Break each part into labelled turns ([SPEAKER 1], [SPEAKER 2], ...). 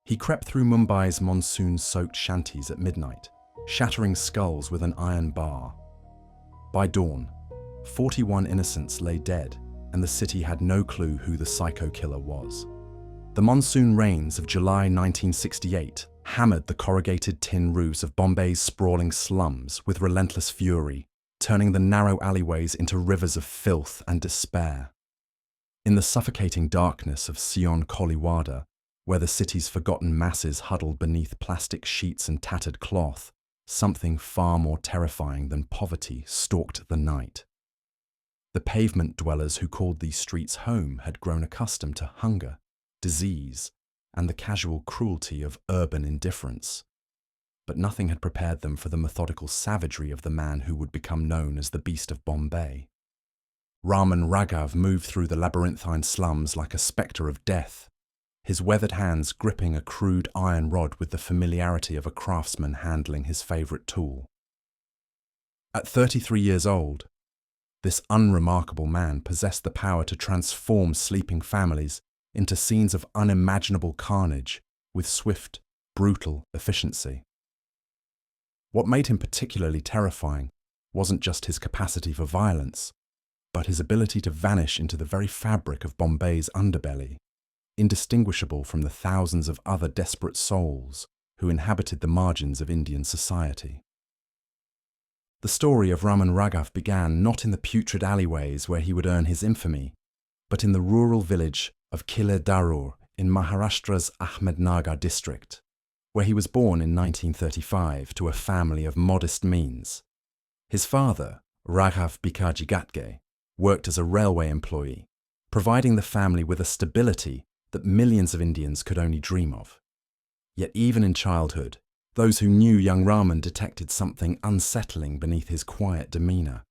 [SPEAKER 1] He crept through Mumbai's monsoon-soaked shanties at midnight, shattering skulls with an iron bar. By dawn, 41 innocents lay dead, and the city had no clue who the psycho killer was. The monsoon rains of July 1968 hammered the corrugated tin roofs of Bombay's sprawling slums with relentless fury, turning the narrow alleyways into rivers of filth and despair. In the suffocating darkness of Sion Koliwada, where the city's forgotten masses huddled beneath plastic sheets and tattered cloth, something far more terrifying than poverty stalked the night. The pavement dwellers who called these streets home had grown accustomed to hunger, disease, and the casual cruelty of urban indifference. But nothing had prepared them for the methodical savagery of the man who would become known as the Beast of Bombay. Raman Raghav moved through the labyrinthine slums like a spectre of death, his weathered hands gripping a crude iron rod with the familiarity of a craftsman handling his favourite tool. At 33 years old, this unremarkable man possessed the power to transform sleeping families into scenes of unimaginable carnage with swift, brutal efficiency. What made him particularly terrifying wasn't just his capacity for violence, but his ability to vanish into the very fabric of Bombay's underbelly, indistinguishable from the thousands of other desperate souls who inhabited the margins of Indian society. The story of Raman Raghav began not in the putrid alleyways where he would earn his infamy, but in the rural village of Kile Darur in Maharashtra's Ahmednagar district, where he was born in 1935 to a family of modest means. His father, Raghav Bikaji Gatge, worked as a railway employee, providing the family with a stability that millions of Indians could only dream of. Yet even in childhood, those who knew young Raman detected something unsettling beneath his quiet demeanour,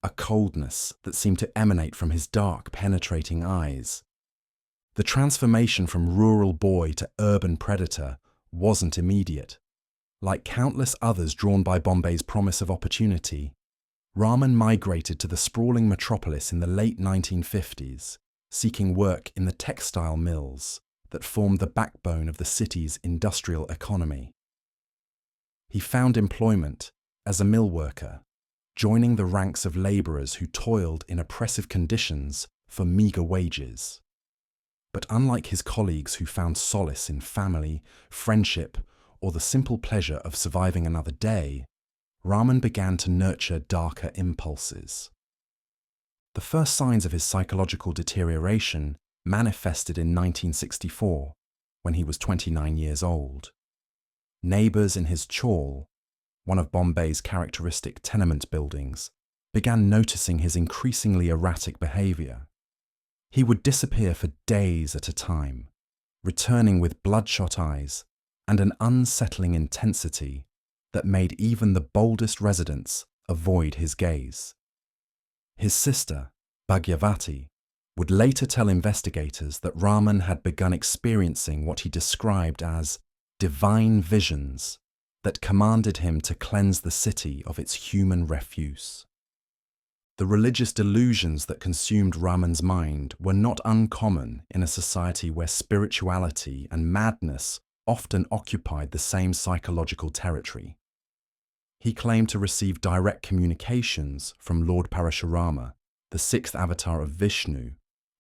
[SPEAKER 1] a coldness that seemed to emanate from his dark, penetrating eyes. The transformation from rural boy to urban predator wasn't immediate. Like countless others drawn by Bombay's promise of opportunity, Raman migrated to the sprawling metropolis in the late 1950s, seeking work in the textile mills that formed the backbone of the city's industrial economy. He found employment as a mill worker, joining the ranks of labourers who toiled in oppressive conditions for meagre wages. But unlike his colleagues who found solace in family, friendship, or the simple pleasure of surviving another day, Raman began to nurture darker impulses. The first signs of his psychological deterioration manifested in 1964, when he was 29 years old. Neighbours in his chawl, one of Bombay's characteristic tenement buildings, began noticing his increasingly erratic behaviour. He would disappear for days at a time, returning with bloodshot eyes and an unsettling intensity that made even the boldest residents avoid his gaze. His sister, Bhagyavati, would later tell investigators that Raman had begun experiencing what he described as divine visions that commanded him to cleanse the city of its human refuse. The religious delusions that consumed Raman's mind were not uncommon in a society where spirituality and madness often occupied the same psychological territory. He claimed to receive direct communications from Lord Parashurama, the sixth avatar of Vishnu,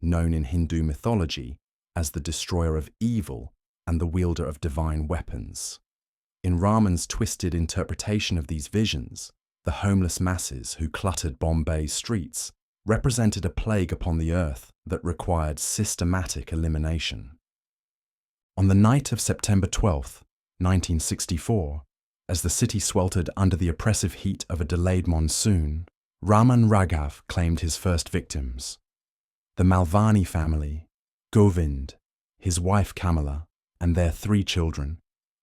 [SPEAKER 1] known in Hindu mythology as the destroyer of evil and the wielder of divine weapons. In Raman's twisted interpretation of these visions, the homeless masses who cluttered Bombay's streets represented a plague upon the earth that required systematic elimination. On the night of September 12, 1964, as the city sweltered under the oppressive heat of a delayed monsoon, Raman Raghav claimed his first victims. The Malvani family, Govind, his wife Kamala, and their 3 children,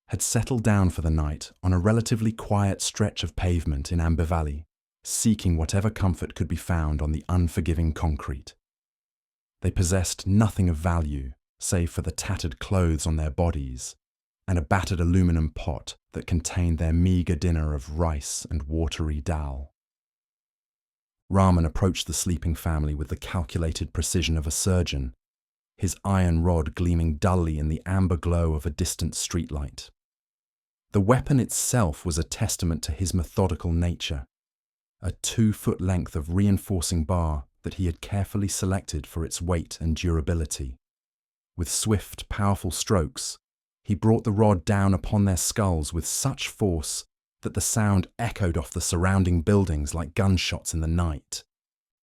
[SPEAKER 1] had settled down for the night on a relatively quiet stretch of pavement in Ambivali, seeking whatever comfort could be found on the unforgiving concrete. They possessed nothing of value save for the tattered clothes on their bodies and a battered aluminum pot that contained their meagre dinner of rice and watery dal. Raman approached the sleeping family with the calculated precision of a surgeon, his iron rod gleaming dully in the amber glow of a distant streetlight. The weapon itself was a testament to his methodical nature, a 2-foot length of reinforcing bar that he had carefully selected for its weight and durability. With swift, powerful strokes, he brought the rod down upon their skulls with such force that the sound echoed off the surrounding buildings like gunshots in the night.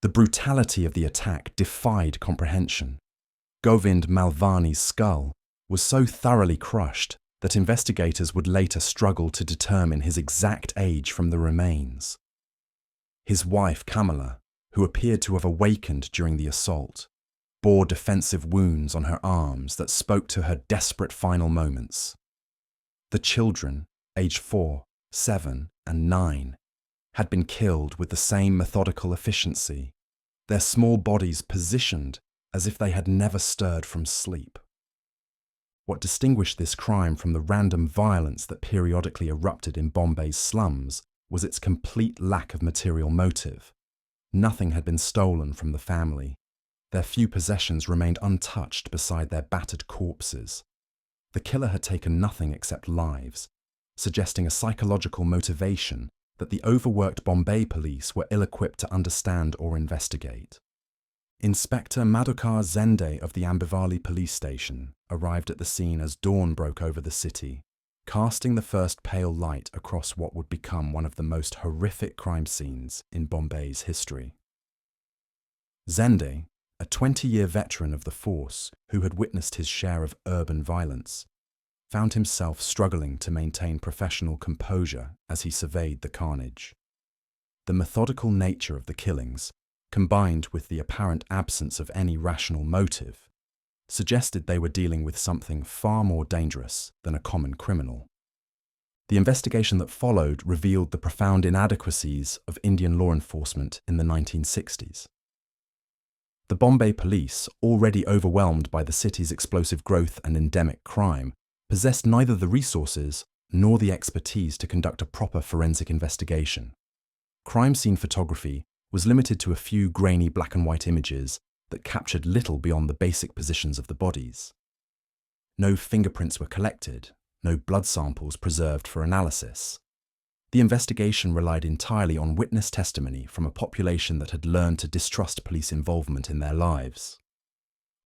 [SPEAKER 1] The brutality of the attack defied comprehension. Govind Malvani's skull was so thoroughly crushed that investigators would later struggle to determine his exact age from the remains. His wife, Kamala, who appeared to have awakened during the assault, bore defensive wounds on her arms that spoke to her desperate final moments. The children, aged 4, 7, and 9, had been killed with the same methodical efficiency, their small bodies positioned as if they had never stirred from sleep. What distinguished this crime from the random violence that periodically erupted in Bombay's slums was its complete lack of material motive. Nothing had been stolen from the family. Their few possessions remained untouched beside their battered corpses. The killer had taken nothing except lives, suggesting a psychological motivation that the overworked Bombay police were ill-equipped to understand or investigate. Inspector Madhukar Zende of the Ambivali police station arrived at the scene as dawn broke over the city, casting the first pale light across what would become one of the most horrific crime scenes in Bombay's history. Zende, a 20-year veteran of the force who had witnessed his share of urban violence, found himself struggling to maintain professional composure as he surveyed the carnage. The methodical nature of the killings, combined with the apparent absence of any rational motive, suggested they were dealing with something far more dangerous than a common criminal. The investigation that followed revealed the profound inadequacies of Indian law enforcement in the 1960s. The Bombay police, already overwhelmed by the city's explosive growth and endemic crime, possessed neither the resources nor the expertise to conduct a proper forensic investigation. Crime scene photography was limited to a few grainy black and white images that captured little beyond the basic positions of the bodies. No fingerprints were collected, no blood samples preserved for analysis. The investigation relied entirely on witness testimony from a population that had learned to distrust police involvement in their lives.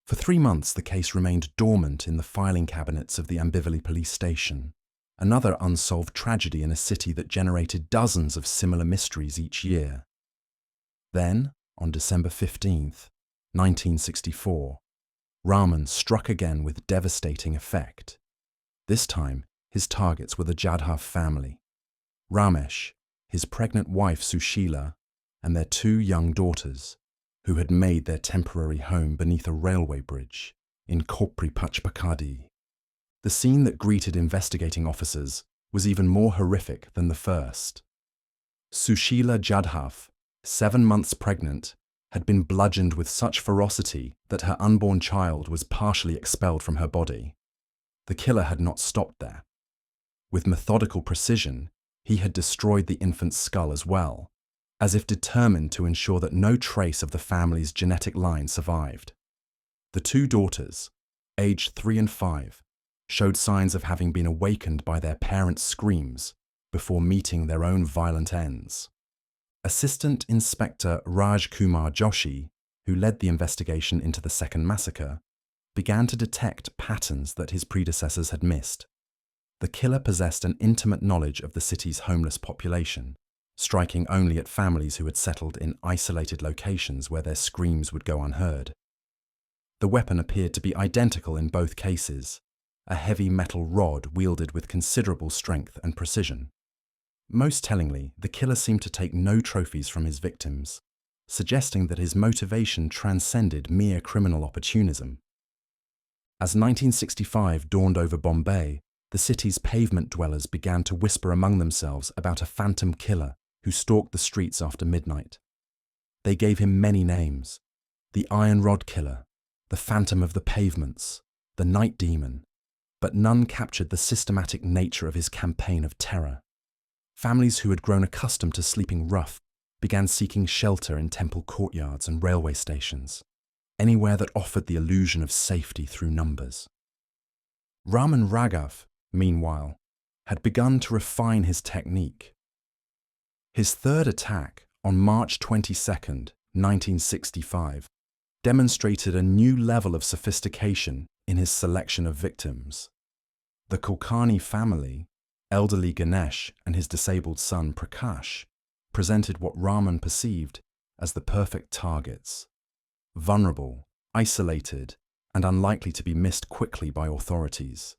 [SPEAKER 1] For 3 months, the case remained dormant in the filing cabinets of the Ambivali police station, another unsolved tragedy in a city that generated dozens of similar mysteries each year. Then, on December 15th, 1964, Raman struck again with devastating effect. This time, his targets were the Jadhav family. Ramesh, his pregnant wife Sushila, and their 2 young daughters, who had made their temporary home beneath a railway bridge in Khopri Pachpakadi. The scene that greeted investigating officers was even more horrific than the first. Sushila Jadhav, 7 months pregnant, had been bludgeoned with such ferocity that her unborn child was partially expelled from her body. The killer had not stopped there. With methodical precision, he had destroyed the infant's skull as well, as if determined to ensure that no trace of the family's genetic line survived. The 2 daughters, aged 3 and 5, showed signs of having been awakened by their parents' screams before meeting their own violent ends. Assistant Inspector Raj Kumar Joshi, who led the investigation into the second massacre, began to detect patterns that his predecessors had missed. The killer possessed an intimate knowledge of the city's homeless population, striking only at families who had settled in isolated locations where their screams would go unheard. The weapon appeared to be identical in both cases, a heavy metal rod wielded with considerable strength and precision. Most tellingly, the killer seemed to take no trophies from his victims, suggesting that his motivation transcended mere criminal opportunism. As 1965 dawned over Bombay, the city's pavement dwellers began to whisper among themselves about a phantom killer who stalked the streets after midnight. They gave him many names: the Iron Rod Killer, the Phantom of the Pavements, the Night Demon, but none captured the systematic nature of his campaign of terror. Families who had grown accustomed to sleeping rough began seeking shelter in temple courtyards and railway stations. anywhere that offered the illusion of safety through numbers. Raman Raghav, meanwhile, had begun to refine his technique. His third attack on March 22, 1965, demonstrated a new level of sophistication in his selection of victims. The Kulkarni family, elderly Ganesh and his disabled son Prakash, presented what Raman perceived as the perfect targets: vulnerable, isolated, and unlikely to be missed quickly by authorities.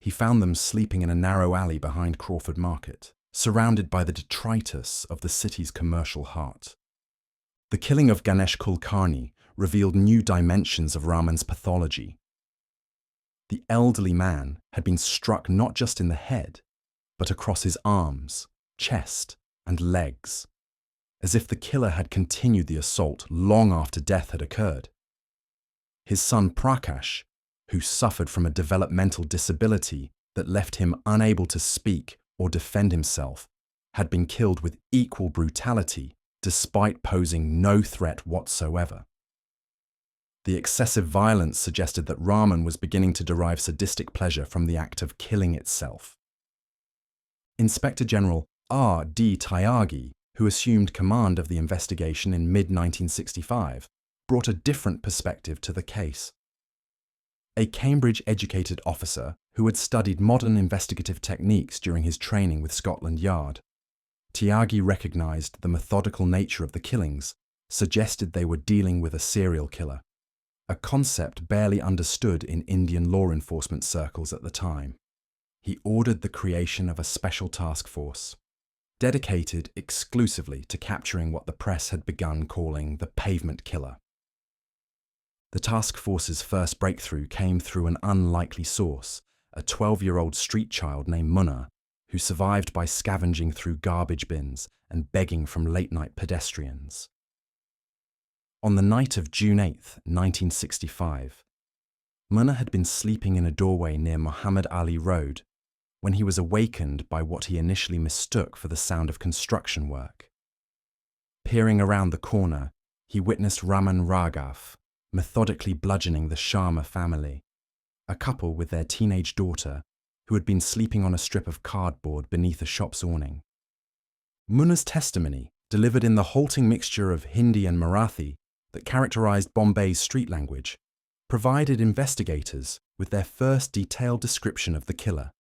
[SPEAKER 1] He found them sleeping in a narrow alley behind Crawford Market, surrounded by the detritus of the city's commercial heart. The killing of Ganesh Kulkarni revealed new dimensions of Raman's pathology. The elderly man had been struck not just in the head, but across his arms, chest, and legs, as if the killer had continued the assault long after death had occurred. His son Prakash, who suffered from a developmental disability that left him unable to speak or defend himself, had been killed with equal brutality despite posing no threat whatsoever. The excessive violence suggested that Raman was beginning to derive sadistic pleasure from the act of killing itself. Inspector General R. D. Tyagi, who assumed command of the investigation in mid-1965, brought a different perspective to the case. A Cambridge-educated officer who had studied modern investigative techniques during his training with Scotland Yard, Tyagi recognized the methodical nature of the killings, suggested they were dealing with a serial killer, a concept barely understood in Indian law enforcement circles at the time. He ordered the creation of a special task force, dedicated exclusively to capturing what the press had begun calling the pavement killer. The task force's first breakthrough came through an unlikely source, a 12-year-old street child named Munna, who survived by scavenging through garbage bins and begging from late-night pedestrians. On the night of June 8, 1965, Munna had been sleeping in a doorway near Muhammad Ali Road when he was awakened by what he initially mistook for the sound of construction work. Peering around the corner, he witnessed Raman Raghav methodically bludgeoning the Sharma family, a couple with their teenage daughter who had been sleeping on a strip of cardboard beneath a shop's awning. Munna's testimony, delivered in the halting mixture of Hindi and Marathi that characterized Bombay's street language, provided investigators with their first detailed description of the killer.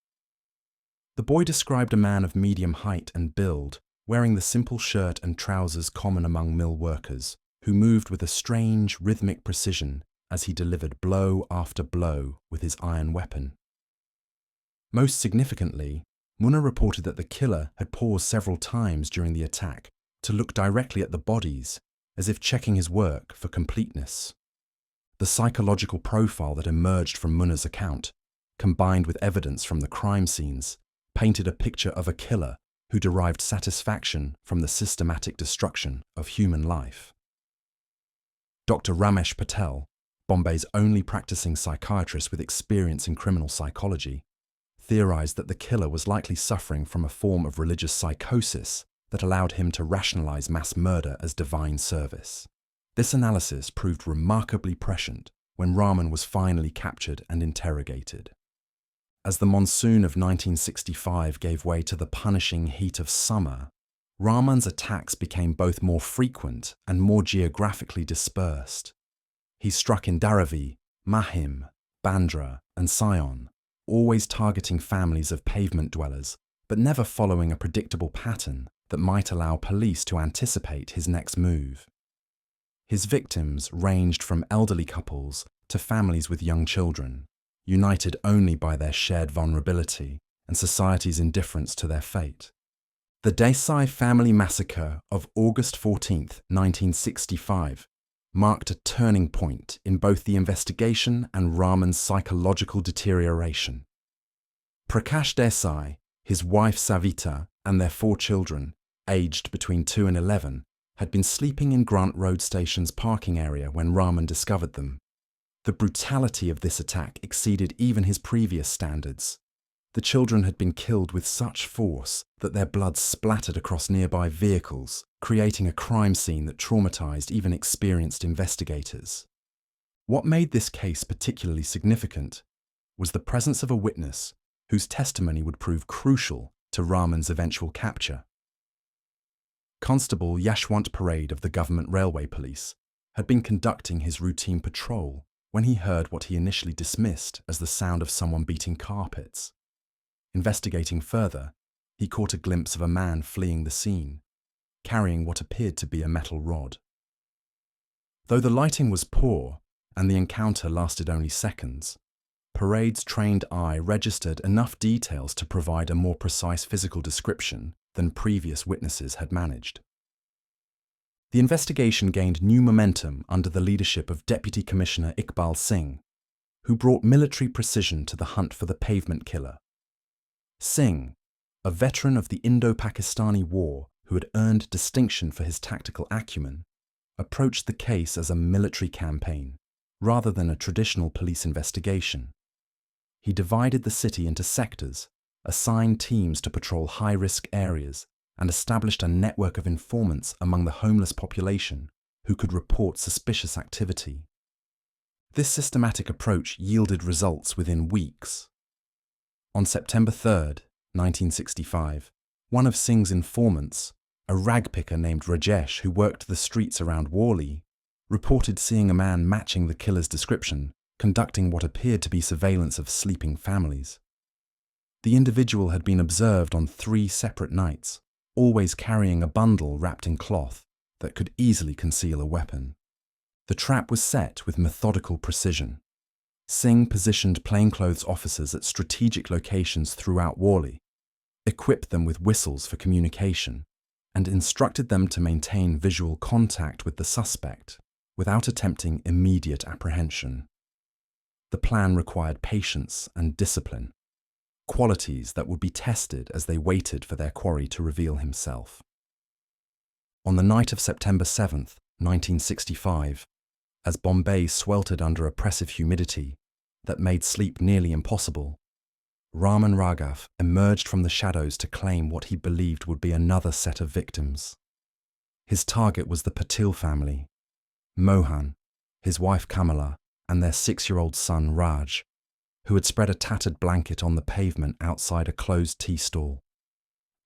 [SPEAKER 1] The boy described a man of medium height and build, wearing the simple shirt and trousers common among mill workers, who moved with a strange, rhythmic precision as he delivered blow after blow with his iron weapon. Most significantly, Munna reported that the killer had paused several times during the attack to look directly at the bodies, as if checking his work for completeness. The psychological profile that emerged from Munna's account, combined with evidence from the crime scenes, painted a picture of a killer who derived satisfaction from the systematic destruction of human life. Dr. Ramesh Patel, Bombay's only practicing psychiatrist with experience in criminal psychology, theorized that the killer was likely suffering from a form of religious psychosis that allowed him to rationalize mass murder as divine service. This analysis proved remarkably prescient when Raman was finally captured and interrogated. As the monsoon of 1965 gave way to the punishing heat of summer, Raman's attacks became both more frequent and more geographically dispersed. He struck in Dharavi, Mahim, Bandra, and Sion, always targeting families of pavement dwellers, but never following a predictable pattern that might allow police to anticipate his next move. His victims ranged from elderly couples to families with young children, united only by their shared vulnerability and society's indifference to their fate. The Desai family massacre of August 14, 1965, marked a turning point in both the investigation and Raman's psychological deterioration. Prakash Desai, his wife Savita, and their 4 children, aged between 2 and 11, had been sleeping in Grant Road Station's parking area when Raman discovered them. The brutality of this attack exceeded even his previous standards. The children had been killed with such force that their blood splattered across nearby vehicles, creating a crime scene that traumatized even experienced investigators. What made this case particularly significant was the presence of a witness whose testimony would prove crucial to Raman's eventual capture. Constable Yashwant Parade of the Government Railway Police had been conducting his routine patrol when he heard what he initially dismissed as the sound of someone beating carpets. Investigating further, he caught a glimpse of a man fleeing the scene, carrying what appeared to be a metal rod. Though the lighting was poor and the encounter lasted only seconds, Parade's trained eye registered enough details to provide a more precise physical description than previous witnesses had managed. The investigation gained new momentum under the leadership of Deputy Commissioner Iqbal Singh, who brought military precision to the hunt for the pavement killer. Singh, a veteran of the Indo-Pakistani War who had earned distinction for his tactical acumen, approached the case as a military campaign rather than a traditional police investigation. He divided the city into sectors, assigned teams to patrol high-risk areas, and established a network of informants among the homeless population who could report suspicious activity. This systematic approach yielded results within weeks. On September 3, 1965, one of Singh's informants, a ragpicker named Rajesh who worked the streets around Worli, reported seeing a man matching the killer's description, conducting what appeared to be surveillance of sleeping families. The individual had been observed on 3 separate nights, always carrying a bundle wrapped in cloth that could easily conceal a weapon. The trap was set with methodical precision. Singh positioned plainclothes officers at strategic locations throughout Worli, equipped them with whistles for communication, and instructed them to maintain visual contact with the suspect without attempting immediate apprehension. The plan required patience and discipline, qualities that would be tested as they waited for their quarry to reveal himself. On the night of September 7, 1965, as Bombay sweltered under oppressive humidity that made sleep nearly impossible, Raman Raghav emerged from the shadows to claim what he believed would be another set of victims. His target was the Patil family, Mohan, his wife Kamala, and their 6-year-old son Raj, who had spread a tattered blanket on the pavement outside a closed tea stall.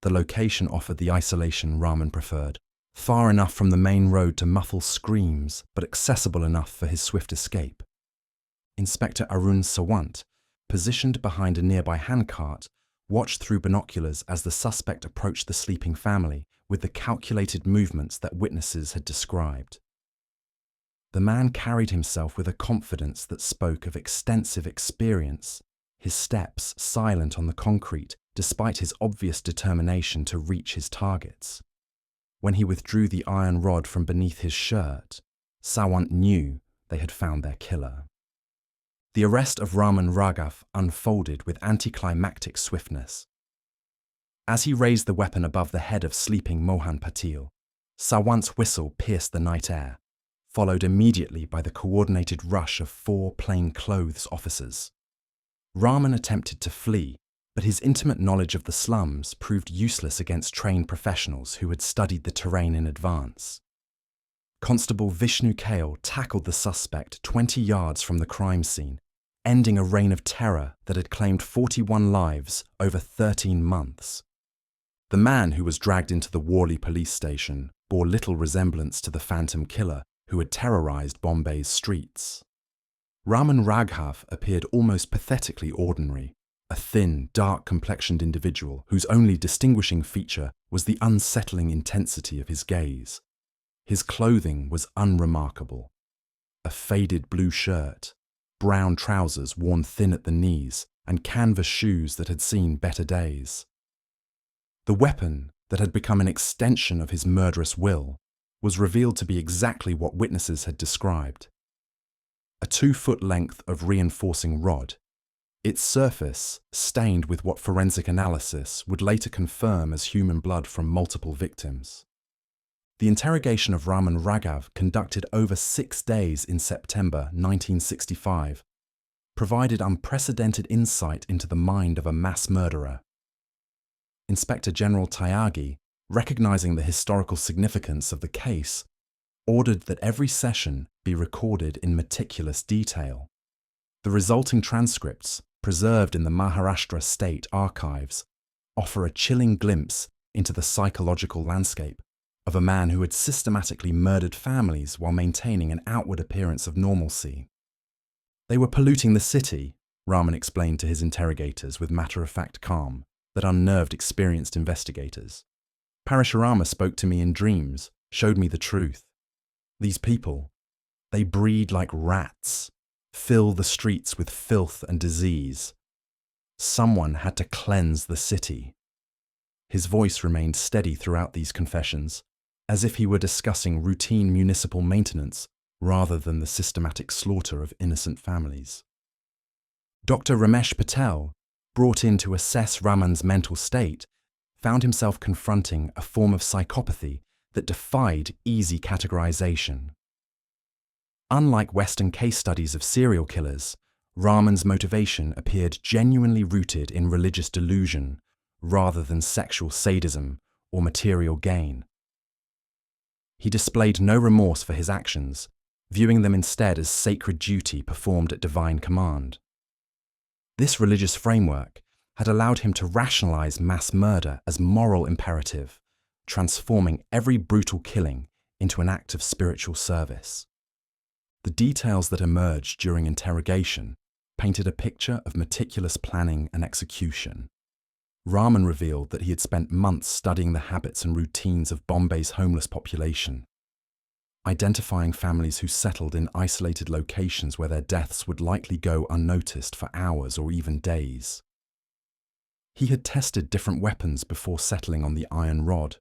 [SPEAKER 1] The location offered the isolation Raman preferred, far enough from the main road to muffle screams, but accessible enough for his swift escape. Inspector Arun Sawant, positioned behind a nearby handcart, watched through binoculars as the suspect approached the sleeping family with the calculated movements that witnesses had described. The man carried himself with a confidence that spoke of extensive experience, his steps silent on the concrete despite his obvious determination to reach his targets. When he withdrew the iron rod from beneath his shirt, Sawant knew they had found their killer. The arrest of Raman Raghav unfolded with anticlimactic swiftness. As he raised the weapon above the head of sleeping Mohan Patil, Sawant's whistle pierced the night air, followed immediately by the coordinated rush of 4 plainclothes officers. Raman attempted to flee, but his intimate knowledge of the slums proved useless against trained professionals who had studied the terrain in advance. Constable Vishnu Kale tackled the suspect 20 yards from the crime scene, ending a reign of terror that had claimed 41 lives over 13 months. The man who was dragged into the Worli police station bore little resemblance to the phantom killer who had terrorized Bombay's streets. Raman Raghav appeared almost pathetically ordinary, a thin, dark-complexioned individual whose only distinguishing feature was the unsettling intensity of his gaze. His clothing was unremarkable. A faded blue shirt, brown trousers worn thin at the knees, and canvas shoes that had seen better days. The weapon that had become an extension of his murderous will was revealed to be exactly what witnesses had described. A 2-foot length of reinforcing rod, its surface stained with what forensic analysis would later confirm as human blood from multiple victims. The interrogation of Raman Raghav, conducted over 6 days in September 1965, provided unprecedented insight into the mind of a mass murderer. Inspector General Tyagi, recognizing the historical significance of the case, ordered that every session be recorded in meticulous detail. The resulting transcripts, preserved in the Maharashtra State Archives, offer a chilling glimpse into the psychological landscape of a man who had systematically murdered families while maintaining an outward appearance of normalcy. They were polluting the city, Raman explained to his interrogators with matter-of-fact calm that unnerved experienced investigators. Parashurama spoke to me in dreams, showed me the truth. These people, they breed like rats, fill the streets with filth and disease. Someone had to cleanse the city. His voice remained steady throughout these confessions, as if he were discussing routine municipal maintenance rather than the systematic slaughter of innocent families. Dr. Ramesh Patel, brought in to assess Raman's mental state, found himself confronting a form of psychopathy that defied easy categorization. Unlike Western case studies of serial killers, Raman's motivation appeared genuinely rooted in religious delusion rather than sexual sadism or material gain. He displayed no remorse for his actions, viewing them instead as sacred duty performed at divine command. This religious framework had allowed him to rationalize mass murder as moral imperative, transforming every brutal killing into an act of spiritual service. The details that emerged during interrogation painted a picture of meticulous planning and execution. Raman revealed that he had spent months studying the habits and routines of Bombay's homeless population, identifying families who settled in isolated locations where their deaths would likely go unnoticed for hours or even days. He had tested different weapons before settling on the iron rod,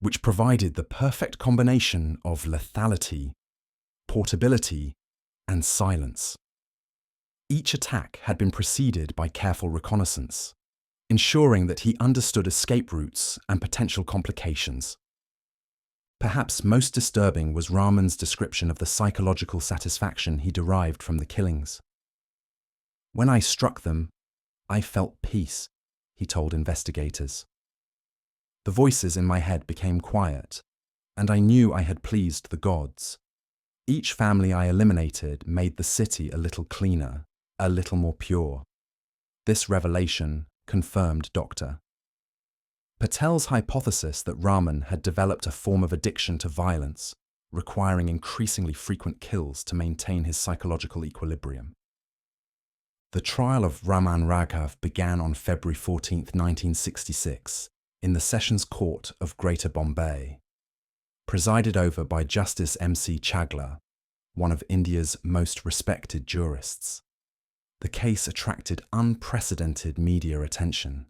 [SPEAKER 1] which provided the perfect combination of lethality, portability, and silence. Each attack had been preceded by careful reconnaissance, ensuring that he understood escape routes and potential complications. Perhaps most disturbing was Raman's description of the psychological satisfaction he derived from the killings. "When I struck them, I felt peace," he told investigators. "The voices in my head became quiet, and I knew I had pleased the gods. Each family I eliminated made the city a little cleaner, a little more pure." This revelation confirmed Dr. Patel's hypothesis that Raman had developed a form of addiction to violence, requiring increasingly frequent kills to maintain his psychological equilibrium. The trial of Raman Raghav began on February 14, 1966, in the Sessions Court of Greater Bombay, presided over by Justice M.C. Chagla, one of India's most respected jurists. The case attracted unprecedented media attention,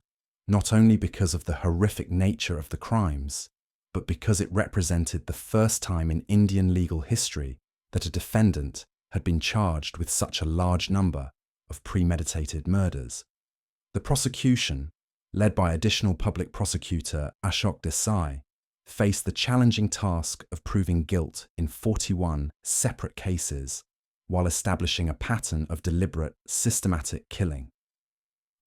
[SPEAKER 1] not only because of the horrific nature of the crimes, but because it represented the first time in Indian legal history that a defendant had been charged with such a large number of premeditated murders. The prosecution, led by additional public prosecutor Ashok Desai, faced the challenging task of proving guilt in 41 separate cases while establishing a pattern of deliberate, systematic killing.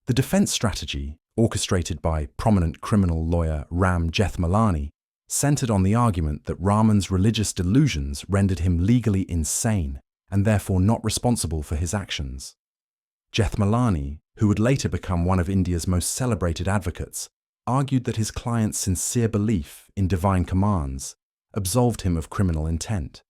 [SPEAKER 1] The defense strategy, orchestrated by prominent criminal lawyer Ram Jethmalani, centered on the argument that Raman's religious delusions rendered him legally insane and therefore not responsible for his actions. Jethmalani, who would later become one of India's most celebrated advocates, argued that his client's sincere belief in divine commands absolved him of criminal intent.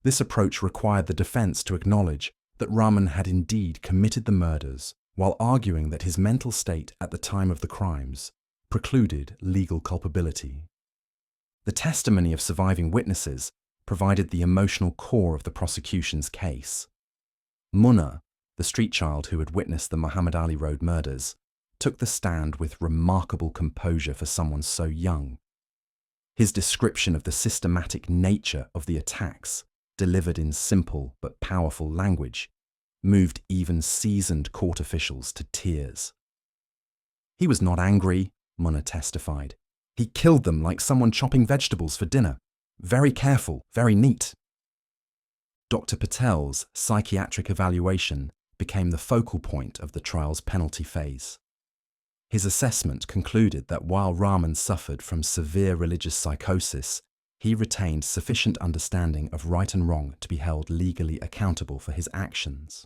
[SPEAKER 1] This approach required the defense to acknowledge that Raman had indeed committed the murders, while arguing that his mental state at the time of the crimes precluded legal culpability. The testimony of surviving witnesses provided the emotional core of the prosecution's case. Munna, the street child who had witnessed the Muhammad Ali Road murders, took the stand with remarkable composure for someone so young. His description of the systematic nature of the attacks, delivered in simple but powerful language, moved even seasoned court officials to tears. "He was not angry," Munna testified. "He killed them like someone chopping vegetables for dinner. Very careful, very neat." Dr. Patel's psychiatric evaluation became the focal point of the trial's penalty phase. His assessment concluded that while Raman suffered from severe religious psychosis, he retained sufficient understanding of right and wrong to be held legally accountable for his actions.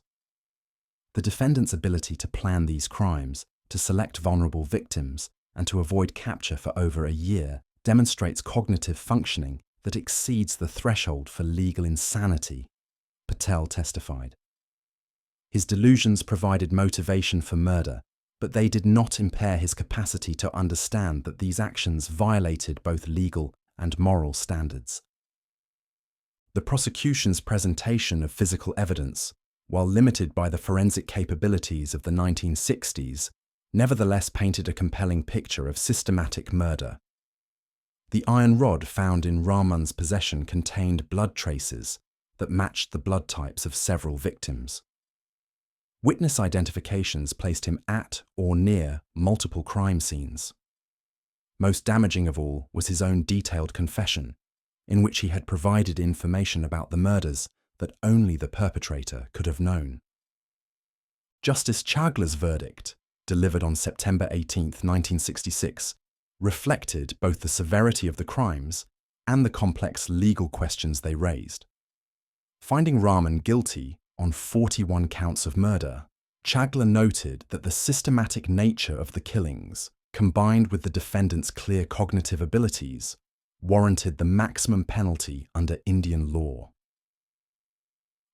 [SPEAKER 1] The defendant's ability to plan these crimes, to select vulnerable victims, and to avoid capture for over a year demonstrates cognitive functioning that exceeds the threshold for legal insanity, Patel testified. His delusions provided motivation for murder, but they did not impair his capacity to understand that these actions violated both legal and moral standards. The prosecution's presentation of physical evidence, while limited by the forensic capabilities of the 1960s, nevertheless painted a compelling picture of systematic murder. The iron rod found in Raman's possession contained blood traces that matched the blood types of several victims. Witness identifications placed him at or near multiple crime scenes. Most damaging of all was his own detailed confession, in which he had provided information about the murders that only the perpetrator could have known. Justice Chagla's verdict, delivered on September 18, 1966, reflected both the severity of the crimes and the complex legal questions they raised. Finding Raman guilty on 41 counts of murder, Chagla noted that the systematic nature of the killings, combined with the defendant's clear cognitive abilities, warranted the maximum penalty under Indian law.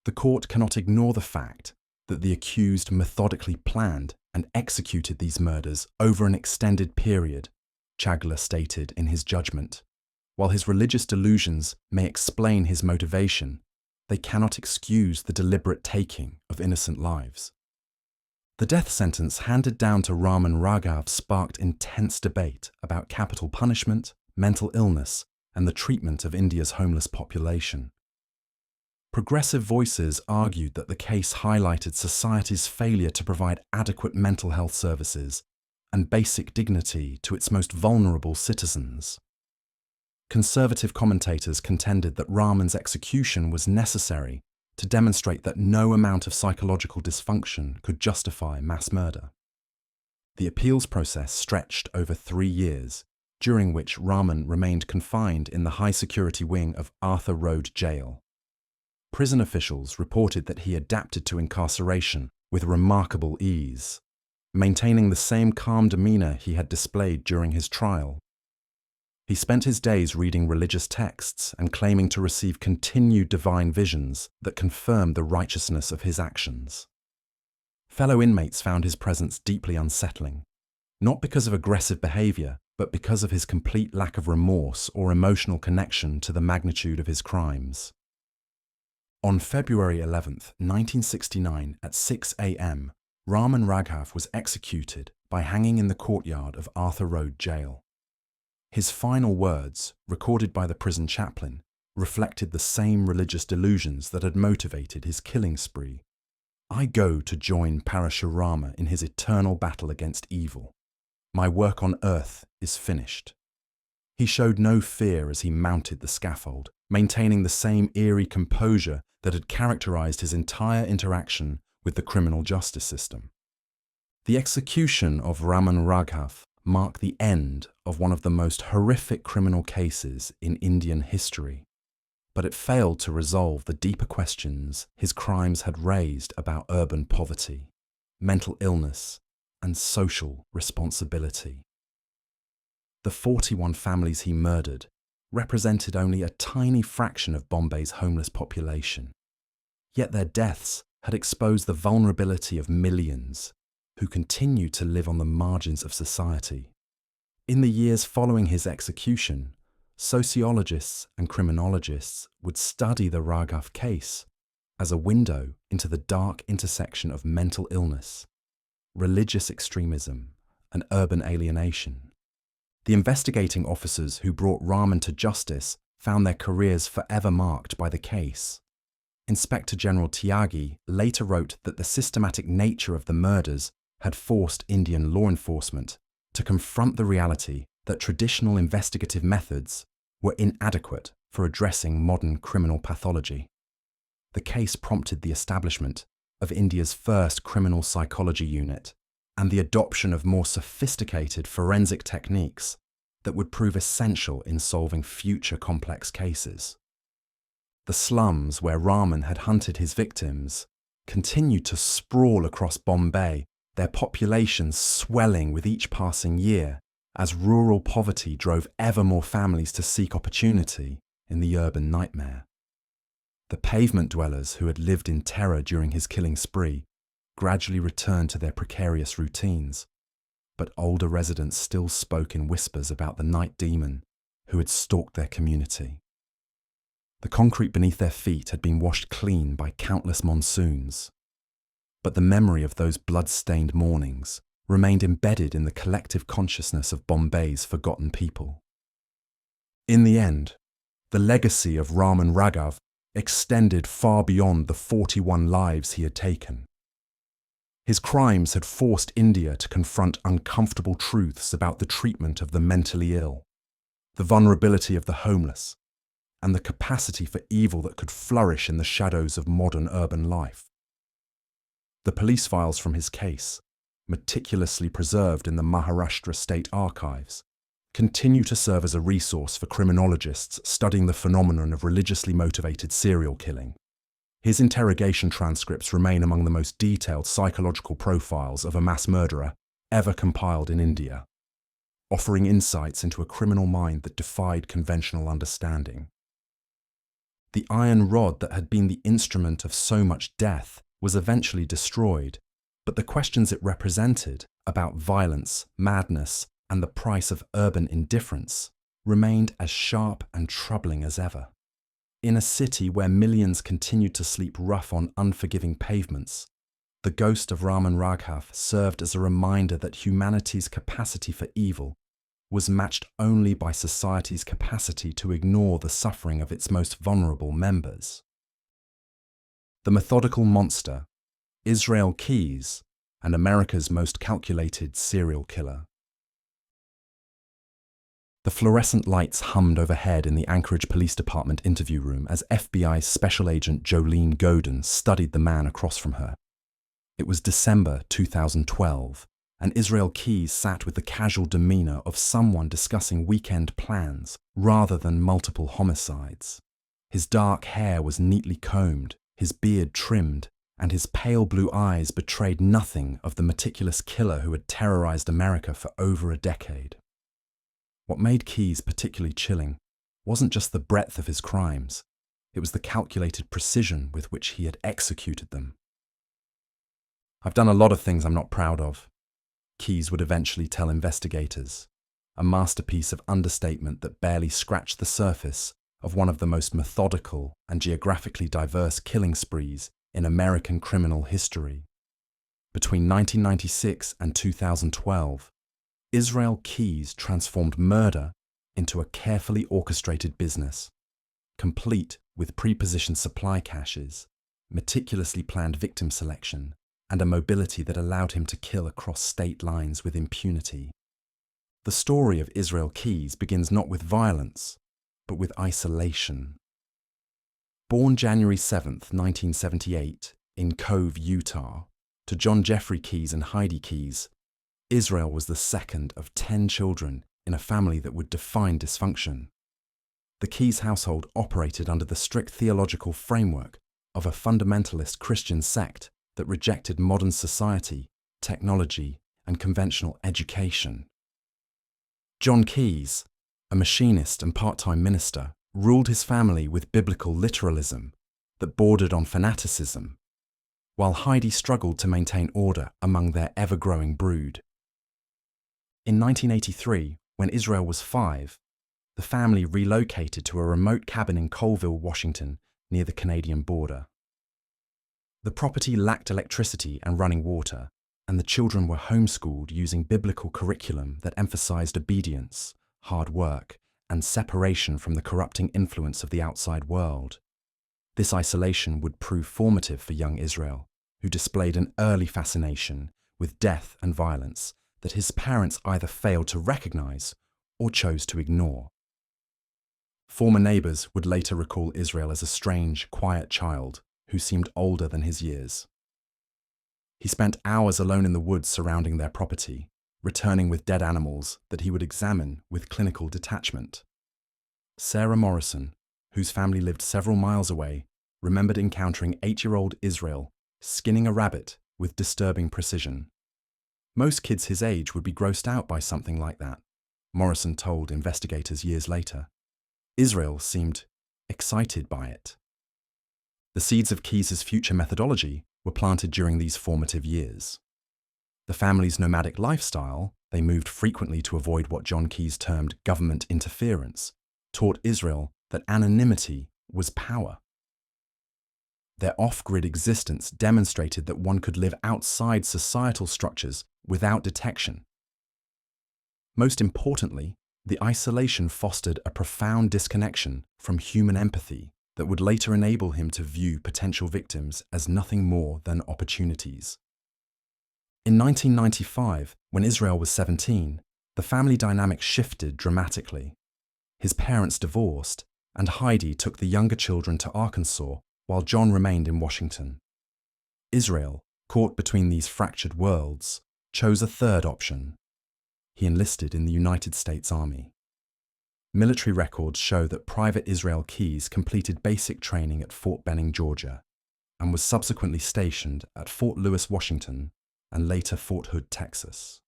[SPEAKER 1] The court cannot ignore the fact that the accused methodically planned and executed these murders over an extended period, Chagla stated in his judgment. While his religious delusions may explain his motivation, they cannot excuse the deliberate taking of innocent lives. The death sentence handed down to Raman Raghav sparked intense debate about capital punishment, mental illness, and the treatment of India's homeless population. Progressive voices argued that the case highlighted society's failure to provide adequate mental health services and basic dignity to its most vulnerable citizens. Conservative commentators contended that Raman's execution was necessary to demonstrate that no amount of psychological dysfunction could justify mass murder. The appeals process stretched over 3 years, during which Raman remained confined in the high-security wing of Arthur Road Jail. Prison officials reported that he adapted to incarceration with remarkable ease, maintaining the same calm demeanor he had displayed during his trial. He spent his days reading religious texts and claiming to receive continued divine visions that confirmed the righteousness of his actions. Fellow inmates found his presence deeply unsettling, not because of aggressive behavior, but because of his complete lack of remorse or emotional connection to the magnitude of his crimes. On February 11, 1969, at 6 a.m., Raman Raghav was executed by hanging in the courtyard of Arthur Road Jail. His final words, recorded by the prison chaplain, reflected the same religious delusions that had motivated his killing spree. "I go to join Parashurama in his eternal battle against evil. My work on earth is finished." He showed no fear as he mounted the scaffold, maintaining the same eerie composure that had characterized his entire interaction with the criminal justice system. The execution of Raman Raghav marked the end of one of the most horrific criminal cases in Indian history, but it failed to resolve the deeper questions his crimes had raised about urban poverty, mental illness, and social responsibility. The 41 families he murdered represented only a tiny fraction of Bombay's homeless population, yet their deaths had exposed the vulnerability of millions who continue to live on the margins of society. In the years following his execution, sociologists and criminologists would study the Raghav case as a window into the dark intersection of mental illness, religious extremism, and urban alienation. The investigating officers who brought Raman to justice found their careers forever marked by the case. Inspector General Tyagi later wrote that the systematic nature of the murders had forced Indian law enforcement to confront the reality that traditional investigative methods were inadequate for addressing modern criminal pathology. The case prompted the establishment of India's first criminal psychology unit and the adoption of more sophisticated forensic techniques that would prove essential in solving future complex cases. The slums where Raman had hunted his victims continued to sprawl across Bombay, their populations swelling with each passing year as rural poverty drove ever more families to seek opportunity in the urban nightmare. The pavement dwellers who had lived in terror during his killing spree gradually returned to their precarious routines, but older residents still spoke in whispers about the night demon who had stalked their community. The concrete beneath their feet had been washed clean by countless monsoons, but the memory of those blood-stained mornings remained embedded in the collective consciousness of Bombay's forgotten people. In the end, the legacy of Raman Raghav extended far beyond the 41 lives he had taken. His crimes had forced India to confront uncomfortable truths about the treatment of the mentally ill, the vulnerability of the homeless, and the capacity for evil that could flourish in the shadows of modern urban life. The police files from his case, meticulously preserved in the Maharashtra State Archives, continue to serve as a resource for criminologists studying the phenomenon of religiously motivated serial killing. His interrogation transcripts remain among the most detailed psychological profiles of a mass murderer ever compiled in India, offering insights into a criminal mind that defied conventional understanding. The iron rod that had been the instrument of so much death was eventually destroyed, but the questions it represented about violence, madness, and the price of urban indifference remained as sharp and troubling as ever. In a city where millions continued to sleep rough on unforgiving pavements, the ghost of Raman Raghav served as a reminder that humanity's capacity for evil was matched only by society's capacity to ignore the suffering of its most vulnerable members. The methodical monster, Israel Keyes, and America's most calculated serial killer. The fluorescent lights hummed overhead in the Anchorage Police Department interview room as FBI Special Agent Jolene Godin studied the man across from her. It was December 2012, and Israel Keyes sat with the casual demeanor of someone discussing weekend plans rather than multiple homicides. His dark hair was neatly combed, his beard trimmed, and his pale blue eyes betrayed nothing of the meticulous killer who had terrorized America for over a decade. What made Keyes particularly chilling wasn't just the breadth of his crimes, it was the calculated precision with which he had executed them. "I've done a lot of things I'm not proud of," Keyes would eventually tell investigators, a masterpiece of understatement that barely scratched the surface of one of the most methodical and geographically diverse killing sprees in American criminal history. Between 1996 and 2012, Israel Keyes transformed murder into a carefully orchestrated business, complete with pre-positioned supply caches, meticulously planned victim selection, and a mobility that allowed him to kill across state lines with impunity. The story of Israel Keyes begins not with violence, but with isolation. Born January 7, 1978, in Cove, Utah, to John Jeffrey Keyes and Heidi Keyes, Israel was the second of 10 children in a family that would define dysfunction. The Keyes household operated under the strict theological framework of a fundamentalist Christian sect that rejected modern society, technology, and conventional education. John Keyes, a machinist and part-time minister, ruled his family with biblical literalism that bordered on fanaticism, while Heidi struggled to maintain order among their ever-growing brood. In 1983, when Israel was 5, the family relocated to a remote cabin in Colville, Washington, near the Canadian border. The property lacked electricity and running water, and the children were homeschooled using biblical curriculum that emphasized obedience, hard work, and separation from the corrupting influence of the outside world. This isolation would prove formative for young Israel, who displayed an early fascination with death and violence that his parents either failed to recognize or chose to ignore. Former neighbors would later recall Israel as a strange, quiet child who seemed older than his years. He spent hours alone in the woods surrounding their property, returning with dead animals that he would examine with clinical detachment. Sarah Morrison, whose family lived several miles away, remembered encountering 8-year-old Israel skinning a rabbit with disturbing precision. Most kids his age would be grossed out by something like that, Morrison told investigators years later. Israel seemed excited by it. The seeds of Keyes' future methodology were planted during these formative years. The family's nomadic lifestyle, they moved frequently to avoid what John Keyes termed government interference, taught Israel that anonymity was power. Their off-grid existence demonstrated that one could live outside societal structures without detection. Most importantly, the isolation fostered a profound disconnection from human empathy that would later enable him to view potential victims as nothing more than opportunities. In 1995, when Israel was 17, the family dynamic shifted dramatically. His parents divorced, and Heidi took the younger children to Arkansas while John remained in Washington. Israel, caught between these fractured worlds, chose a third option. He enlisted in the United States Army. Military records show that Private Israel Keyes completed basic training at Fort Benning, Georgia, and was subsequently stationed at Fort Lewis, Washington, and later Fort Hood, Texas.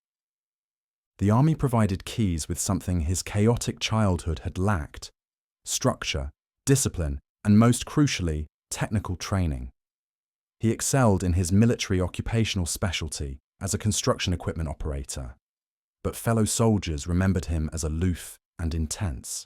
[SPEAKER 1] The Army provided Keyes with something his chaotic childhood had lacked: structure, discipline, and most crucially, technical training. He excelled in his military occupational specialty as a construction equipment operator, but fellow soldiers remembered him as aloof and intense.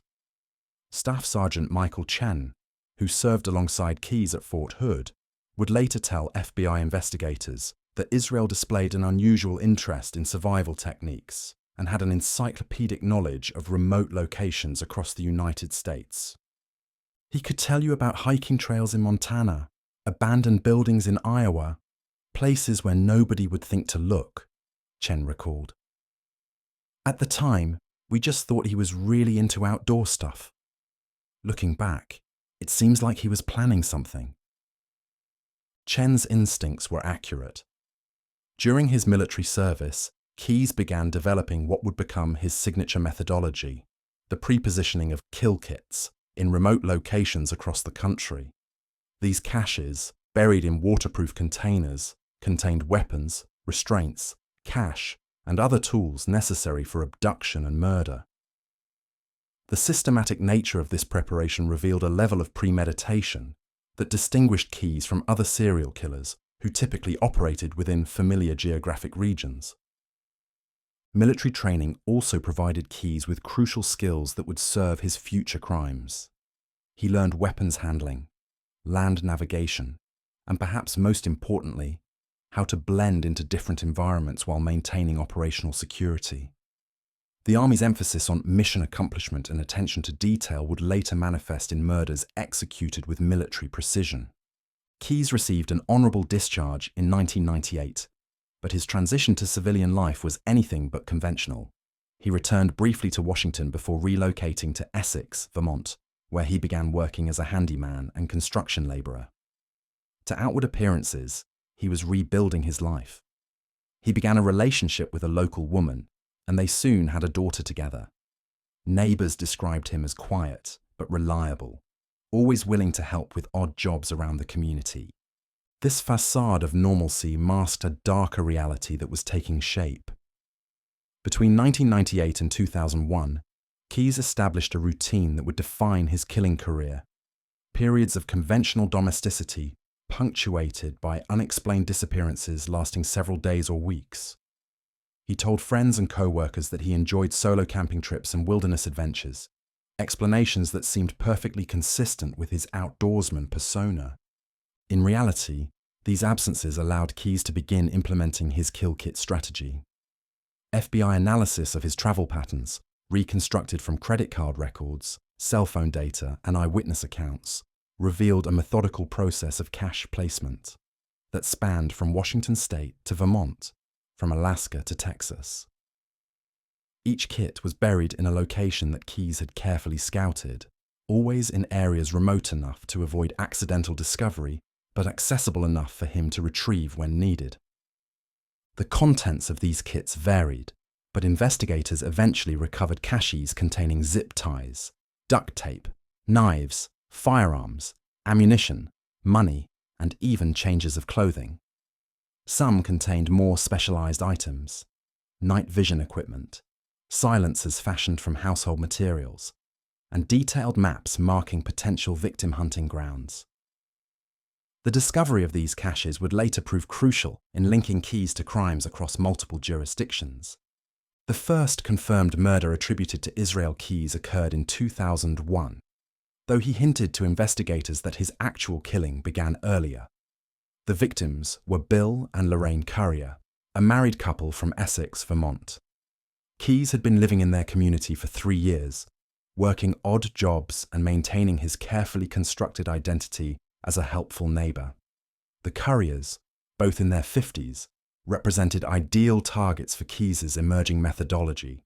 [SPEAKER 1] Staff Sergeant Michael Chen, who served alongside Keyes at Fort Hood, would later tell FBI investigators that Israel displayed an unusual interest in survival techniques and had an encyclopedic knowledge of remote locations across the United States. He could tell you about hiking trails in Montana, abandoned buildings in Iowa, places where nobody would think to look, Chen recalled. At the time, we just thought he was really into outdoor stuff. Looking back, it seems like he was planning something. Chen's instincts were accurate. During his military service, Keyes began developing what would become his signature methodology, the prepositioning of kill kits in remote locations across the country. These caches, buried in waterproof containers, contained weapons, restraints, cash, and other tools necessary for abduction and murder. The systematic nature of this preparation revealed a level of premeditation that distinguished Keyes from other serial killers who typically operated within familiar geographic regions. Military training also provided Keyes with crucial skills that would serve his future crimes. He learned weapons handling, land navigation, and perhaps most importantly, how to blend into different environments while maintaining operational security. The Army's emphasis on mission accomplishment and attention to detail would later manifest in murders executed with military precision. Keyes received an honorable discharge in 1998, but his transition to civilian life was anything but conventional. He returned briefly to Washington before relocating to Essex, Vermont, where he began working as a handyman and construction laborer. To outward appearances, he was rebuilding his life. He began a relationship with a local woman, and they soon had a daughter together. Neighbors described him as quiet but reliable, always willing to help with odd jobs around the community. This facade of normalcy masked a darker reality that was taking shape. Between 1998 and 2001, Keyes established a routine that would define his killing career: periods of conventional domesticity punctuated by unexplained disappearances lasting several days or weeks. He told friends and co-workers that he enjoyed solo camping trips and wilderness adventures, explanations that seemed perfectly consistent with his outdoorsman persona. In reality, these absences allowed Keyes to begin implementing his kill kit strategy. FBI analysis of his travel patterns, reconstructed from credit card records, cell phone data, and eyewitness accounts, revealed a methodical process of cache placement that spanned from Washington state to Vermont, from Alaska to Texas. Each kit was buried in a location that Keyes had carefully scouted, always in areas remote enough to avoid accidental discovery, but accessible enough for him to retrieve when needed. The contents of these kits varied, but investigators eventually recovered caches containing zip ties, duct tape, knives, firearms, ammunition, money, and even changes of clothing. Some contained more specialized items, night vision equipment, silencers fashioned from household materials, and detailed maps marking potential victim hunting grounds. The discovery of these caches would later prove crucial in linking Keyes to crimes across multiple jurisdictions. The first confirmed murder attributed to Israel Keyes occurred in 2001, though he hinted to investigators that his actual killing began earlier. The victims were Bill and Lorraine Currier, a married couple from Essex, Vermont. Keyes had been living in their community for 3 years, working odd jobs and maintaining his carefully constructed identity as a helpful neighbor. The Curriers, both in their 50s, represented ideal targets for Keyes's emerging methodology.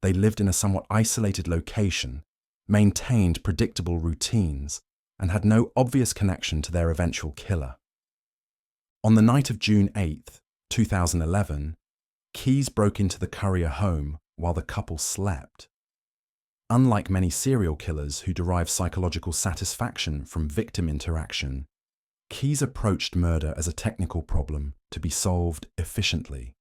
[SPEAKER 1] They lived in a somewhat isolated location, maintained predictable routines, and had no obvious connection to their eventual killer. On the night of June 8, 2011, Keyes broke into the Currier home while the couple slept. Unlike many serial killers who derive psychological satisfaction from victim interaction, Keyes approached murder as a technical problem to be solved efficiently.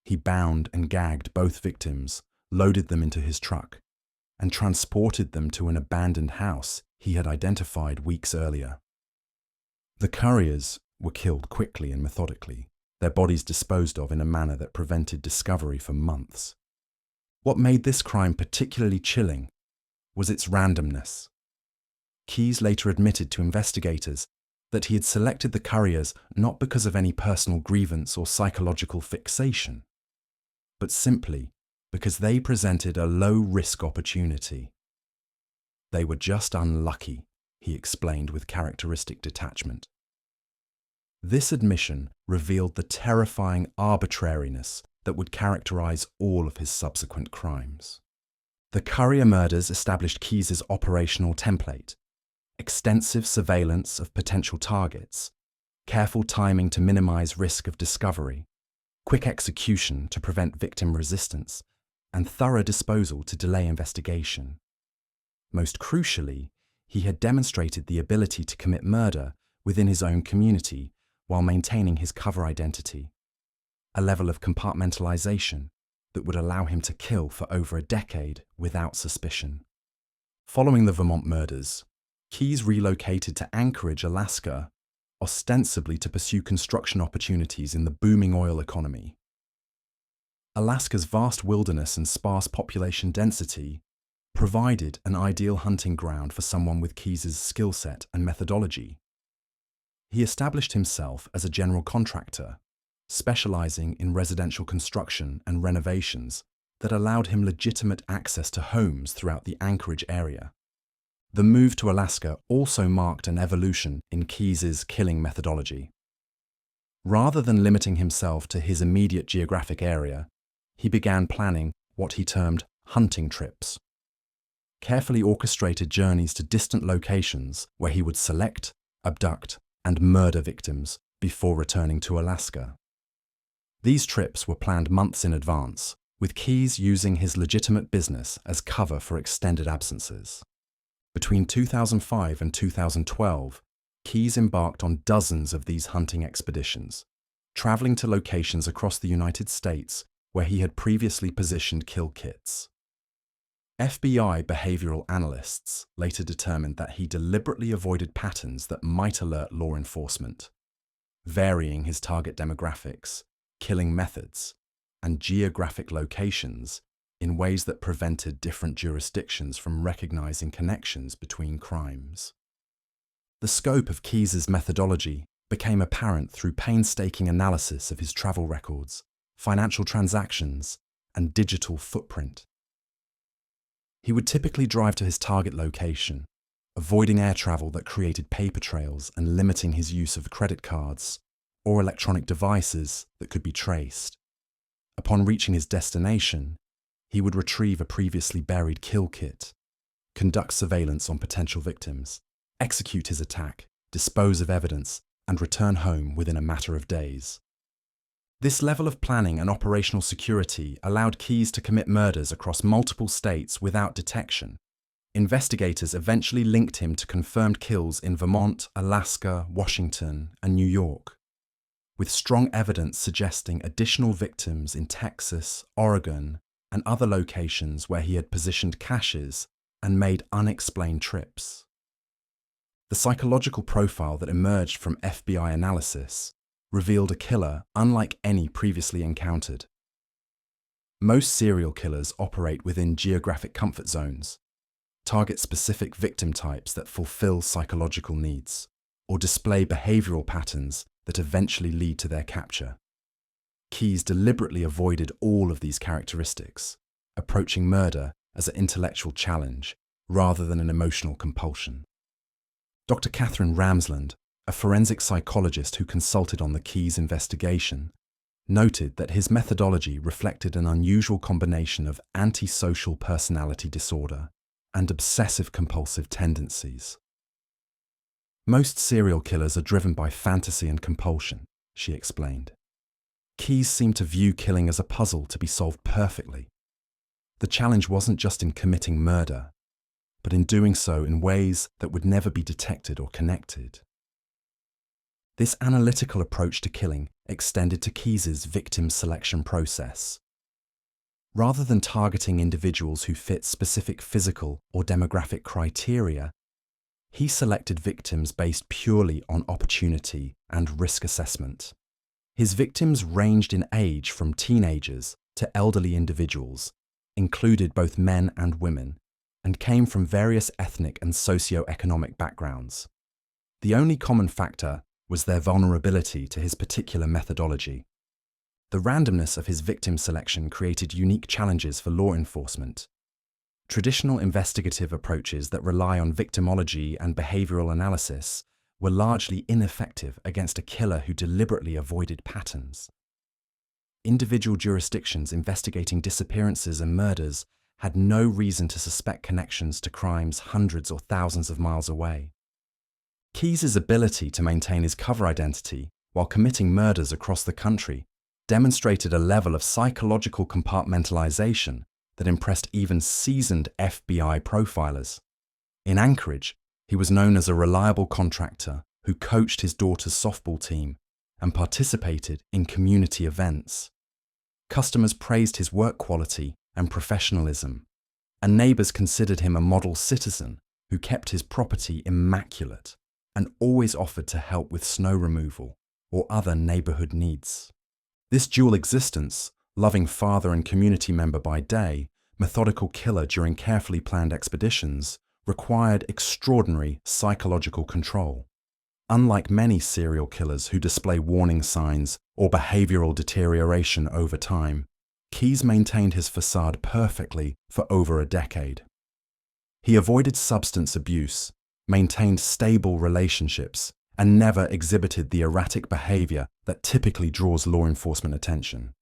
[SPEAKER 1] He bound and gagged both victims, loaded them into his truck, and transported them to an abandoned house he had identified weeks earlier. The Curriers were killed quickly and methodically, their bodies disposed of in a manner that prevented discovery for months. What made this crime particularly chilling was its randomness. Keyes later admitted to investigators that he had selected the Curriers not because of any personal grievance or psychological fixation, but simply because they presented a low-risk opportunity. They were just unlucky, he explained with characteristic detachment. This admission revealed the terrifying arbitrariness that would characterize all of his subsequent crimes. The Currier murders established Keyes's operational template: extensive surveillance of potential targets, careful timing to minimize risk of discovery, quick execution to prevent victim resistance, and thorough disposal to delay investigation. Most crucially, he had demonstrated the ability to commit murder within his own community while maintaining his cover identity, a level of compartmentalization that would allow him to kill for over a decade without suspicion. Following the Vermont murders, Keyes relocated to Anchorage, Alaska, ostensibly to pursue construction opportunities in the booming oil economy. Alaska's vast wilderness and sparse population density provided an ideal hunting ground for someone with Keyes's skill set and methodology. He established himself as a general contractor, specializing in residential construction and renovations that allowed him legitimate access to homes throughout the Anchorage area. The move to Alaska also marked an evolution in Keyes's killing methodology. Rather than limiting himself to his immediate geographic area, he began planning what he termed hunting trips, carefully orchestrated journeys to distant locations where he would select, abduct, and murder victims before returning to Alaska. These trips were planned months in advance, with Keyes using his legitimate business as cover for extended absences. Between 2005 and 2012, Keyes embarked on dozens of these hunting expeditions, traveling to locations across the United States where he had previously positioned kill kits. FBI behavioral analysts later determined that he deliberately avoided patterns that might alert law enforcement, varying his target demographics, killing methods, and geographic locations in ways that prevented different jurisdictions from recognizing connections between crimes. The scope of Keyes's methodology became apparent through painstaking analysis of his travel records, financial transactions, and digital footprint. He would typically drive to his target location, avoiding air travel that created paper trails and limiting his use of credit cards or electronic devices that could be traced. Upon reaching his destination, he would retrieve a previously buried kill kit, conduct surveillance on potential victims, execute his attack, dispose of evidence, and return home within a matter of days. This level of planning and operational security allowed Keyes to commit murders across multiple states without detection. Investigators eventually linked him to confirmed kills in Vermont, Alaska, Washington, and New York, with strong evidence suggesting additional victims in Texas, Oregon, and other locations where he had positioned caches and made unexplained trips. The psychological profile that emerged from FBI analysis revealed a killer unlike any previously encountered. Most serial killers operate within geographic comfort zones, target specific victim types that fulfill psychological needs, or display behavioral patterns that eventually lead to their capture. Keyes deliberately avoided all of these characteristics, approaching murder as an intellectual challenge rather than an emotional compulsion. Dr. Catherine Ramsland, a forensic psychologist who consulted on the Keyes investigation, noted that his methodology reflected an unusual combination of antisocial personality disorder and obsessive-compulsive tendencies. Most serial killers are driven by fantasy and compulsion, she explained. Keyes seemed to view killing as a puzzle to be solved perfectly. The challenge wasn't just in committing murder, but in doing so in ways that would never be detected or connected. This analytical approach to killing extended to Keyes's victim selection process. Rather than targeting individuals who fit specific physical or demographic criteria, he selected victims based purely on opportunity and risk assessment. His victims ranged in age from teenagers to elderly individuals, included both men and women, and came from various ethnic and socio-economic backgrounds. The only common factor was their vulnerability to his particular methodology. The randomness of his victim selection created unique challenges for law enforcement. Traditional investigative approaches that rely on victimology and behavioral analysis were largely ineffective against a killer who deliberately avoided patterns. Individual jurisdictions investigating disappearances and murders had no reason to suspect connections to crimes hundreds or thousands of miles away. Keyes' ability to maintain his cover identity while committing murders across the country demonstrated a level of psychological compartmentalization that impressed even seasoned FBI profilers. In Anchorage, he was known as a reliable contractor who coached his daughter's softball team and participated in community events. Customers praised his work quality and professionalism, and neighbors considered him a model citizen who kept his property immaculate and always offered to help with snow removal or other neighborhood needs. This dual existence, loving father and community member by day, methodical killer during carefully planned expeditions, required extraordinary psychological control. Unlike many serial killers who display warning signs or behavioral deterioration over time, Keyes maintained his facade perfectly for over a decade. He avoided substance abuse, maintained stable relationships, and never exhibited the erratic behavior that typically draws law enforcement attention.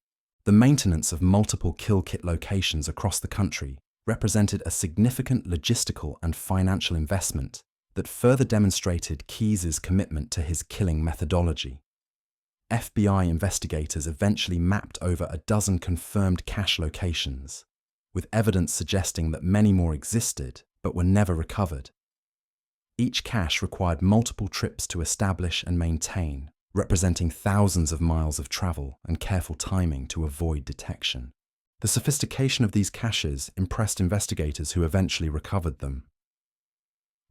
[SPEAKER 1] The maintenance of multiple kill kit locations across the country represented a significant logistical and financial investment that further demonstrated Keyes' commitment to his killing methodology. FBI investigators eventually mapped over a dozen confirmed cache locations, with evidence suggesting that many more existed but were never recovered. Each cache required multiple trips to establish and maintain, representing thousands of miles of travel and careful timing to avoid detection. The sophistication of these caches impressed investigators who eventually recovered them.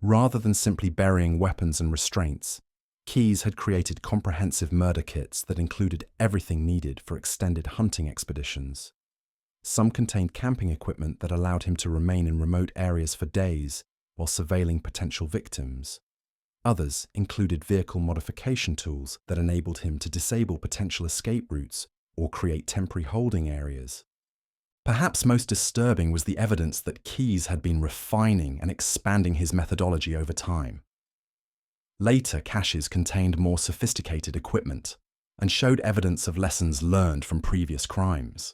[SPEAKER 1] Rather than simply burying weapons and restraints, Keyes had created comprehensive murder kits that included everything needed for extended hunting expeditions. Some contained camping equipment that allowed him to remain in remote areas for days while surveilling potential victims. Others included vehicle modification tools that enabled him to disable potential escape routes or create temporary holding areas. Perhaps most disturbing was the evidence that Keyes had been refining and expanding his methodology over time. Later caches contained more sophisticated equipment and showed evidence of lessons learned from previous crimes.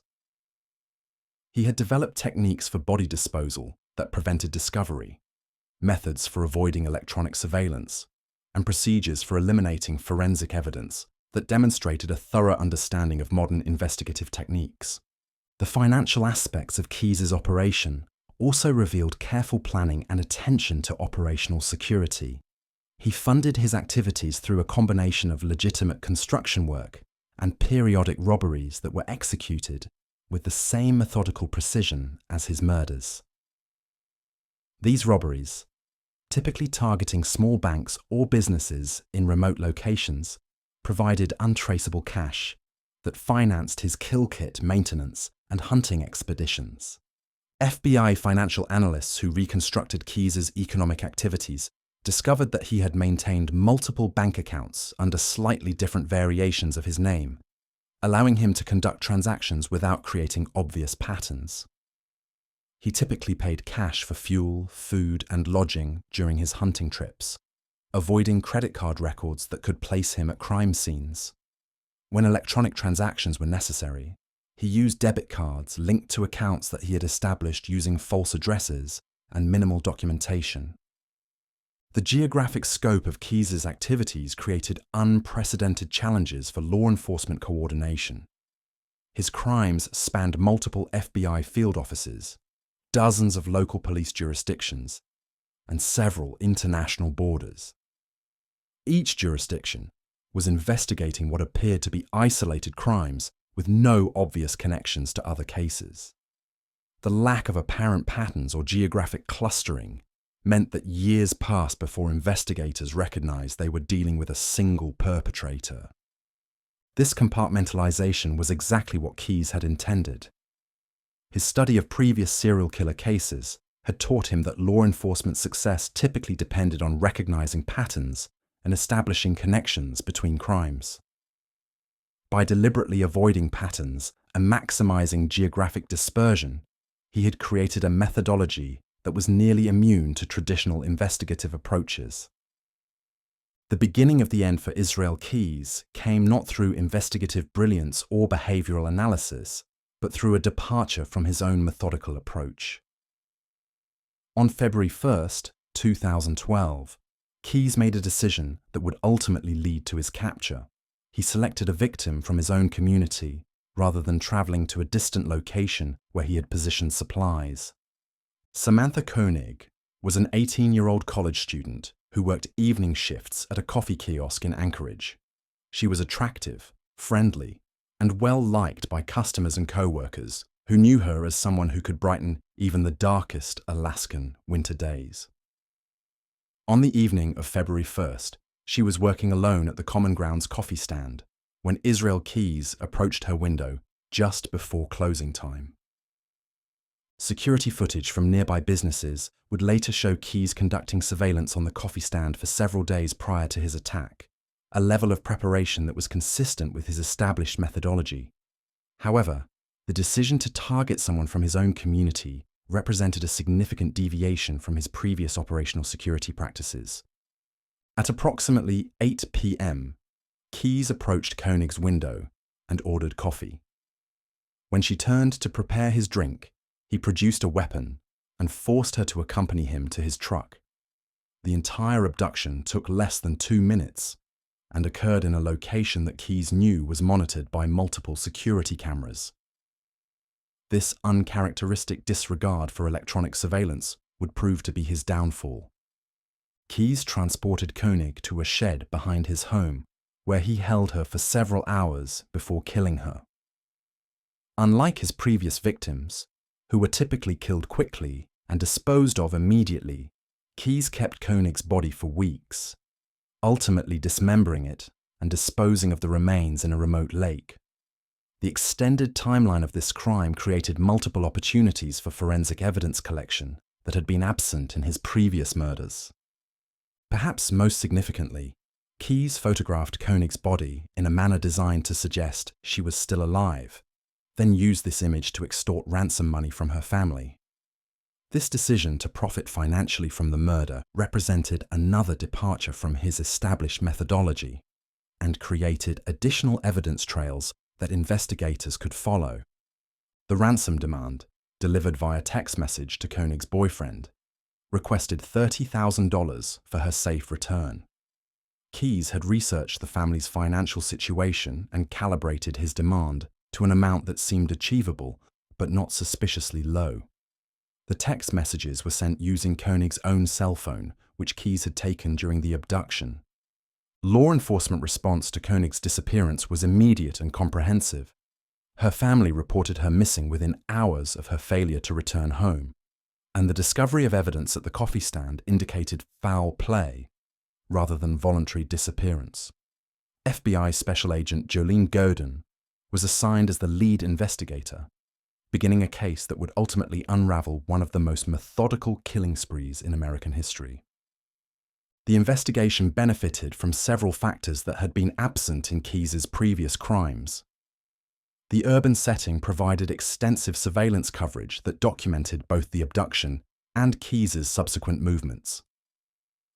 [SPEAKER 1] He had developed techniques for body disposal that prevented discovery, methods for avoiding electronic surveillance, and procedures for eliminating forensic evidence that demonstrated a thorough understanding of modern investigative techniques. The financial aspects of Keyes' operation also revealed careful planning and attention to operational security. He funded his activities through a combination of legitimate construction work and periodic robberies that were executed with the same methodical precision as his murders. These robberies, typically targeting small banks or businesses in remote locations, provided untraceable cash that financed his kill kit maintenance and hunting expeditions. FBI financial analysts who reconstructed Keyes' economic activities discovered that he had maintained multiple bank accounts under slightly different variations of his name, allowing him to conduct transactions without creating obvious patterns. He typically paid cash for fuel, food, and lodging during his hunting trips, avoiding credit card records that could place him at crime scenes. When electronic transactions were necessary, he used debit cards linked to accounts that he had established using false addresses and minimal documentation. The geographic scope of Keyes' activities created unprecedented challenges for law enforcement coordination. His crimes spanned multiple FBI field offices, dozens of local police jurisdictions, and several international borders. Each jurisdiction was investigating what appeared to be isolated crimes with no obvious connections to other cases. The lack of apparent patterns or geographic clustering meant that years passed before investigators recognized they were dealing with a single perpetrator. This compartmentalization was exactly what Keyes had intended. His study of previous serial killer cases had taught him that law enforcement success typically depended on recognizing patterns and establishing connections between crimes. By deliberately avoiding patterns and maximizing geographic dispersion, he had created a methodology that was nearly immune to traditional investigative approaches. The beginning of the end for Israel Keyes came not through investigative brilliance or behavioral analysis, but through a departure from his own methodical approach. On February 1st, 2012, Keyes made a decision that would ultimately lead to his capture. He selected a victim from his own community rather than traveling to a distant location where he had positioned supplies. Samantha Koenig was an 18-year-old college student who worked evening shifts at a coffee kiosk in Anchorage. She was attractive, friendly, and well-liked by customers and co-workers who knew her as someone who could brighten even the darkest Alaskan winter days. On the evening of February 1st, she was working alone at the Common Grounds coffee stand when Israel Keyes approached her window just before closing time. Security footage from nearby businesses would later show Keyes conducting surveillance on the coffee stand for several days prior to his attack, a level of preparation that was consistent with his established methodology. However, the decision to target someone from his own community represented a significant deviation from his previous operational security practices. At approximately 8 p.m., Keyes approached Koenig's window and ordered coffee. When she turned to prepare his drink, he produced a weapon and forced her to accompany him to his truck. The entire abduction took less than 2 minutes and occurred in a location that Keyes knew was monitored by multiple security cameras. This uncharacteristic disregard for electronic surveillance would prove to be his downfall. Keyes transported Koenig to a shed behind his home, where he held her for several hours before killing her. Unlike his previous victims, who were typically killed quickly and disposed of immediately, Keyes kept Koenig's body for weeks, ultimately dismembering it and disposing of the remains in a remote lake. The extended timeline of this crime created multiple opportunities for forensic evidence collection that had been absent in his previous murders. Perhaps most significantly, Keyes photographed Koenig's body in a manner designed to suggest she was still alive, then used this image to extort ransom money from her family. This decision to profit financially from the murder represented another departure from his established methodology and created additional evidence trails that investigators could follow. The ransom demand, delivered via text message to Koenig's boyfriend, requested $30,000 for her safe return. Keyes had researched the family's financial situation and calibrated his demand to an amount that seemed achievable, but not suspiciously low. The text messages were sent using Koenig's own cell phone, which Keyes had taken during the abduction. Law enforcement response to Koenig's disappearance was immediate and comprehensive. Her family reported her missing within hours of her failure to return home, and the discovery of evidence at the coffee stand indicated foul play rather than voluntary disappearance. FBI Special Agent Jolene Godin was assigned as the lead investigator, beginning a case that would ultimately unravel one of the most methodical killing sprees in American history. The investigation benefited from several factors that had been absent in Keyes's previous crimes. The urban setting provided extensive surveillance coverage that documented both the abduction and Keyes's subsequent movements.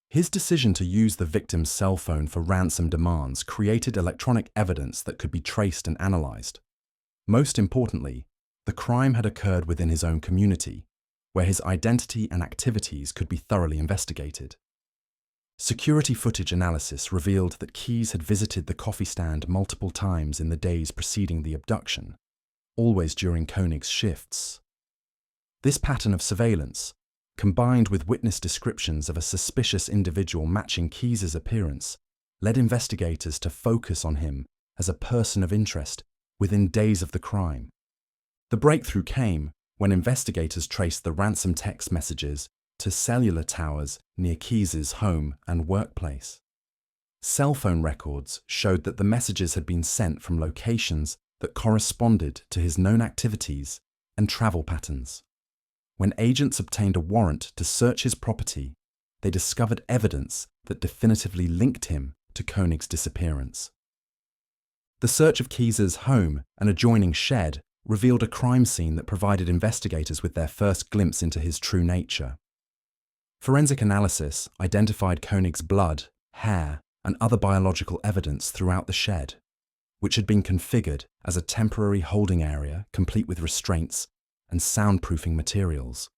[SPEAKER 1] His decision to use the victim's cell phone for ransom demands created electronic evidence that could be traced and analyzed. Most importantly, the crime had occurred within his own community, where his identity and activities could be thoroughly investigated. Security footage analysis revealed that Keyes had visited the coffee stand multiple times in the days preceding the abduction, always during Koenig's shifts. This pattern of surveillance, combined with witness descriptions of a suspicious individual matching Keyes's appearance, led investigators to focus on him as a person of interest within days of the crime. The breakthrough came when investigators traced the ransom text messages to cellular towers near Keyes's home and workplace. Cell phone records showed that the messages had been sent from locations that corresponded to his known activities and travel patterns. When agents obtained a warrant to search his property, they discovered evidence that definitively linked him to Koenig's disappearance. The search of Keyes's home and adjoining shed revealed a crime scene that provided investigators with their first glimpse into his true nature. Forensic analysis identified Koenig's blood, hair, and other biological evidence throughout the shed, which had been configured as a temporary holding area complete with restraints and soundproofing materials.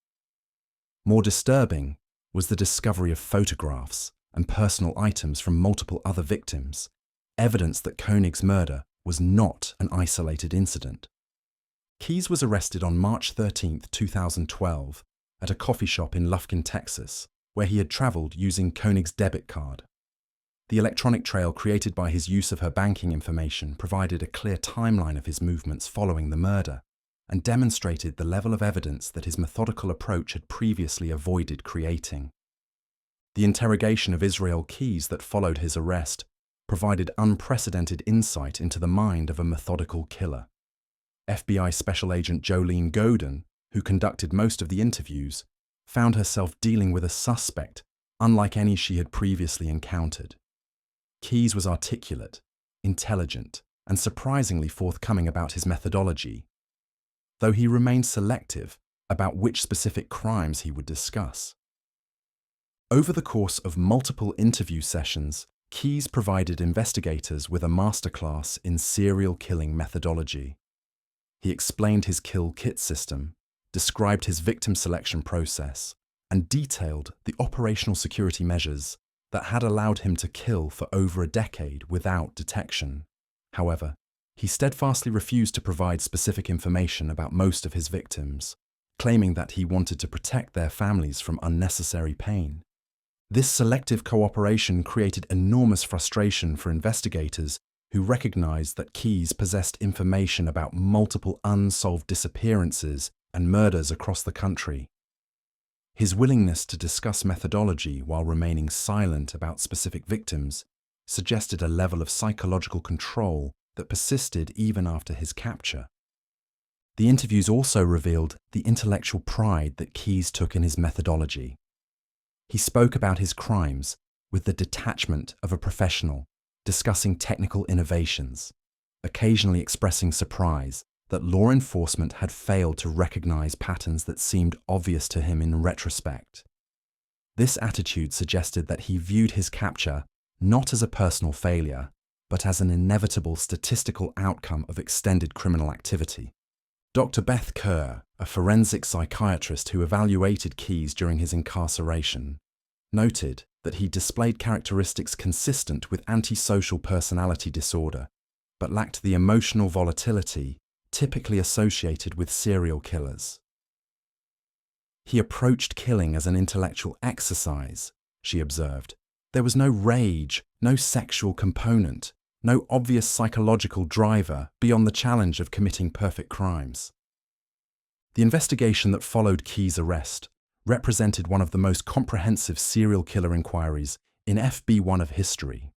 [SPEAKER 1] More disturbing was the discovery of photographs and personal items from multiple other victims, evidence that Koenig's murder was not an isolated incident. Keyes was arrested on March 13, 2012, at a coffee shop in Lufkin, Texas, where he had traveled using Koenig's debit card. The electronic trail created by his use of her banking information provided a clear timeline of his movements following the murder, and demonstrated the level of evidence that his methodical approach had previously avoided creating. The interrogation of Israel Keyes that followed his arrest provided unprecedented insight into the mind of a methodical killer. FBI Special Agent Jolene Godin, who conducted most of the interviews, found herself dealing with a suspect unlike any she had previously encountered. Keyes was articulate, intelligent, and surprisingly forthcoming about his methodology, though he remained selective about which specific crimes he would discuss. Over the course of multiple interview sessions, Keyes provided investigators with a masterclass in serial killing methodology. He explained his kill kit system, described his victim selection process, and detailed the operational security measures that had allowed him to kill for over a decade without detection. However, he steadfastly refused to provide specific information about most of his victims, claiming that he wanted to protect their families from unnecessary pain. This selective cooperation created enormous frustration for investigators who recognized that Keyes possessed information about multiple unsolved disappearances and murders across the country. His willingness to discuss methodology while remaining silent about specific victims suggested a level of psychological control that persisted even after his capture. The interviews also revealed the intellectual pride that Keyes took in his methodology. He spoke about his crimes with the detachment of a professional, discussing technical innovations, occasionally expressing surprise that law enforcement had failed to recognize patterns that seemed obvious to him in retrospect. This attitude suggested that he viewed his capture not as a personal failure, but as an inevitable statistical outcome of extended criminal activity. Dr. Beth Kerr, a forensic psychiatrist who evaluated Keyes during his incarceration, noted that he displayed characteristics consistent with antisocial personality disorder, but lacked the emotional volatility typically associated with serial killers. He approached killing as an intellectual exercise, she observed. There was no rage, no sexual component, no obvious psychological driver beyond the challenge of committing perfect crimes. The investigation that followed Keyes' arrest represented one of the most comprehensive serial killer inquiries in FB1 of history.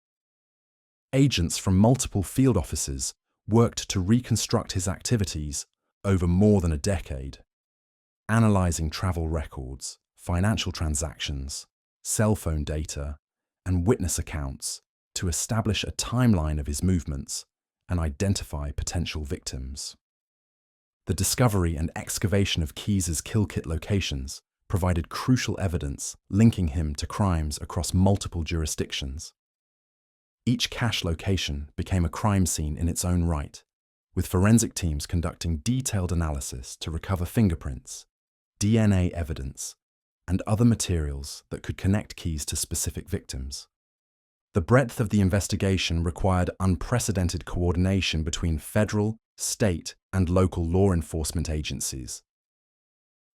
[SPEAKER 1] Agents from multiple field offices worked to reconstruct his activities over more than a decade, analyzing travel records, financial transactions, cell phone data, and witness accounts to establish a timeline of his movements and identify potential victims. The discovery and excavation of Keyes' kill kit locations provided crucial evidence linking him to crimes across multiple jurisdictions. Each cache location became a crime scene in its own right, with forensic teams conducting detailed analysis to recover fingerprints, DNA evidence, and other materials that could connect Keyes to specific victims. The breadth of the investigation required unprecedented coordination between federal, state, and local law enforcement agencies.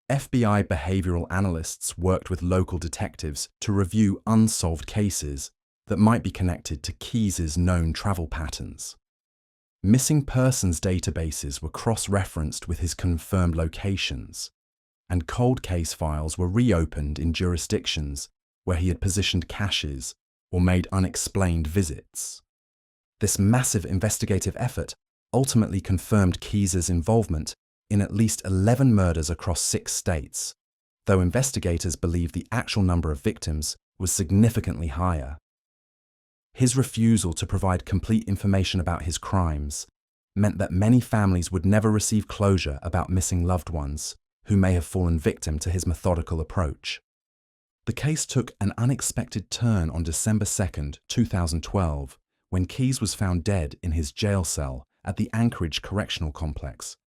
[SPEAKER 1] FBI behavioral analysts worked with local detectives to review unsolved cases that might be connected to Keyes' known travel patterns. Missing persons databases were cross-referenced with his confirmed locations, and cold case files were reopened in jurisdictions where he had positioned caches or made unexplained visits. This massive investigative effort ultimately confirmed Keyes' involvement in at least 11 murders across 6 states, though investigators believe the actual number of victims was significantly higher. His refusal to provide complete information about his crimes meant that many families would never receive closure about missing loved ones who may have fallen victim to his methodical approach. The case took an unexpected turn on December 2, 2012, when Keyes was found dead in his jail cell at the Anchorage Correctional Complex.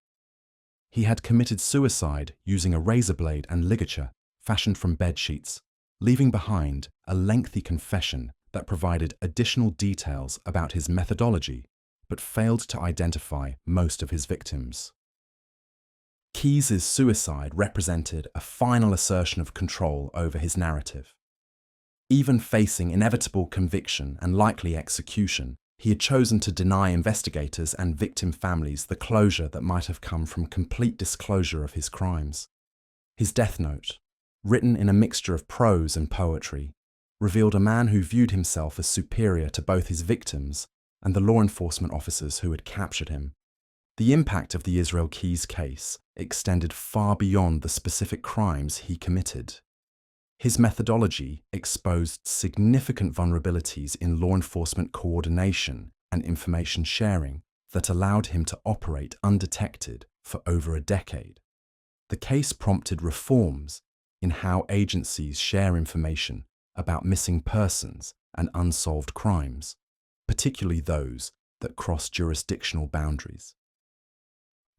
[SPEAKER 1] He had committed suicide using a razor blade and ligature fashioned from bed sheets, leaving behind a lengthy confession that provided additional details about his methodology, but failed to identify most of his victims. Keyes' suicide represented a final assertion of control over his narrative. Even facing inevitable conviction and likely execution, he had chosen to deny investigators and victim families the closure that might have come from complete disclosure of his crimes. His death note, written in a mixture of prose and poetry, revealed a man who viewed himself as superior to both his victims and the law enforcement officers who had captured him. The impact of the Israel Keyes case extended far beyond the specific crimes he committed. His methodology exposed significant vulnerabilities in law enforcement coordination and information sharing that allowed him to operate undetected for over a decade. The case prompted reforms in how agencies share information about missing persons and unsolved crimes, particularly those that cross jurisdictional boundaries.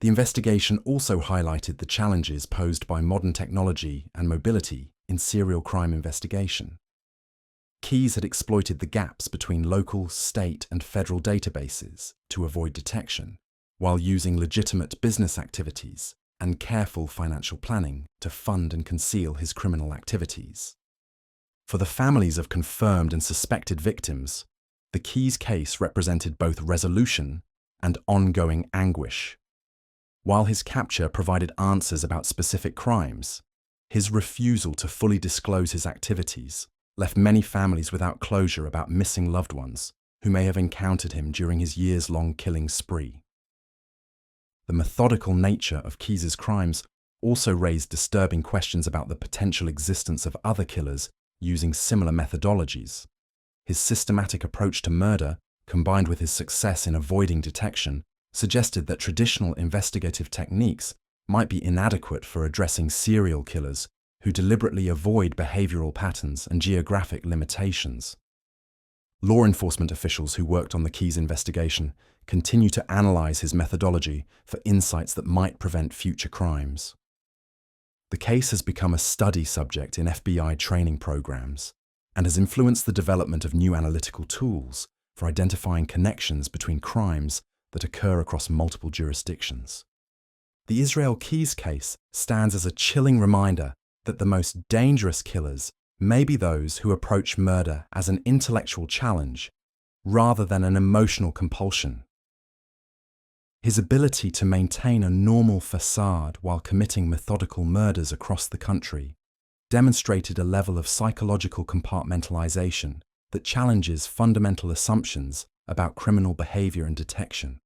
[SPEAKER 1] The investigation also highlighted the challenges posed by modern technology and mobility in serial crime investigation. Keyes had exploited the gaps between local, state, and federal databases to avoid detection, while using legitimate business activities and careful financial planning to fund and conceal his criminal activities. For the families of confirmed and suspected victims, the Keyes case represented both resolution and ongoing anguish. While his capture provided answers about specific crimes, his refusal to fully disclose his activities left many families without closure about missing loved ones who may have encountered him during his years-long killing spree. The methodical nature of Keyes' crimes also raised disturbing questions about the potential existence of other killers using similar methodologies. His systematic approach to murder, combined with his success in avoiding detection, suggested that traditional investigative techniques might be inadequate for addressing serial killers who deliberately avoid behavioral patterns and geographic limitations. Law enforcement officials who worked on the Keyes investigation continue to analyze his methodology for insights that might prevent future crimes. The case has become a study subject in FBI training programs, and has influenced the development of new analytical tools for identifying connections between crimes that occur across multiple jurisdictions. The Israel Keys case stands as a chilling reminder that the most dangerous killers may be those who approach murder as an intellectual challenge rather than an emotional compulsion. His ability to maintain a normal facade while committing methodical murders across the country demonstrated a level of psychological compartmentalization that challenges fundamental assumptions about criminal behavior and detection.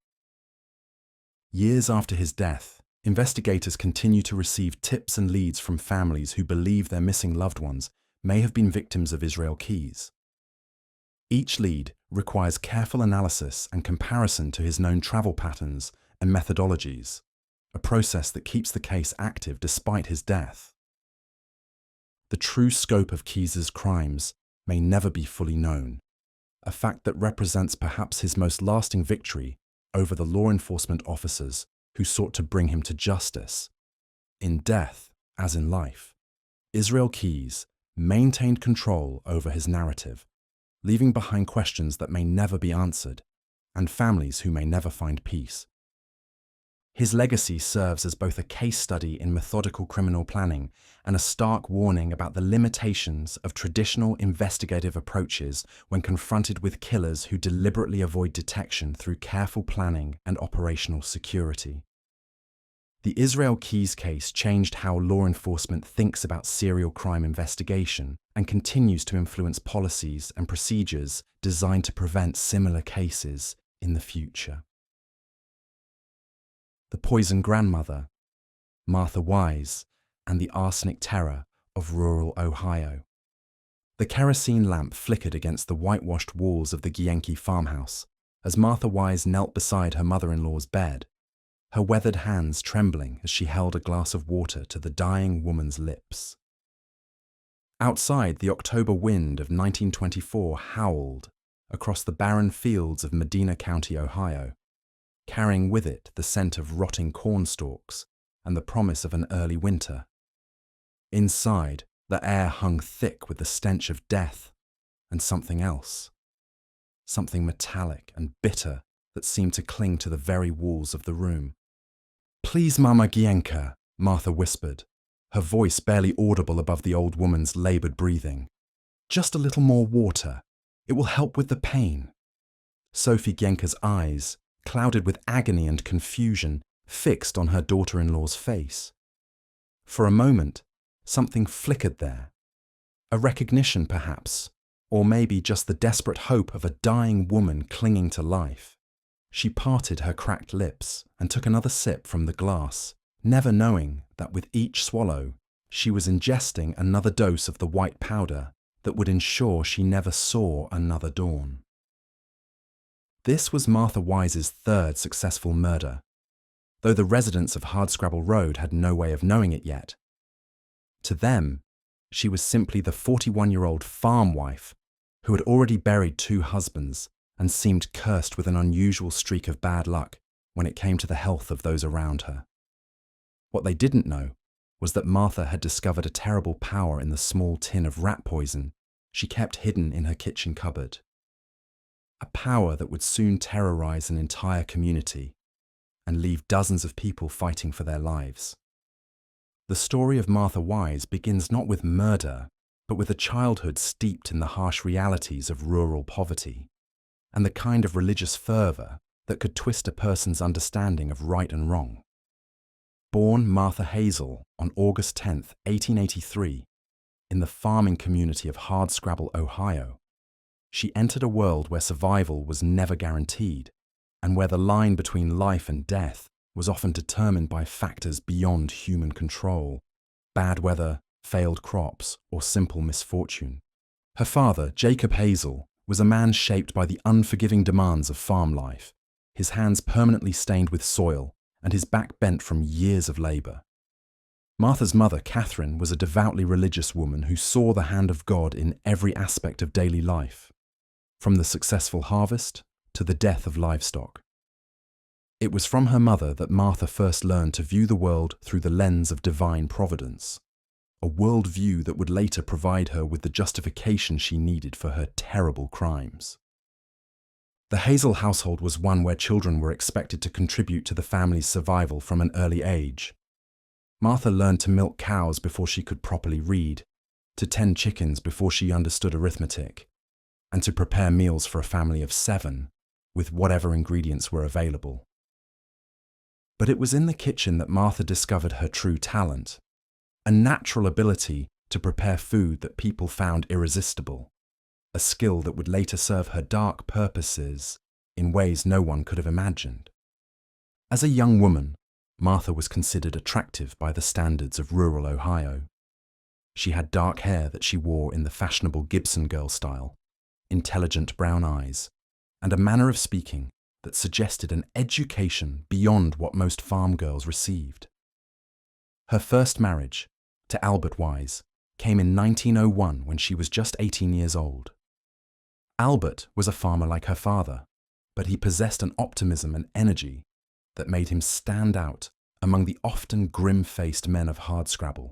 [SPEAKER 1] Years after his death, investigators continue to receive tips and leads from families who believe their missing loved ones may have been victims of Israel Keys. Each lead requires careful analysis and comparison to his known travel patterns and methodologies, a process that keeps the case active despite his death. The true scope of Keys's crimes may never be fully known, a fact that represents perhaps his most lasting victory over the law enforcement officers who sought to bring him to justice. In death, as in life, Israel Keys maintained control over his narrative, leaving behind questions that may never be answered and families who may never find peace. His legacy serves as both a case study in methodical criminal planning and a stark warning about the limitations of traditional investigative approaches when confronted with killers who deliberately avoid detection through careful planning and operational security. The Israel Keys case changed how law enforcement thinks about serial crime investigation and continues to influence policies and procedures designed to prevent similar cases in the future. The Poison Grandmother, Martha Wise, and the Arsenic Terror of rural Ohio. The kerosene lamp flickered against the whitewashed walls of the Gienke farmhouse as Martha Wise knelt beside her mother-in-law's bed, her weathered hands trembling as she held a glass of water to the dying woman's lips. Outside, the October wind of 1924 howled across the barren fields of Medina County, Ohio, carrying with it the scent of rotting corn stalks and the promise of an early winter. Inside, the air hung thick with the stench of death and something else, something metallic and bitter that seemed to cling to the very walls of the room. "Please, Mama Gienka," Martha whispered, her voice barely audible above the old woman's labored breathing. "Just a little more water. It will help with the pain." Sophie Gienka's eyes, clouded with agony and confusion, fixed on her daughter-in-law's face. For a moment, something flickered there. A recognition, perhaps, or maybe just the desperate hope of a dying woman clinging to life. She parted her cracked lips and took another sip from the glass, never knowing that with each swallow, she was ingesting another dose of the white powder that would ensure she never saw another dawn. This was Martha Wise's third successful murder, though the residents of Hardscrabble Road had no way of knowing it yet. To them, she was simply the 41-year-old farm wife who had already buried 2 husbands and seemed cursed with an unusual streak of bad luck when it came to the health of those around her. What they didn't know was that Martha had discovered a terrible power in the small tin of rat poison she kept hidden in her kitchen cupboard. A power that would soon terrorize an entire community and leave dozens of people fighting for their lives. The story of Martha Wise begins not with murder, but with a childhood steeped in the harsh realities of rural poverty and the kind of religious fervor that could twist a person's understanding of right and wrong. Born Martha Hazel on August 10, 1883, in the farming community of Hardscrabble, Ohio, she entered a world where survival was never guaranteed and where the line between life and death was often determined by factors beyond human control: bad weather, failed crops, or simple misfortune. Her father, Jacob Hazel, was a man shaped by the unforgiving demands of farm life, his hands permanently stained with soil and his back bent from years of labor. Martha's mother, Catherine, was a devoutly religious woman who saw the hand of God in every aspect of daily life, from the successful harvest to the death of livestock. It was from her mother that Martha first learned to view the world through the lens of divine providence. a worldview that would later provide her with the justification she needed for her terrible crimes. The Hazel household was one where children were expected to contribute to the family's survival from an early age. Martha learned to milk cows before she could properly read, to tend chickens before she understood arithmetic, and to prepare meals for a family of 7 with whatever ingredients were available. But it was in the kitchen that Martha discovered her true talent, a natural ability to prepare food that people found irresistible, a skill that would later serve her dark purposes in ways no one could have imagined. As a young woman, Martha was considered attractive by the standards of rural Ohio. She had dark hair that she wore in the fashionable Gibson girl style, intelligent brown eyes, and a manner of speaking that suggested an education beyond what most farm girls received. Her first marriage, to Albert Wise, came in 1901 when she was just 18 years old. Albert was a farmer like her father, but he possessed an optimism and energy that made him stand out among the often grim-faced men of hardscrabble.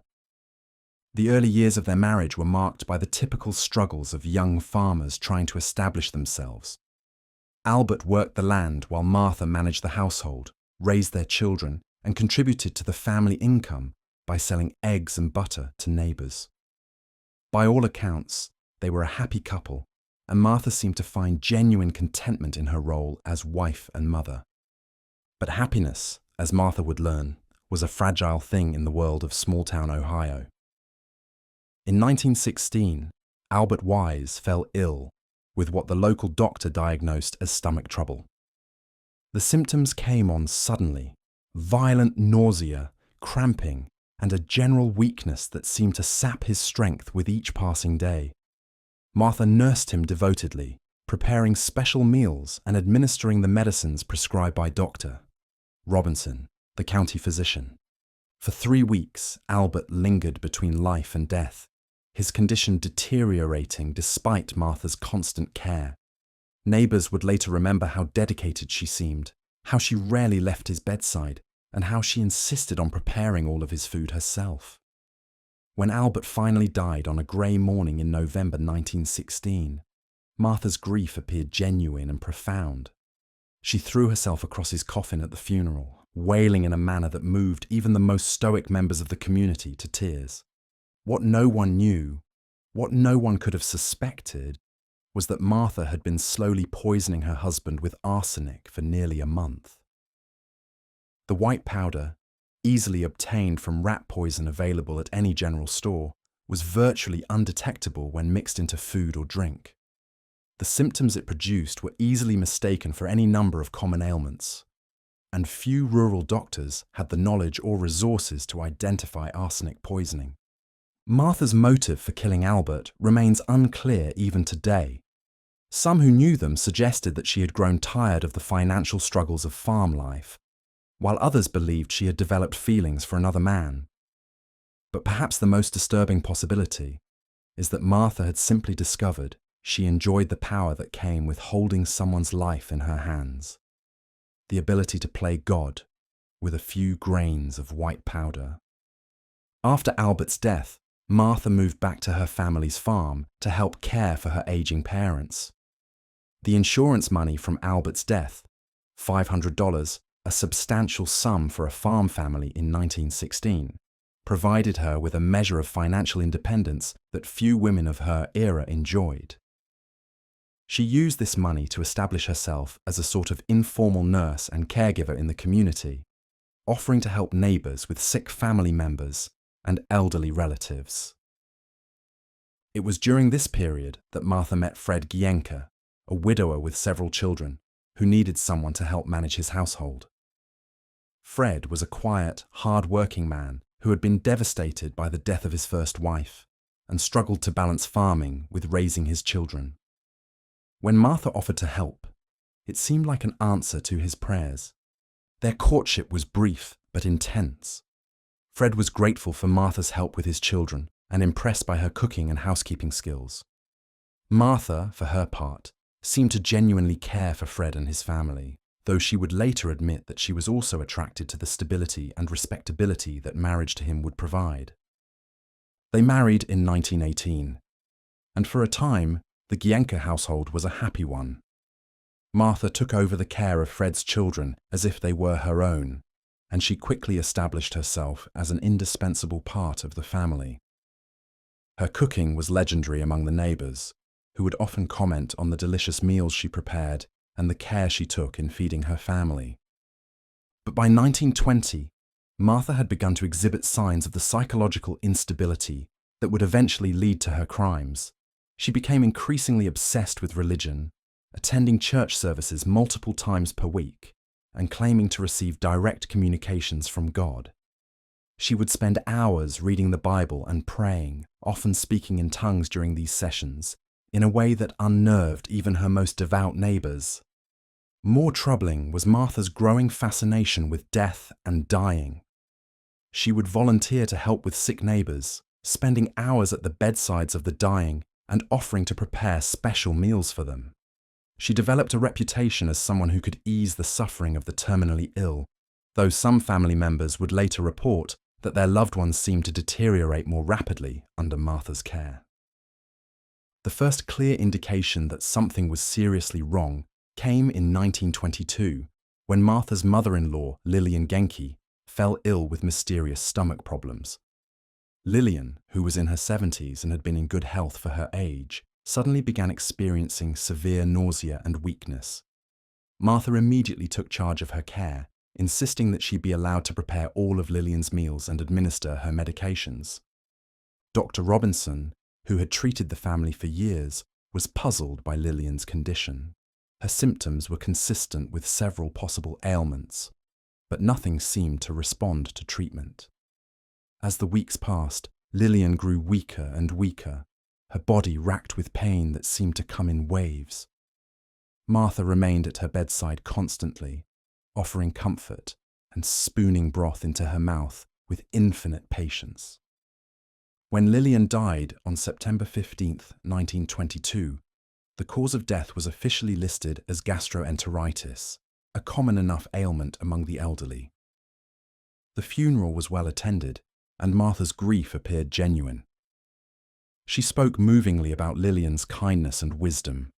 [SPEAKER 1] The early years of their marriage were marked by the typical struggles of young farmers trying to establish themselves. Albert worked the land while Martha managed the household, raised their children, and contributed to the family income by selling eggs and butter to neighbours. By all accounts, they were a happy couple, and Martha seemed to find genuine contentment in her role as wife and mother. But happiness, as Martha would learn, was a fragile thing in the world of small-town Ohio. In 1916, Albert Wise fell ill with what the local doctor diagnosed as stomach trouble. The symptoms came on suddenly: violent nausea, cramping, and a general weakness that seemed to sap his strength with each passing day. Martha nursed him devotedly, preparing special meals and administering the medicines prescribed by Dr. Robinson, the county physician. For 3 weeks, Albert lingered between life and death, his condition deteriorating despite Martha's constant care. Neighbours would later remember how dedicated she seemed, how she rarely left his bedside, and how she insisted on preparing all of his food herself. When Albert finally died on a grey morning in November 1916, Martha's grief appeared genuine and profound. She threw herself across his coffin at the funeral, wailing in a manner that moved even the most stoic members of the community to tears. What no one knew, what no one could have suspected, was that Martha had been slowly poisoning her husband with arsenic for nearly a month. The white powder, easily obtained from rat poison available at any general store, was virtually undetectable when mixed into food or drink. The symptoms it produced were easily mistaken for any number of common ailments, and few rural doctors had the knowledge or resources to identify arsenic poisoning. Martha's motive for killing Albert remains unclear even today. Some who knew them suggested that she had grown tired of the financial struggles of farm life, while others believed she had developed feelings for another man. But perhaps the most disturbing possibility is that Martha had simply discovered she enjoyed the power that came with holding someone's life in her hands, the ability to play God with a few grains of white powder. After Albert's death, Martha moved back to her family's farm to help care for her aging parents. The insurance money from Albert's death, $500, a substantial sum for a farm family in 1916, provided her with a measure of financial independence that few women of her era enjoyed. She used this money to establish herself as a sort of informal nurse and caregiver in the community, offering to help neighbours with sick family members and elderly relatives. It was during this period that Martha met Fred Gienka, a widower with several children, who needed someone to help manage his household. Fred was a quiet, hard-working man who had been devastated by the death of his first wife and struggled to balance farming with raising his children. When Martha offered to help, it seemed like an answer to his prayers. Their courtship was brief but intense. Fred was grateful for Martha's help with his children and impressed by her cooking and housekeeping skills. Martha, for her part, seemed to genuinely care for Fred and his family, though she would later admit that she was also attracted to the stability and respectability that marriage to him would provide. They married in 1918, and for a time, the Gienke household was a happy one. Martha took over the care of Fred's children as if they were her own, and she quickly established herself as an indispensable part of the family. Her cooking was legendary among the neighbours, who would often comment on the delicious meals she prepared and the care she took in feeding her family. But by 1920, Martha had begun to exhibit signs of the psychological instability that would eventually lead to her crimes. She became increasingly obsessed with religion, attending church services multiple times per week, and claiming to receive direct communications from God. She would spend hours reading the Bible and praying, often speaking in tongues during these sessions, in a way that unnerved even her most devout neighbours. More troubling was Martha's growing fascination with death and dying. She would volunteer to help with sick neighbours, spending hours at the bedsides of the dying and offering to prepare special meals for them. She developed a reputation as someone who could ease the suffering of the terminally ill, though some family members would later report that their loved ones seemed to deteriorate more rapidly under Martha's care. The first clear indication that something was seriously wrong came in 1922, when Martha's mother-in-law, Lillian Genke, fell ill with mysterious stomach problems. Lillian, who was in her 70s and had been in good health for her age, suddenly began experiencing severe nausea and weakness. Martha immediately took charge of her care, insisting that she be allowed to prepare all of Lillian's meals and administer her medications. Dr. Robinson, who had treated the family for years, was puzzled by Lillian's condition. Her symptoms were consistent with several possible ailments, but nothing seemed to respond to treatment. As the weeks passed, Lillian grew weaker and weaker, her body racked with pain that seemed to come in waves. Martha remained at her bedside constantly, offering comfort and spooning broth into her mouth with infinite patience. When Lillian died on September 15, 1922, the cause of death was officially listed as gastroenteritis, a common enough ailment among the elderly. The funeral was well attended, and Martha's grief appeared genuine. She spoke movingly about Lillian's kindness and wisdom,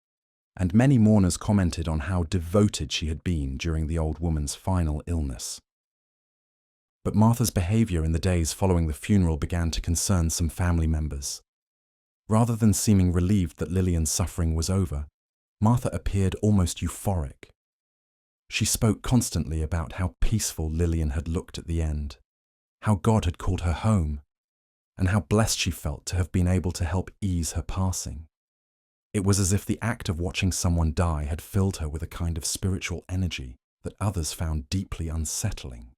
[SPEAKER 1] and many mourners commented on how devoted she had been during the old woman's final illness. But Martha's behaviour in the days following the funeral began to concern some family members. Rather than seeming relieved that Lillian's suffering was over, Martha appeared almost euphoric. She spoke constantly about how peaceful Lillian had looked at the end, how God had called her home, and how blessed she felt to have been able to help ease her passing. It was as if the act of watching someone die had filled her with a kind of spiritual energy that others found deeply unsettling.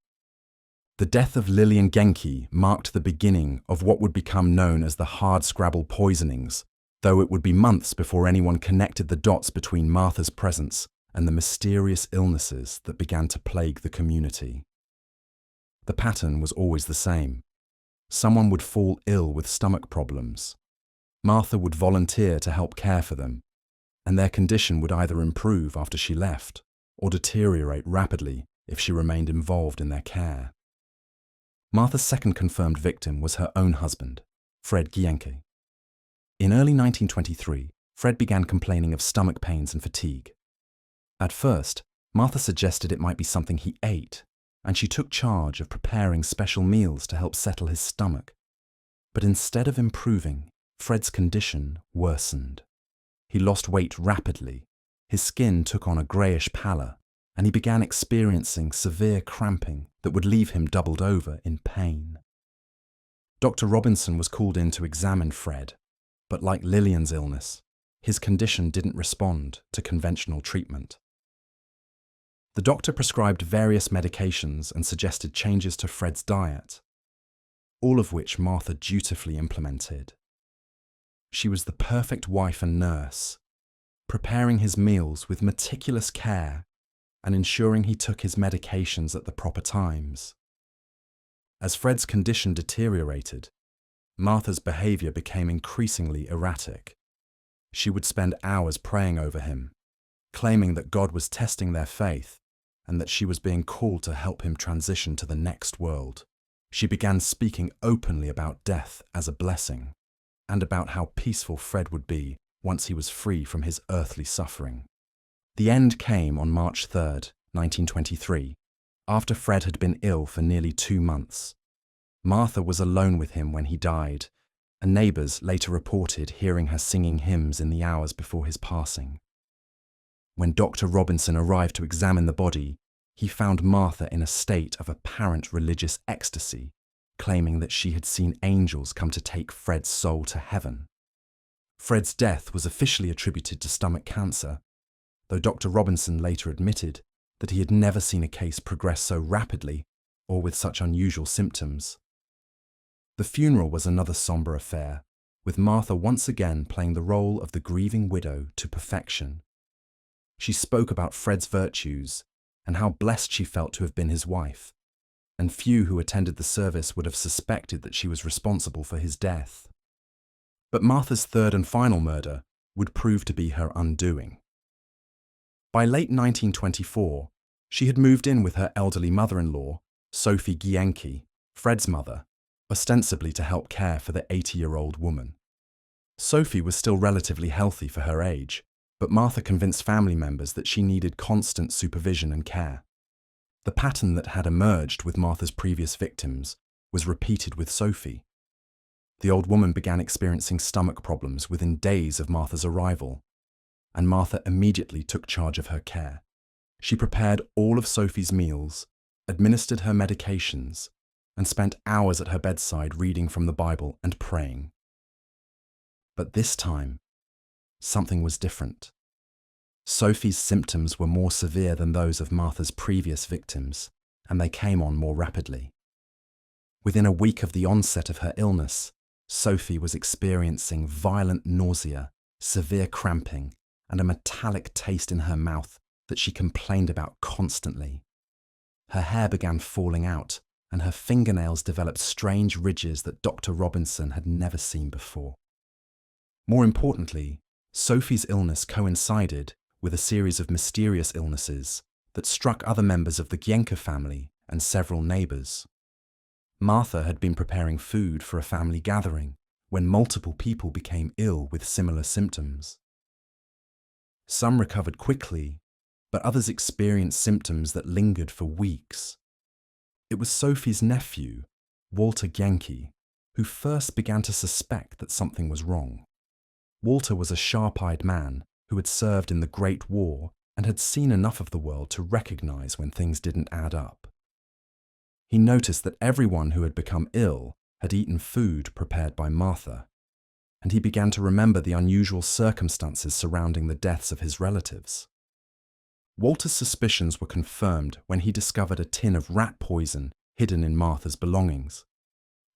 [SPEAKER 1] The death of Lillian Genke marked the beginning of what would become known as the hardscrabble poisonings, though it would be months before anyone connected the dots between Martha's presence and the mysterious illnesses that began to plague the community. The pattern was always the same. Someone would fall ill with stomach problems. Martha would volunteer to help care for them, and their condition would either improve after she left or deteriorate rapidly if she remained involved in their care. Martha's second confirmed victim was her own husband, Fred Gienke. In early 1923, Fred began complaining of stomach pains and fatigue. At first, Martha suggested it might be something he ate, and she took charge of preparing special meals to help settle his stomach. But instead of improving, Fred's condition worsened. He lost weight rapidly, his skin took on a greyish pallor, and he began experiencing severe cramping that would leave him doubled over in pain. Dr. Robinson was called in to examine Fred, but like Lillian's illness, his condition didn't respond to conventional treatment. The doctor prescribed various medications and suggested changes to Fred's diet, all of which Martha dutifully implemented. She was the perfect wife and nurse, preparing his meals with meticulous care and ensuring he took his medications at the proper times. As Fred's condition deteriorated, Martha's behaviour became increasingly erratic. She would spend hours praying over him, claiming that God was testing their faith and that she was being called to help him transition to the next world. She began speaking openly about death as a blessing, and about how peaceful Fred would be once he was free from his earthly suffering. The end came on March 3rd, 1923, after Fred had been ill for nearly 2 months. Martha was alone with him when he died, and neighbours later reported hearing her singing hymns in the hours before his passing. When Dr. Robinson arrived to examine the body, he found Martha in a state of apparent religious ecstasy, claiming that she had seen angels come to take Fred's soul to heaven. Fred's death was officially attributed to stomach cancer, though Dr. Robinson later admitted that he had never seen a case progress so rapidly or with such unusual symptoms. The funeral was another sombre affair, with Martha once again playing the role of the grieving widow to perfection. She spoke about Fred's virtues and how blessed she felt to have been his wife, and few who attended the service would have suspected that she was responsible for his death. But Martha's third and final murder would prove to be her undoing. By late 1924, she had moved in with her elderly mother-in-law, Sophie Gienke, Fred's mother, ostensibly to help care for the 80-year-old woman. Sophie was still relatively healthy for her age, but Martha convinced family members that she needed constant supervision and care. The pattern that had emerged with Martha's previous victims was repeated with Sophie. The old woman began experiencing stomach problems within days of Martha's arrival, and Martha immediately took charge of her care. She prepared all of Sophie's meals, administered her medications, and spent hours at her bedside reading from the Bible and praying. But this time, something was different. Sophie's symptoms were more severe than those of Martha's previous victims, and they came on more rapidly. Within a week of the onset of her illness, Sophie was experiencing violent nausea, severe cramping, and a metallic taste in her mouth that she complained about constantly. Her hair began falling out, and her fingernails developed strange ridges that Dr. Robinson had never seen before. More importantly, Sophie's illness coincided with a series of mysterious illnesses that struck other members of the Gienke family and several neighbours. Martha had been preparing food for a family gathering when multiple people became ill with similar symptoms. Some recovered quickly, but others experienced symptoms that lingered for weeks. It was Sophie's nephew, Walter Gienke, who first began to suspect that something was wrong. Walter was a sharp-eyed man who had served in the Great War and had seen enough of the world to recognize when things didn't add up. He noticed that everyone who had become ill had eaten food prepared by Martha, and he began to remember the unusual circumstances surrounding the deaths of his relatives. Walter's suspicions were confirmed when he discovered a tin of rat poison hidden in Martha's belongings.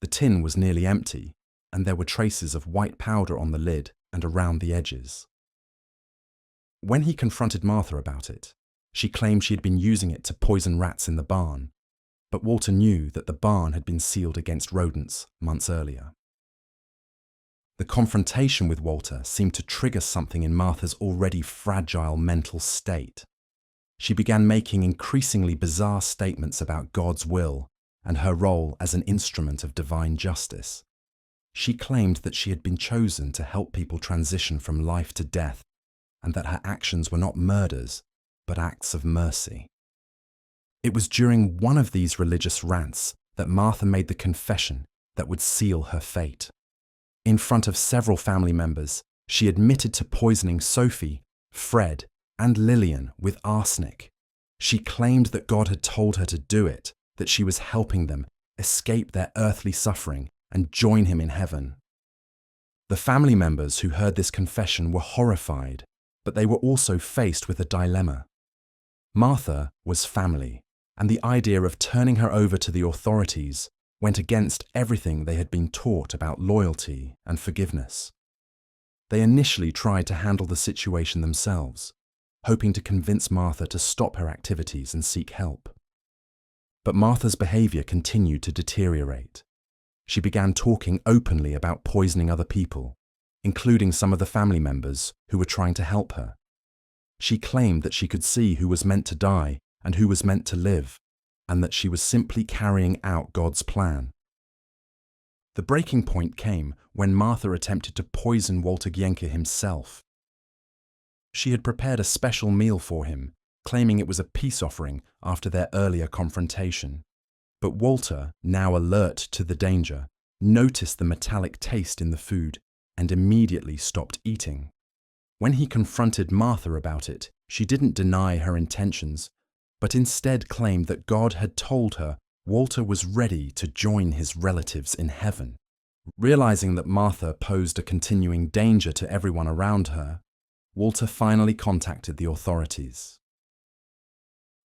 [SPEAKER 1] The tin was nearly empty, and there were traces of white powder on the lid and around the edges. When he confronted Martha about it, she claimed she had been using it to poison rats in the barn, but Walter knew that the barn had been sealed against rodents months earlier. The confrontation with Walter seemed to trigger something in Martha's already fragile mental state. She began making increasingly bizarre statements about God's will and her role as an instrument of divine justice. She claimed that she had been chosen to help people transition from life to death, and that her actions were not murders, but acts of mercy. It was during one of these religious rants that Martha made the confession that would seal her fate. In front of several family members, she admitted to poisoning Sophie, Fred, and Lillian with arsenic. She claimed that God had told her to do it, that she was helping them escape their earthly suffering and join him in heaven. The family members who heard this confession were horrified, but they were also faced with a dilemma. Martha was family, and the idea of turning her over to the authorities went against everything they had been taught about loyalty and forgiveness. They initially tried to handle the situation themselves, hoping to convince Martha to stop her activities and seek help. But Martha's behavior continued to deteriorate. She began talking openly about poisoning other people, including some of the family members who were trying to help her. She claimed that she could see who was meant to die and who was meant to live, and that she was simply carrying out God's plan. The breaking point came when Martha attempted to poison Walter Gienke himself. She had prepared a special meal for him, claiming it was a peace offering after their earlier confrontation. But Walter, now alert to the danger, noticed the metallic taste in the food and immediately stopped eating. When he confronted Martha about it, she didn't deny her intentions, but instead claimed that God had told her Walter was ready to join his relatives in heaven. Realizing that Martha posed a continuing danger to everyone around her, Walter finally contacted the authorities.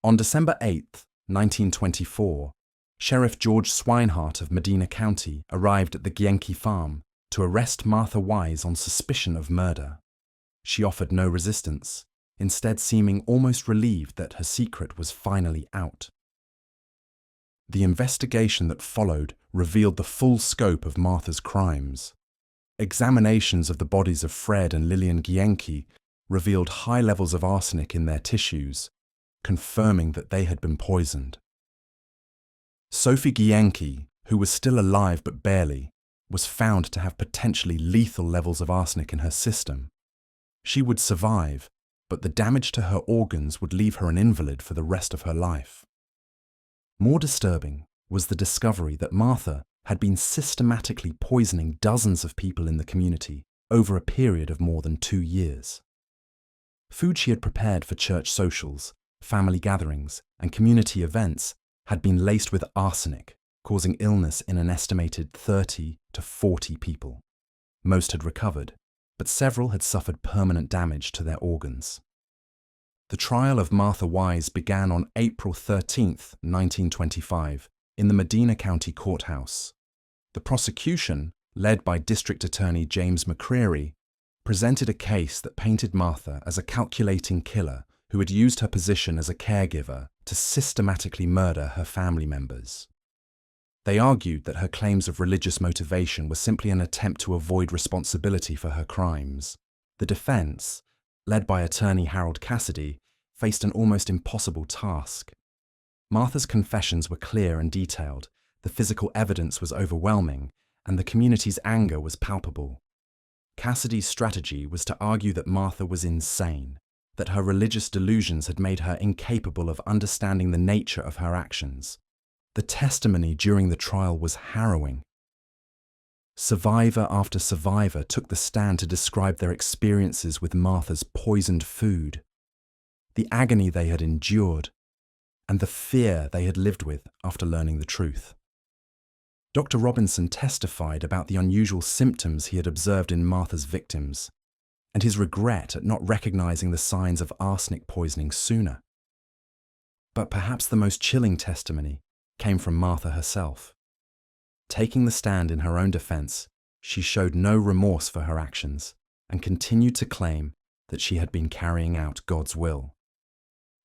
[SPEAKER 1] On December 8, 1924, Sheriff George Swinehart of Medina County arrived at the Gienke farm to arrest Martha Wise on suspicion of murder. She offered no resistance, instead seeming almost relieved that her secret was finally out. The investigation that followed revealed the full scope of Martha's crimes. Examinations of the bodies of Fred and Lillian Gienke revealed high levels of arsenic in their tissues, confirming that they had been poisoned. Sophie Gienke, who was still alive but barely, was found to have potentially lethal levels of arsenic in her system. She would survive, but the damage to her organs would leave her an invalid for the rest of her life. More disturbing was the discovery that Martha had been systematically poisoning dozens of people in the community over a period of more than 2 years. Food she had prepared for church socials, family gatherings, and community events had been laced with arsenic, causing illness in an estimated 30 to 40 people. Most had recovered, but several had suffered permanent damage to their organs. The trial of Martha Wise began on April 13, 1925, in the Medina County Courthouse. The prosecution, led by District Attorney James McCreary, presented a case that painted Martha as a calculating killer who had used her position as a caregiver to systematically murder her family members. They argued that her claims of religious motivation were simply an attempt to avoid responsibility for her crimes. The defense, led by attorney Harold Cassidy, faced an almost impossible task. Martha's confessions were clear and detailed, the physical evidence was overwhelming, and the community's anger was palpable. Cassidy's strategy was to argue that Martha was insane, that her religious delusions had made her incapable of understanding the nature of her actions. The testimony during the trial was harrowing. Survivor after survivor took the stand to describe their experiences with Martha's poisoned food, the agony they had endured, and the fear they had lived with after learning the truth. Dr. Robinson testified about the unusual symptoms he had observed in Martha's victims, and his regret at not recognizing the signs of arsenic poisoning sooner. But perhaps the most chilling testimony came from Martha herself. Taking the stand in her own defense, she showed no remorse for her actions and continued to claim that she had been carrying out God's will.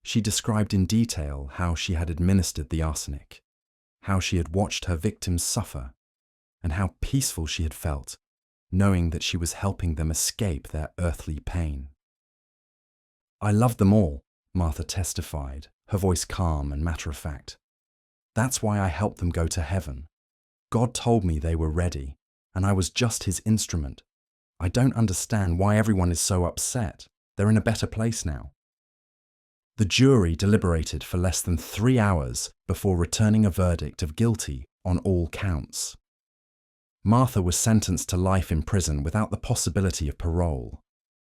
[SPEAKER 1] She described in detail how she had administered the arsenic, how she had watched her victims suffer, and how peaceful she had felt, knowing that she was helping them escape their earthly pain. "I loved them all," Martha testified, her voice calm and matter-of-fact. "That's why I helped them go to heaven. God told me they were ready, and I was just his instrument. I don't understand why everyone is so upset. They're in a better place now." The jury deliberated for less than 3 hours before returning a verdict of guilty on all counts. Martha was sentenced to life in prison without the possibility of parole,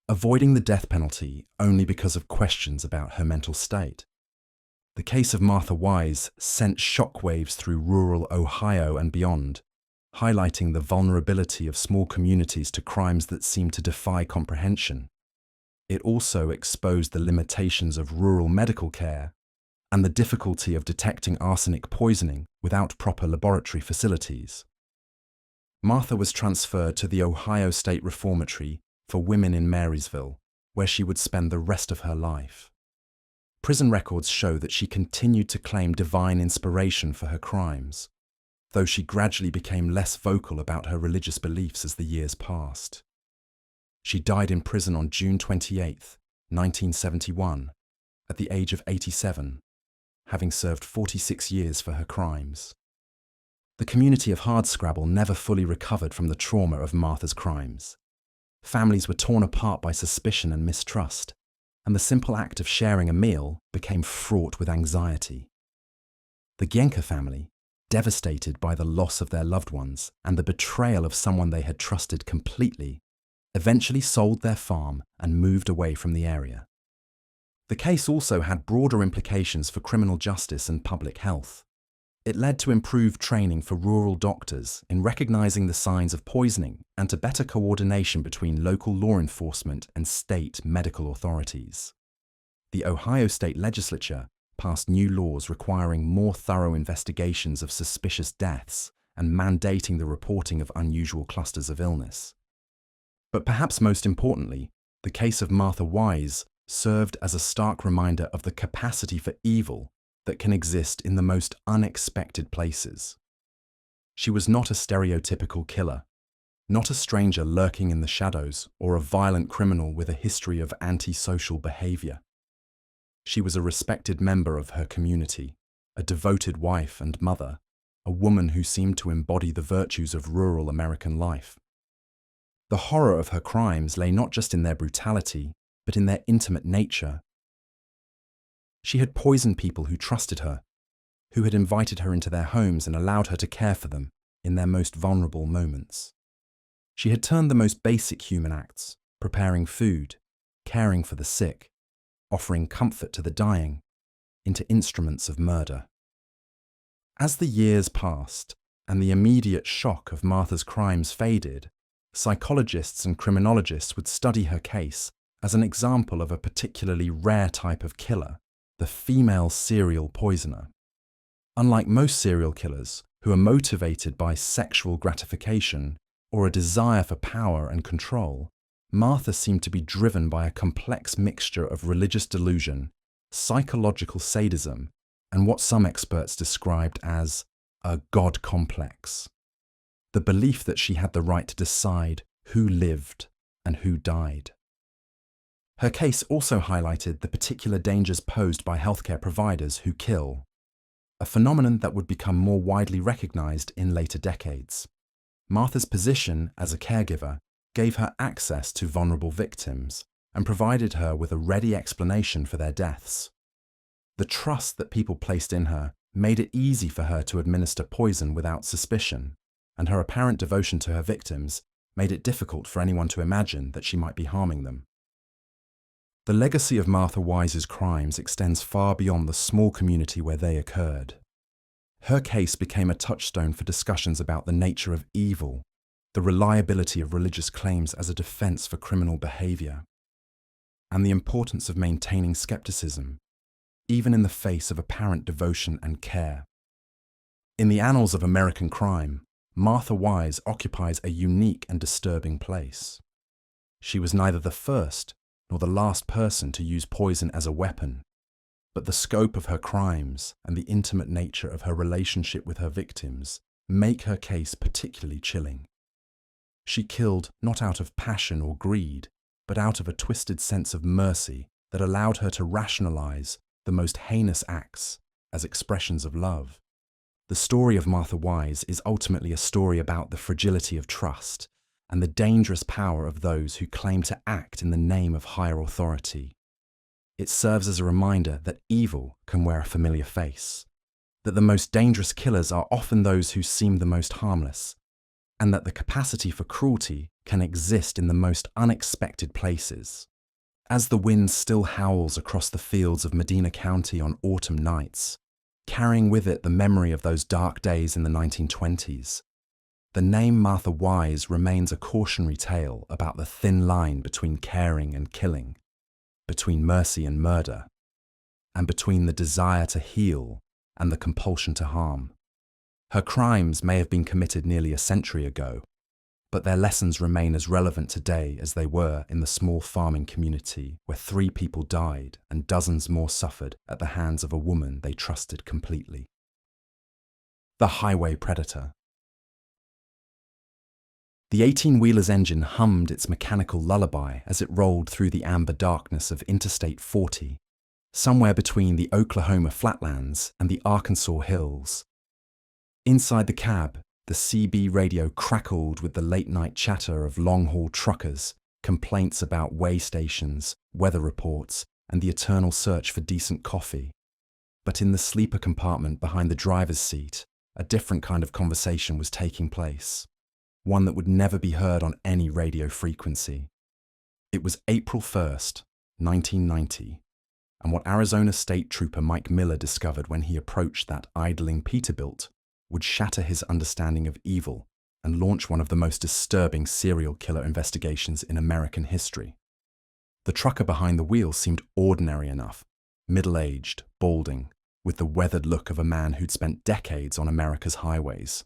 [SPEAKER 1] avoiding the death penalty only because of questions about her mental state. The case of Martha Wise sent shockwaves through rural Ohio and beyond, highlighting the vulnerability of small communities to crimes that seem to defy comprehension. It also exposed the limitations of rural medical care and the difficulty of detecting arsenic poisoning without proper laboratory facilities. Martha was transferred to the Ohio State Reformatory for Women in Marysville, where she would spend the rest of her life. Prison records show that she continued to claim divine inspiration for her crimes, though she gradually became less vocal about her religious beliefs as the years passed. She died in prison on June 28, 1971, at the age of 87, having served 46 years for her crimes. The community of Hardscrabble never fully recovered from the trauma of Martha's crimes. Families were torn apart by suspicion and mistrust, and the simple act of sharing a meal became fraught with anxiety. The Gienka family, devastated by the loss of their loved ones and the betrayal of someone they had trusted completely, eventually sold their farm and moved away from the area. The case also had broader implications for criminal justice and public health. It led to improved training for rural doctors in recognizing the signs of poisoning and to better coordination between local law enforcement and state medical authorities. The Ohio State Legislature passed new laws requiring more thorough investigations of suspicious deaths and mandating the reporting of unusual clusters of illness. But perhaps most importantly, the case of Martha Wise served as a stark reminder of the capacity for evil that can exist in the most unexpected places. She was not a stereotypical killer, not a stranger lurking in the shadows or a violent criminal with a history of antisocial behavior. She was a respected member of her community, a devoted wife and mother, a woman who seemed to embody the virtues of rural American life. The horror of her crimes lay not just in their brutality, but in their intimate nature. She had poisoned people who trusted her, who had invited her into their homes and allowed her to care for them in their most vulnerable moments. She had turned the most basic human acts, preparing food, caring for the sick, offering comfort to the dying, into instruments of murder. As the years passed and the immediate shock of Martha's crimes faded, psychologists and criminologists would study her case as an example of a particularly rare type of killer, the female serial poisoner. Unlike most serial killers, who are motivated by sexual gratification or a desire for power and control, Martha seemed to be driven by a complex mixture of religious delusion, psychological sadism, and what some experts described as a God complex. The belief that she had the right to decide who lived and who died. Her case also highlighted the particular dangers posed by healthcare providers who kill, a phenomenon that would become more widely recognized in later decades. Martha's position as a caregiver gave her access to vulnerable victims and provided her with a ready explanation for their deaths. The trust that people placed in her made it easy for her to administer poison without suspicion, and her apparent devotion to her victims made it difficult for anyone to imagine that she might be harming them. The legacy of Martha Wise's crimes extends far beyond the small community where they occurred. Her case became a touchstone for discussions about the nature of evil, the reliability of religious claims as a defense for criminal behavior, and the importance of maintaining skepticism, even in the face of apparent devotion and care. In the annals of American crime, Martha Wise occupies a unique and disturbing place. She was neither the first nor the last person to use poison as a weapon, but the scope of her crimes and the intimate nature of her relationship with her victims make her case particularly chilling. She killed not out of passion or greed, but out of a twisted sense of mercy that allowed her to rationalize the most heinous acts as expressions of love. The story of Martha Wise is ultimately a story about the fragility of trust and the dangerous power of those who claim to act in the name of higher authority. It serves as a reminder that evil can wear a familiar face, that the most dangerous killers are often those who seem the most harmless, and that the capacity for cruelty can exist in the most unexpected places. As the wind still howls across the fields of Medina County on autumn nights, carrying with it the memory of those dark days in the 1920s, the name Martha Wise remains a cautionary tale about the thin line between caring and killing, between mercy and murder, and between the desire to heal and the compulsion to harm. Her crimes may have been committed nearly a century ago, but their lessons remain as relevant today as they were in the small farming community where 3 people died and dozens more suffered at the hands of a woman they trusted completely. The highway predator. The 18-wheeler's engine hummed its mechanical lullaby as it rolled through the amber darkness of Interstate 40, somewhere between the Oklahoma flatlands and the Arkansas hills. Inside the cab, the CB radio crackled with the late-night chatter of long-haul truckers, complaints about way stations, weather reports, and the eternal search for decent coffee. But in the sleeper compartment behind the driver's seat, a different kind of conversation was taking place, one that would never be heard on any radio frequency. It was April 1st, 1990, and what Arizona State Trooper Mike Miller discovered when he approached that idling Peterbilt would shatter his understanding of evil and launch one of the most disturbing serial killer investigations in American history. The trucker behind the wheel seemed ordinary enough, middle-aged, balding, with the weathered look of a man who'd spent decades on America's highways.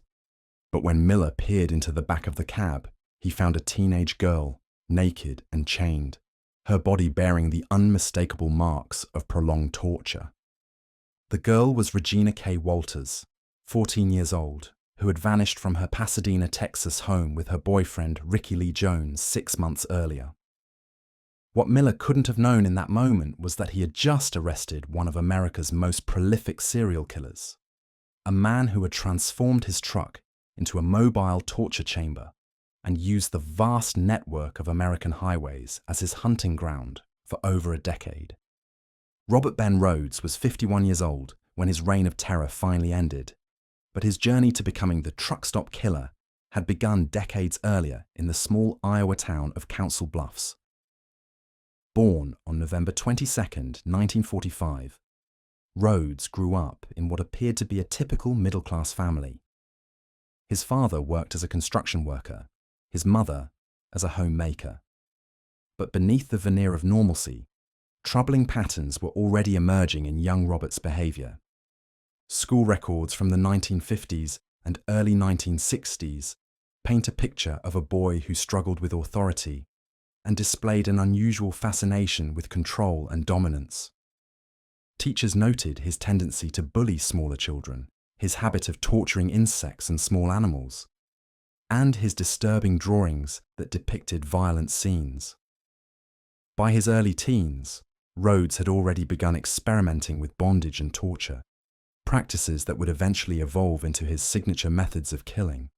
[SPEAKER 1] But when Miller peered into the back of the cab, he found a teenage girl, naked and chained, her body bearing the unmistakable marks of prolonged torture. The girl was Regina K. Walters, 14 years old, who had vanished from her Pasadena, Texas home with her boyfriend Ricky Lee Jones 6 months earlier. What Miller couldn't have known in that moment was that he had just arrested one of America's most prolific serial killers, a man who had transformed his truck into a mobile torture chamber and used the vast network of American highways as his hunting ground for over a decade. Robert Ben Rhodes was 51 years old when his reign of terror finally ended, but his journey to becoming the truck stop killer had begun decades earlier in the small Iowa town of Council Bluffs. Born on November 22, 1945, Rhodes grew up in what appeared to be a typical middle-class family. His father worked as a construction worker, his mother as a homemaker. But beneath the veneer of normalcy, troubling patterns were already emerging in young Robert's behavior. School records from the 1950s and early 1960s paint a picture of a boy who struggled with authority and displayed an unusual fascination with control and dominance. Teachers noted his tendency to bully smaller children, his habit of torturing insects and small animals, and his disturbing drawings that depicted violent scenes. By his early teens, Rhodes had already begun experimenting with bondage and torture, practices that would eventually evolve into his signature methods of killing.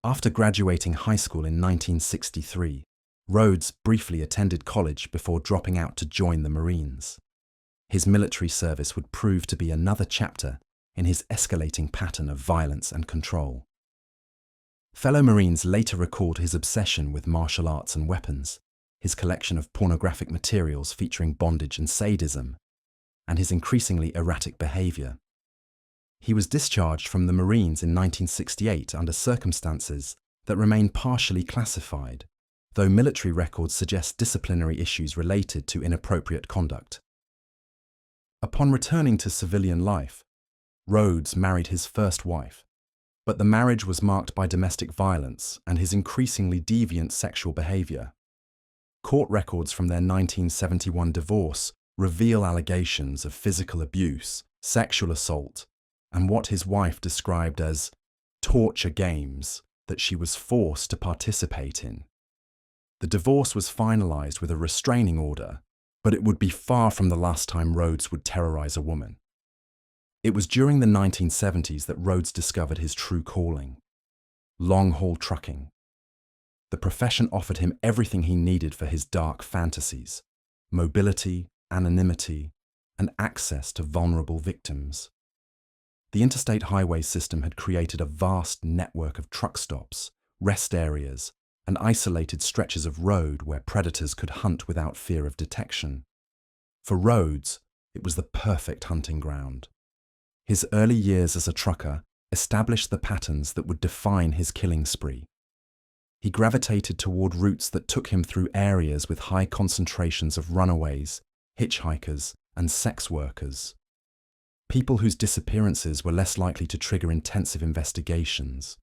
[SPEAKER 1] After graduating high school in 1963, Rhodes briefly attended college before dropping out to join the Marines. His military service would prove to be another chapter in his escalating pattern of violence and control. Fellow Marines later recalled his obsession with martial arts and weapons, his collection of pornographic materials featuring bondage and sadism, and his increasingly erratic behavior. He was discharged from the Marines in 1968 under circumstances that remain partially classified, though military records suggest disciplinary issues related to inappropriate conduct. Upon returning to civilian life, Rhodes married his first wife, but the marriage was marked by domestic violence and his increasingly deviant sexual behavior. Court records from their 1971 divorce reveal allegations of physical abuse, sexual assault, and what his wife described as torture games that she was forced to participate in. The divorce was finalized with a restraining order, but it would be far from the last time Rhodes would terrorize a woman. It was during the 1970s that Rhodes discovered his true calling: long-haul trucking. The profession offered him everything he needed for his dark fantasies: mobility, anonymity, and access to vulnerable victims. The interstate highway system had created a vast network of truck stops, rest areas, and isolated stretches of road where predators could hunt without fear of detection. For Rhodes, it was the perfect hunting ground. His early years as a trucker established the patterns that would define his killing spree. He gravitated toward routes that took him through areas with high concentrations of runaways, hitchhikers, and sex workers. People whose disappearances were less likely to trigger intensive investigations.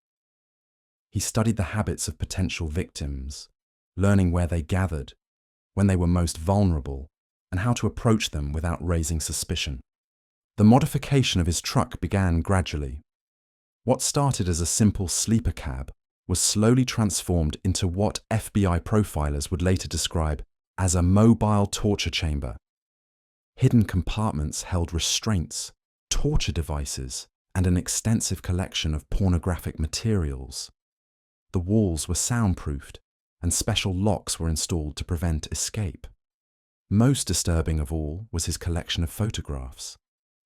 [SPEAKER 1] He studied the habits of potential victims, learning where they gathered, when they were most vulnerable, and how to approach them without raising suspicion. The modification of his truck began gradually. What started as a simple sleeper cab was slowly transformed into what FBI profilers would later describe as a mobile torture chamber. Hidden compartments held restraints, torture devices, and an extensive collection of pornographic materials. The walls were soundproofed, and special locks were installed to prevent escape. Most disturbing of all was his collection of photographs,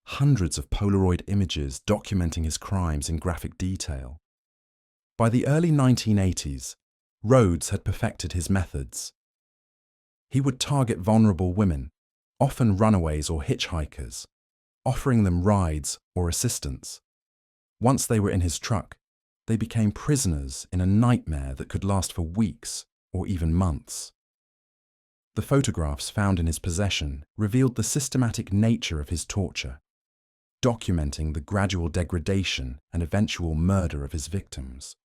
[SPEAKER 1] hundreds of Polaroid images documenting his crimes in graphic detail. By the early 1980s, Rhodes had perfected his methods. He would target vulnerable women, often runaways or hitchhikers, offering them rides or assistance. Once they were in his truck, they became prisoners in a nightmare that could last for weeks or even months. The photographs found in his possession revealed the systematic nature of his torture, documenting the gradual degradation and eventual murder of his victims.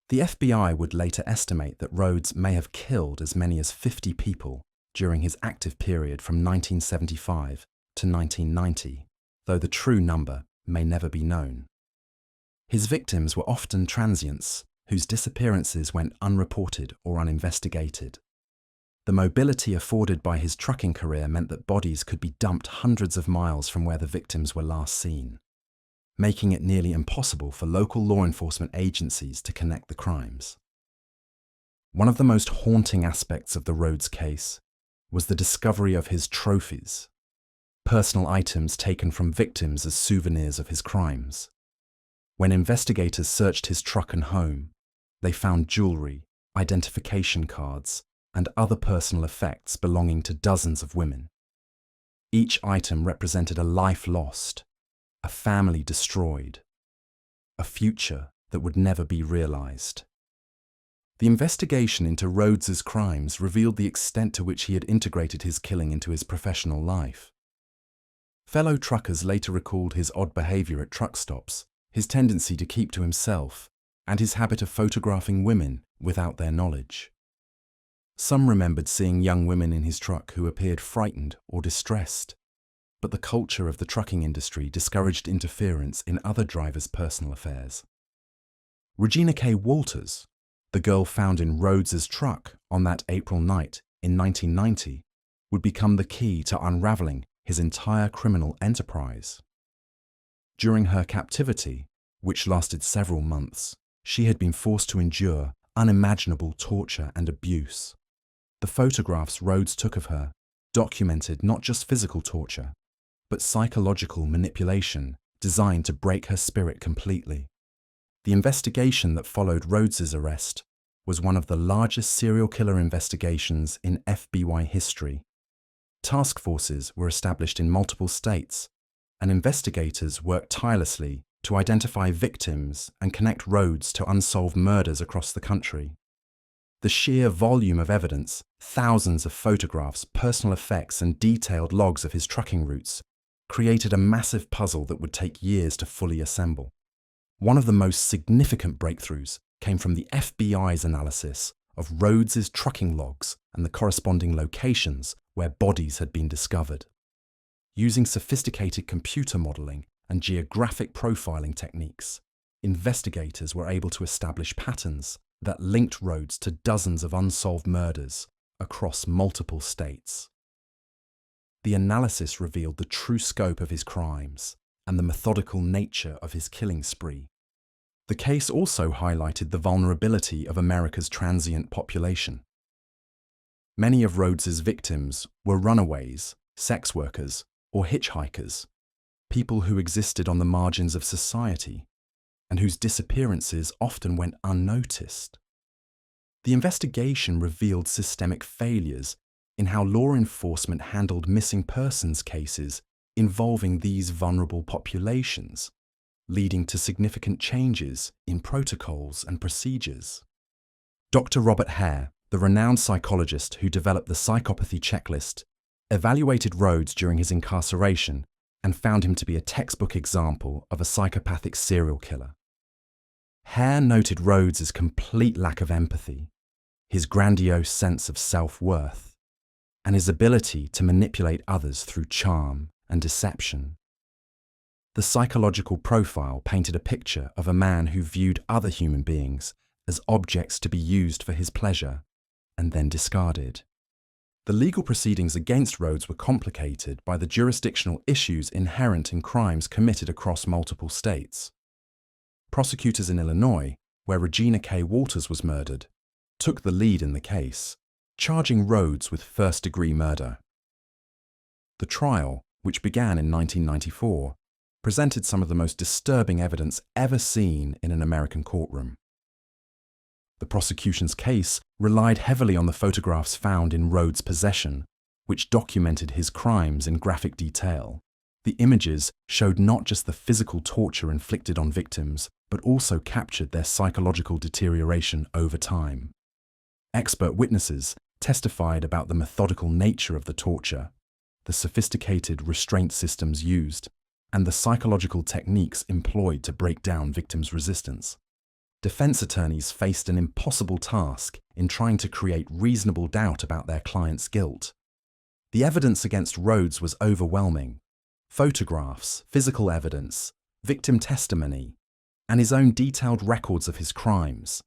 [SPEAKER 1] The FBI would later estimate that Rhodes may have killed as many as 50 people during his active period from 1975 to 1990, though the true number may never be known. His victims were often transients whose disappearances went unreported or uninvestigated. The mobility afforded by his trucking career meant that bodies could be dumped hundreds of miles from where the victims were last seen, making it nearly impossible for local law enforcement agencies to connect the crimes. One of the most haunting aspects of the Rhodes case was the discovery of his trophies, personal items taken from victims as souvenirs of his crimes. When investigators searched his truck and home, they found jewelry, identification cards, and other personal effects belonging to dozens of women. Each item represented a life lost, a family destroyed, a future that would never be realized. The investigation into Rhodes's crimes revealed the extent to which he had integrated his killing into his professional life. Fellow truckers later recalled his odd behavior at truck stops, his tendency to keep to himself, and his habit of photographing women without their knowledge. Some remembered seeing young women in his truck who appeared frightened or distressed, but the culture of the trucking industry discouraged interference in other drivers' personal affairs. Regina K. Walters, the girl found in Rhodes's truck on that April night in 1990, would become the key to unraveling his entire criminal enterprise. During her captivity, which lasted several months, she had been forced to endure unimaginable torture and abuse. The photographs Rhodes took of her documented not just physical torture, but psychological manipulation designed to break her spirit completely. The investigation that followed Rhodes's arrest was one of the largest serial killer investigations in FBI history. Task forces were established in multiple states, and investigators worked tirelessly to identify victims and connect Rhodes to unsolved murders across the country. The sheer volume of evidence, thousands of photographs, personal effects, and detailed logs of his trucking routes created a massive puzzle that would take years to fully assemble. One of the most significant breakthroughs came from the FBI's analysis of Rhodes's trucking logs and the corresponding locations where bodies had been discovered. Using sophisticated computer modeling and geographic profiling techniques, investigators were able to establish patterns that linked Rhodes to dozens of unsolved murders across multiple states. The analysis revealed the true scope of his crimes and the methodical nature of his killing spree. The case also highlighted the vulnerability of America's transient population. Many of Rhodes's victims were runaways, sex workers, or hitchhikers, people who existed on the margins of society and whose disappearances often went unnoticed. The investigation revealed systemic failures in how law enforcement handled missing persons cases involving these vulnerable populations, leading to significant changes in protocols and procedures. Dr. Robert Hare, the renowned psychologist who developed the psychopathy checklist, evaluated Rhodes during his incarceration and found him to be a textbook example of a psychopathic serial killer. Hare noted Rhodes's complete lack of empathy, his grandiose sense of self-worth, and his ability to manipulate others through charm and deception. The psychological profile painted a picture of a man who viewed other human beings as objects to be used for his pleasure and then discarded. The legal proceedings against Rhodes were complicated by the jurisdictional issues inherent in crimes committed across multiple states. Prosecutors in Illinois, where Regina K. Walters was murdered, took the lead in the case, charging Rhodes with first-degree murder. The trial, which began in 1994, presented some of the most disturbing evidence ever seen in an American courtroom. The prosecution's case relied heavily on the photographs found in Rhodes' possession, which documented his crimes in graphic detail. The images showed not just the physical torture inflicted on victims, but also captured their psychological deterioration over time. Expert witnesses testified about the methodical nature of the torture, the sophisticated restraint systems used, and the psychological techniques employed to break down victims' resistance. Defense attorneys faced an impossible task in trying to create reasonable doubt about their client's guilt. The evidence against Rhodes was overwhelming. Photographs, physical evidence, victim testimony, and his own detailed records of his crimes.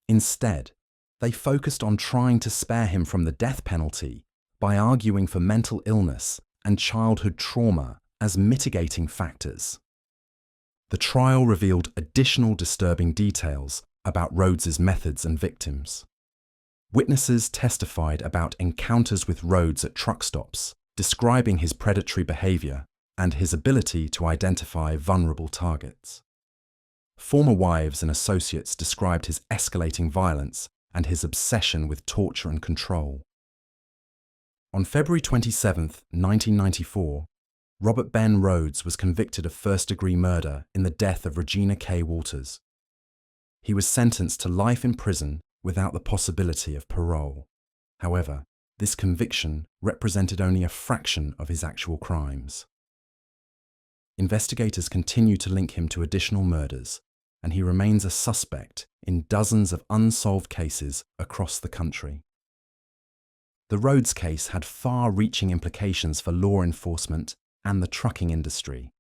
[SPEAKER 1] Instead, they focused on trying to spare him from the death penalty by arguing for mental illness and childhood trauma as mitigating factors. The trial revealed additional disturbing details about Rhodes's methods and victims. Witnesses testified about encounters with Rhodes at truck stops, describing his predatory behavior and his ability to identify vulnerable targets. Former wives and associates described his escalating violence and his obsession with torture and control. On February 27, 1994, Robert Ben Rhodes was convicted of first-degree murder in the death of Regina K. Walters. He was sentenced to life in prison without the possibility of parole. However, this conviction represented only a fraction of his actual crimes. Investigators continue to link him to additional murders, and he remains a suspect in dozens of unsolved cases across the country. The Rhodes case had far-reaching implications for law enforcement and the trucking industry.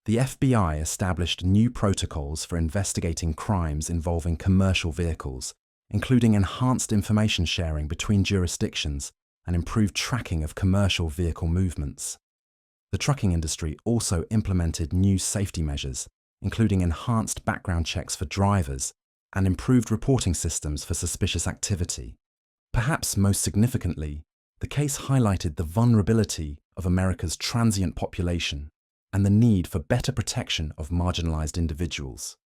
[SPEAKER 1] The FBI established new protocols for investigating crimes involving commercial vehicles, including enhanced information sharing between jurisdictions and improved tracking of commercial vehicle movements. The trucking industry also implemented new safety measures, including enhanced background checks for drivers and improved reporting systems for suspicious activity. Perhaps most significantly, the case highlighted the vulnerability of America's transient population and the need for better protection of marginalized individuals.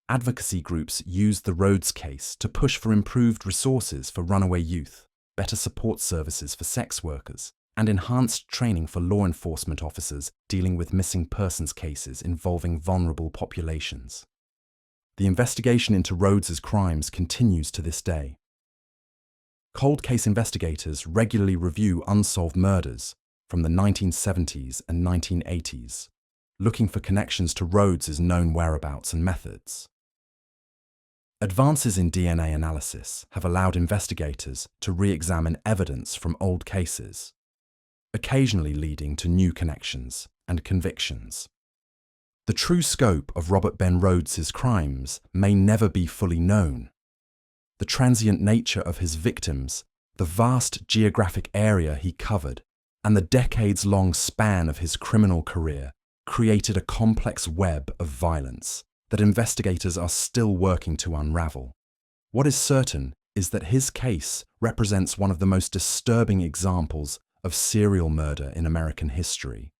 [SPEAKER 1] Advocacy groups used the Rhodes case to push for improved resources for runaway youth, better support services for sex workers, and enhanced training for law enforcement officers dealing with missing persons cases involving vulnerable populations. The investigation into Rhodes's crimes continues to this day. Cold case investigators regularly review unsolved murders from the 1970s and 1980s, looking for connections to Rhodes's known whereabouts and methods. Advances in DNA analysis have allowed investigators to re-examine evidence from old cases, occasionally leading to new connections and convictions. The true scope of Robert Ben Rhodes's crimes may never be fully known. The transient nature of his victims, the vast geographic area he covered, and the decades-long span of his criminal career created a complex web of violence that investigators are still working to unravel. What is certain is that his case represents one of the most disturbing examples of serial murder in American history,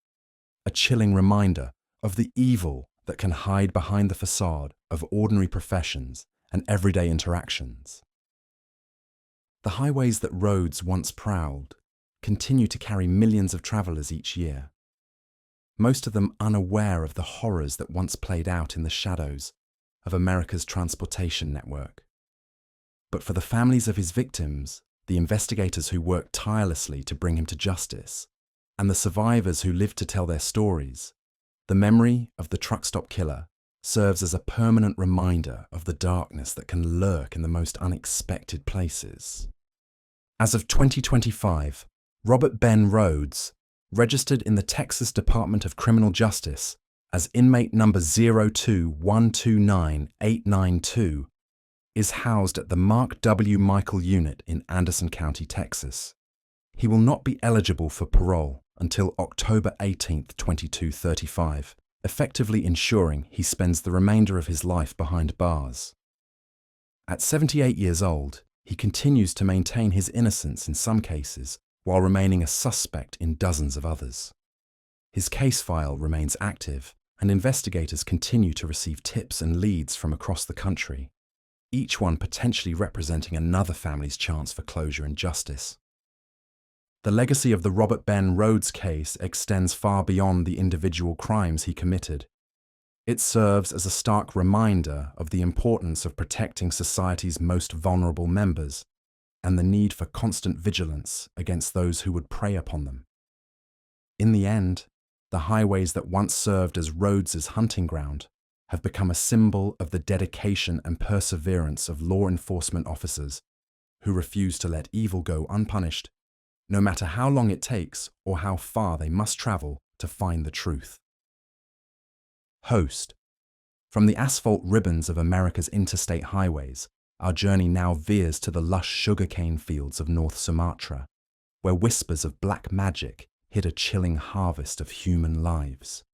[SPEAKER 1] a chilling reminder of the evil that can hide behind the facade of ordinary professions and everyday interactions. The highways that Rhodes once prowled continue to carry millions of travelers each year, most of them unaware of the horrors that once played out in the shadows of America's transportation network. But for the families of his victims, the investigators who worked tirelessly to bring him to justice, and the survivors who lived to tell their stories, the memory of the truck stop killer serves as a permanent reminder of the darkness that can lurk in the most unexpected places. As of 2025, Robert Ben Rhodes, registered in the Texas Department of Criminal Justice as inmate number 021299892, is housed at the Mark W. Michael Unit in Anderson County, Texas. He will not be eligible for parole until October 18, 2235, effectively ensuring he spends the remainder of his life behind bars. At 78 years old, he continues to maintain his innocence in some cases while remaining a suspect in dozens of others. His case file remains active, and investigators continue to receive tips and leads from across the country, each one potentially representing another family's chance for closure and justice. The legacy of the Robert Ben Rhodes case extends far beyond the individual crimes he committed. It serves as a stark reminder of the importance of protecting society's most vulnerable members and the need for constant vigilance against those who would prey upon them. In the end, the highways that once served as Rhodes's hunting ground have become a symbol of the dedication and perseverance of law enforcement officers who refuse to let evil go unpunished, no matter how long it takes or how far they must travel to find the truth. Host. From the asphalt ribbons of America's interstate highways, our journey now veers to the lush sugarcane fields of North Sumatra, where whispers of black magic hid a chilling harvest of human lives.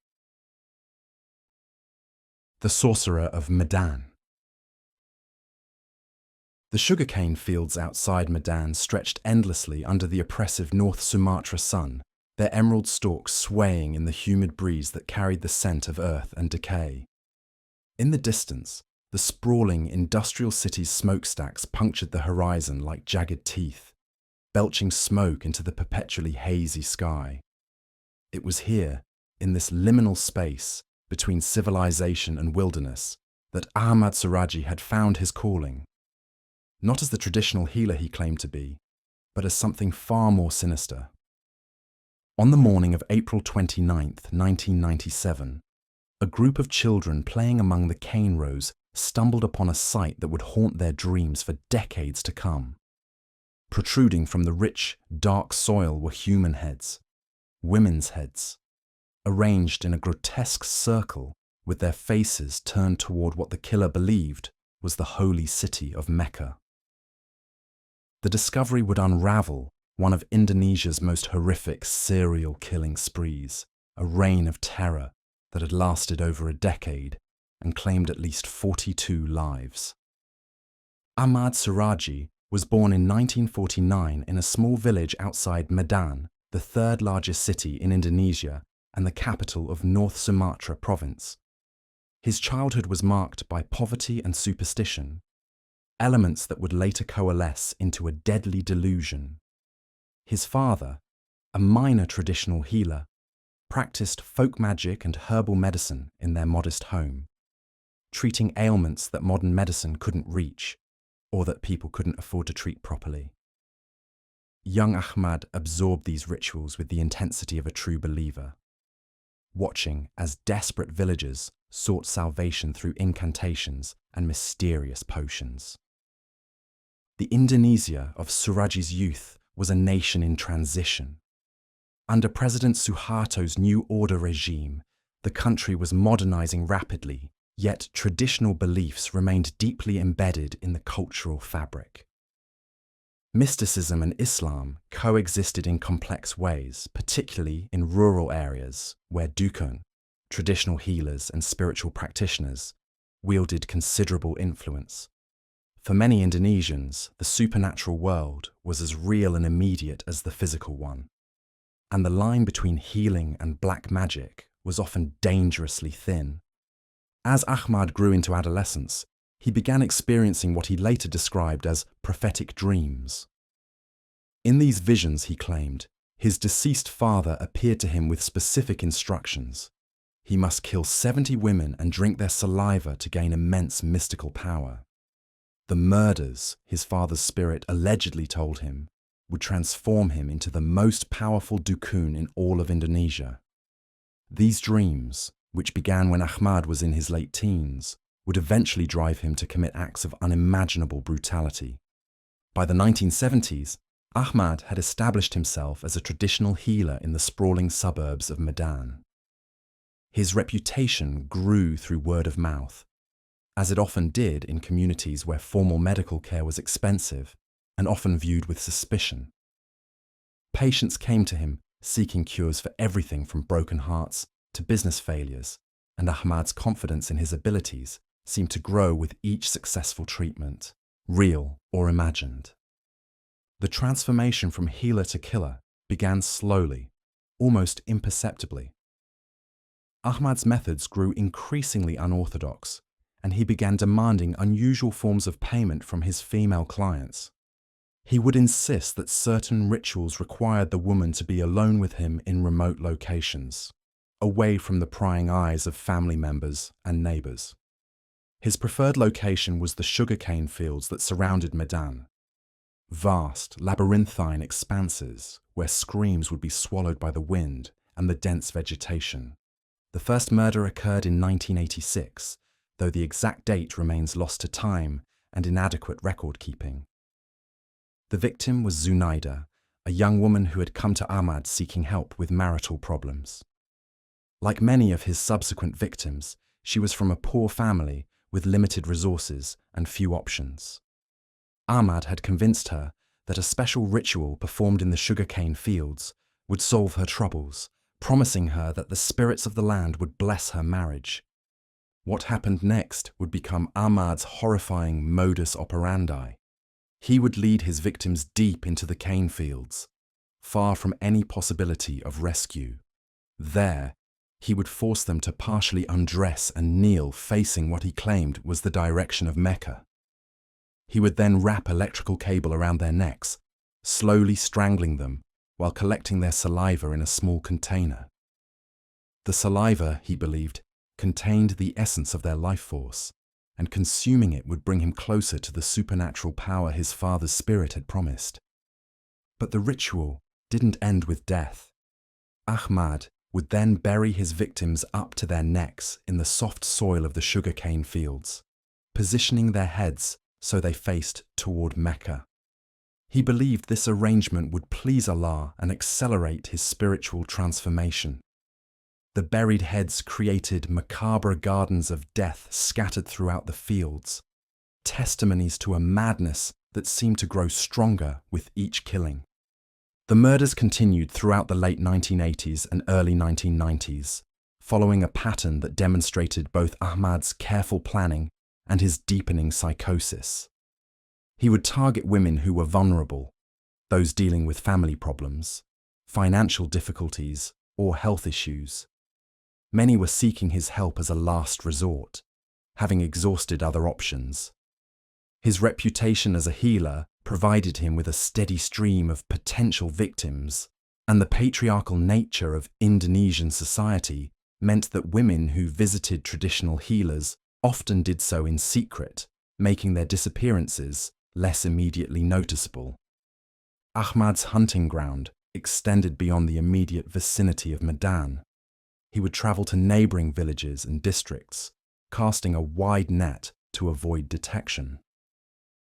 [SPEAKER 1] The Sorcerer of Medan. The sugarcane fields outside Medan stretched endlessly under the oppressive North Sumatra sun, their emerald stalks swaying in the humid breeze that carried the scent of earth and decay. In the distance, the sprawling industrial city's smokestacks punctured the horizon like jagged teeth, belching smoke into the perpetually hazy sky. It was here, in this liminal space between civilization and wilderness, that Ahmad Suraji had found his calling. Not as the traditional healer he claimed to be, but as something far more sinister. On the morning of April 29, 1997, a group of children playing among the cane rows stumbled upon a sight that would haunt their dreams for decades to come. Protruding from the rich, dark soil were human heads, women's heads, arranged in a grotesque circle with their faces turned toward what the killer believed was the holy city of Mecca. The discovery would unravel one of Indonesia's most horrific serial killing sprees, a reign of terror that had lasted over a decade and claimed at least 42 lives. Ahmad Suraji was born in 1949 in a small village outside Medan, the third largest city in Indonesia and the capital of North Sumatra province. His childhood was marked by poverty and superstition, elements that would later coalesce into a deadly delusion. His father, a minor traditional healer, practiced folk magic and herbal medicine in their modest home, treating ailments that modern medicine couldn't reach or that people couldn't afford to treat properly. Young Ahmad absorbed these rituals with the intensity of a true believer, watching as desperate villagers sought salvation through incantations and mysterious potions. The Indonesia of Suraji's youth was a nation in transition. Under President Suharto's New Order regime, the country was modernizing rapidly, yet traditional beliefs remained deeply embedded in the cultural fabric. Mysticism and Islam coexisted in complex ways, particularly in rural areas where dukun, traditional healers and spiritual practitioners, wielded considerable influence. For many Indonesians, the supernatural world was as real and immediate as the physical one, and the line between healing and black magic was often dangerously thin. As Ahmad grew into adolescence, he began experiencing what he later described as prophetic dreams. In these visions, he claimed, his deceased father appeared to him with specific instructions. He must kill 70 women and drink their saliva to gain immense mystical power. The murders, his father's spirit allegedly told him, would transform him into the most powerful dukun in all of Indonesia. These dreams, which began when Ahmad was in his late teens, would eventually drive him to commit acts of unimaginable brutality. By the 1970s, Ahmad had established himself as a traditional healer in the sprawling suburbs of Medan. His reputation grew through word of mouth, as it often did in communities where formal medical care was expensive and often viewed with suspicion. Patients came to him seeking cures for everything from broken hearts to business failures, and Ahmad's confidence in his abilities seemed to grow with each successful treatment, real or imagined. The transformation from healer to killer began slowly, almost imperceptibly. Ahmad's methods grew increasingly unorthodox, and he began demanding unusual forms of payment from his female clients. He would insist that certain rituals required the woman to be alone with him in remote locations, away from the prying eyes of family members and neighbors. His preferred location was the sugarcane fields that surrounded Medan, vast, labyrinthine expanses where screams would be swallowed by the wind and the dense vegetation. The first murder occurred in 1986, though the exact date remains lost to time and inadequate record-keeping. The victim was Zunaida, a young woman who had come to Ahmad seeking help with marital problems. Like many of his subsequent victims, she was from a poor family with limited resources and few options. Ahmad had convinced her that a special ritual performed in the sugarcane fields would solve her troubles, promising her that the spirits of the land would bless her marriage. What happened next would become Ahmad's horrifying modus operandi. He would lead his victims deep into the cane fields, far from any possibility of rescue. There, he would force them to partially undress and kneel facing what he claimed was the direction of Mecca. He would then wrap electrical cable around their necks, slowly strangling them while collecting their saliva in a small container. The saliva, he believed, contained the essence of their life force, and consuming it would bring him closer to the supernatural power his father's spirit had promised. But the ritual didn't end with death. Ahmad would then bury his victims up to their necks in the soft soil of the sugarcane fields, positioning their heads so they faced toward Mecca. He believed this arrangement would please Allah and accelerate his spiritual transformation. The buried heads created macabre gardens of death scattered throughout the fields, testimonies to a madness that seemed to grow stronger with each killing. The murders continued throughout the late 1980s and early 1990s, following a pattern that demonstrated both Ahmad's careful planning and his deepening psychosis. He would target women who were vulnerable, those dealing with family problems, financial difficulties, or health issues. Many were seeking his help as a last resort, having exhausted other options. His reputation as a healer provided him with a steady stream of potential victims, and the patriarchal nature of Indonesian society meant that women who visited traditional healers often did so in secret, making their disappearances less immediately noticeable. Ahmad's hunting ground extended beyond the immediate vicinity of Medan. He would travel to neighboring villages and districts, casting a wide net to avoid detection.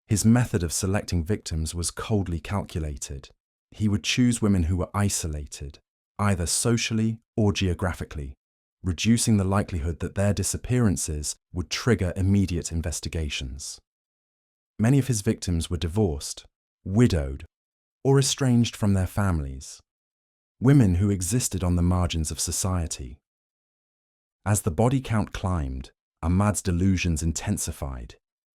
[SPEAKER 1] His method of selecting victims was coldly calculated. He would choose women who were isolated, either socially or geographically, reducing the likelihood that their disappearances would trigger immediate investigations. Many of his victims were divorced, widowed, or estranged from their families, women who existed on the margins of society. As the body count climbed, Ahmad's delusions intensified.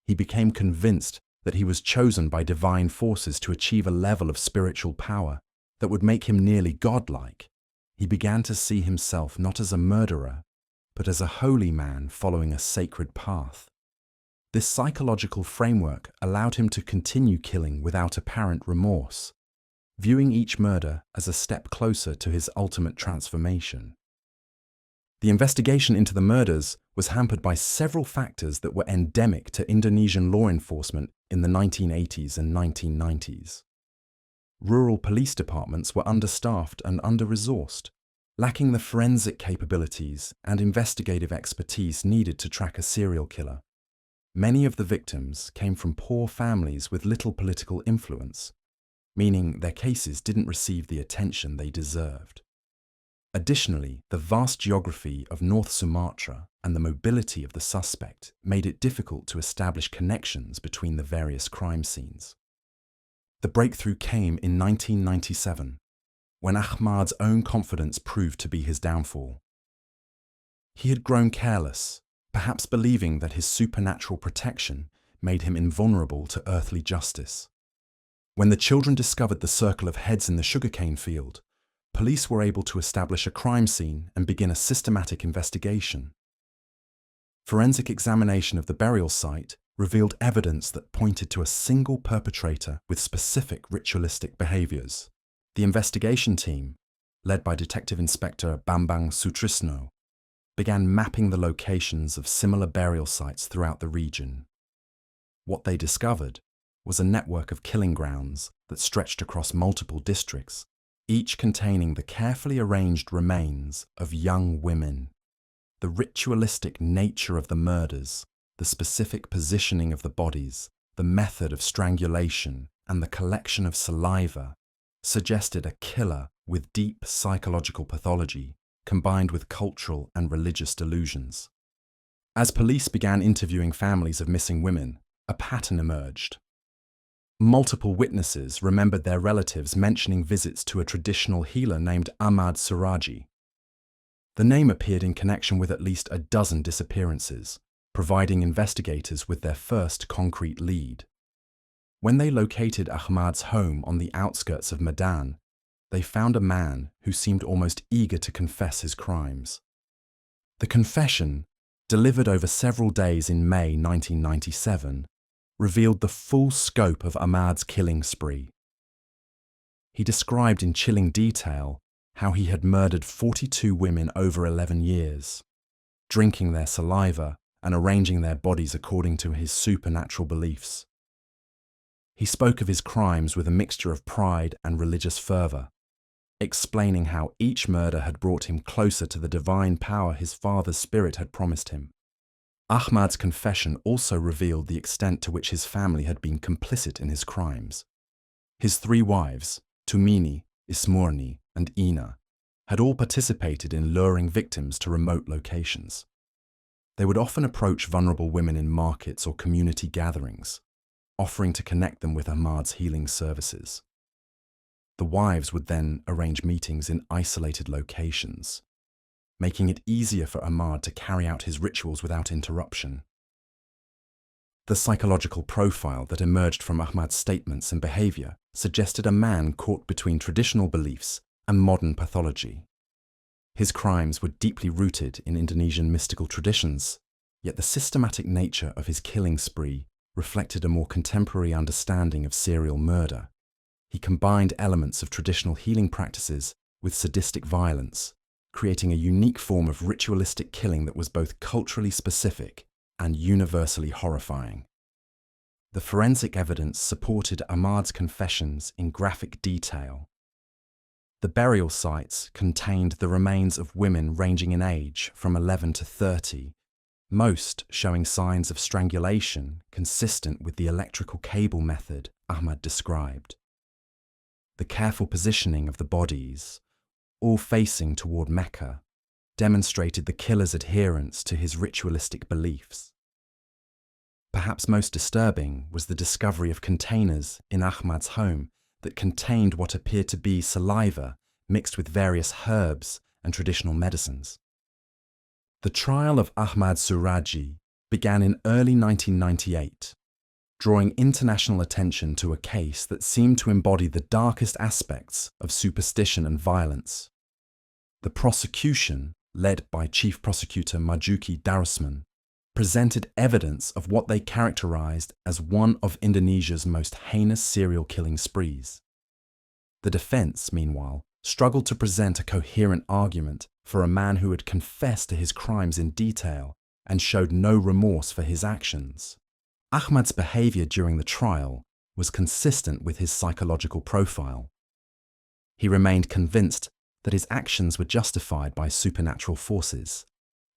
[SPEAKER 1] He became convinced that he was chosen by divine forces to achieve a level of spiritual power that would make him nearly godlike. He began to see himself not as a murderer, but as a holy man following a sacred path. This psychological framework allowed him to continue killing without apparent remorse, viewing each murder as a step closer to his ultimate transformation. The investigation into the murders was hampered by several factors that were endemic to Indonesian law enforcement in the 1980s and 1990s. Rural police departments were understaffed and under-resourced, lacking the forensic capabilities and investigative expertise needed to track a serial killer. Many of the victims came from poor families with little political influence, meaning their cases didn't receive the attention they deserved. Additionally, the vast geography of North Sumatra and the mobility of the suspect made it difficult to establish connections between the various crime scenes. The breakthrough came in 1997, when Ahmad's own confidence proved to be his downfall. He had grown careless, perhaps believing that his supernatural protection made him invulnerable to earthly justice. When the children discovered the circle of heads in the sugarcane field, police were able to establish a crime scene and begin a systematic investigation. Forensic examination of the burial site revealed evidence that pointed to a single perpetrator with specific ritualistic behaviors. The investigation team, led by Detective Inspector Bambang Sutrisno, began mapping the locations of similar burial sites throughout the region. What they discovered was a network of killing grounds that stretched across multiple districts, each containing the carefully arranged remains of young women. The ritualistic nature of the murders, the specific positioning of the bodies, the method of strangulation, and the collection of saliva suggested a killer with deep psychological pathology combined with cultural and religious delusions. As police began interviewing families of missing women, a pattern emerged. Multiple witnesses remembered their relatives mentioning visits to a traditional healer named Ahmad Suraji. The name appeared in connection with at least a dozen disappearances, providing investigators with their first concrete lead. When they located Ahmad's home on the outskirts of Medan, they found a man who seemed almost eager to confess his crimes. The confession, delivered over several days in May 1997, revealed the full scope of Ahmad's killing spree. He described in chilling detail how he had murdered 42 women over 11 years, drinking their saliva and arranging their bodies according to his supernatural beliefs. He spoke of his crimes with a mixture of pride and religious fervor, explaining how each murder had brought him closer to the divine power his father's spirit had promised him. Ahmad's confession also revealed the extent to which his family had been complicit in his crimes. His 3 wives, Tumini, Ismorni, and Ina, had all participated in luring victims to remote locations. They would often approach vulnerable women in markets or community gatherings, offering to connect them with Ahmad's healing services. The wives would then arrange meetings in isolated locations, making it easier for Ahmad to carry out his rituals without interruption. The psychological profile that emerged from Ahmad's statements and behavior suggested a man caught between traditional beliefs and modern pathology. His crimes were deeply rooted in Indonesian mystical traditions, yet the systematic nature of his killing spree reflected a more contemporary understanding of serial murder. He combined elements of traditional healing practices with sadistic violence, creating a unique form of ritualistic killing that was both culturally specific and universally horrifying. The forensic evidence supported Ahmad's confessions in graphic detail. The burial sites contained the remains of women ranging in age from 11 to 30, most showing signs of strangulation consistent with the electrical cable method Ahmad described. The careful positioning of the bodies, all facing toward Mecca, demonstrated the killer's adherence to his ritualistic beliefs. Perhaps most disturbing was the discovery of containers in Ahmad's home that contained what appeared to be saliva mixed with various herbs and traditional medicines. The trial of Ahmad Suraji began in early 1998, drawing international attention to a case that seemed to embody the darkest aspects of superstition and violence. The prosecution, led by Chief Prosecutor Marzuki Darusman, presented evidence of what they characterized as one of Indonesia's most heinous serial killing sprees. The defense, meanwhile, struggled to present a coherent argument for a man who had confessed to his crimes in detail and showed no remorse for his actions. Ahmad's behavior during the trial was consistent with his psychological profile. He remained convinced that his actions were justified by supernatural forces,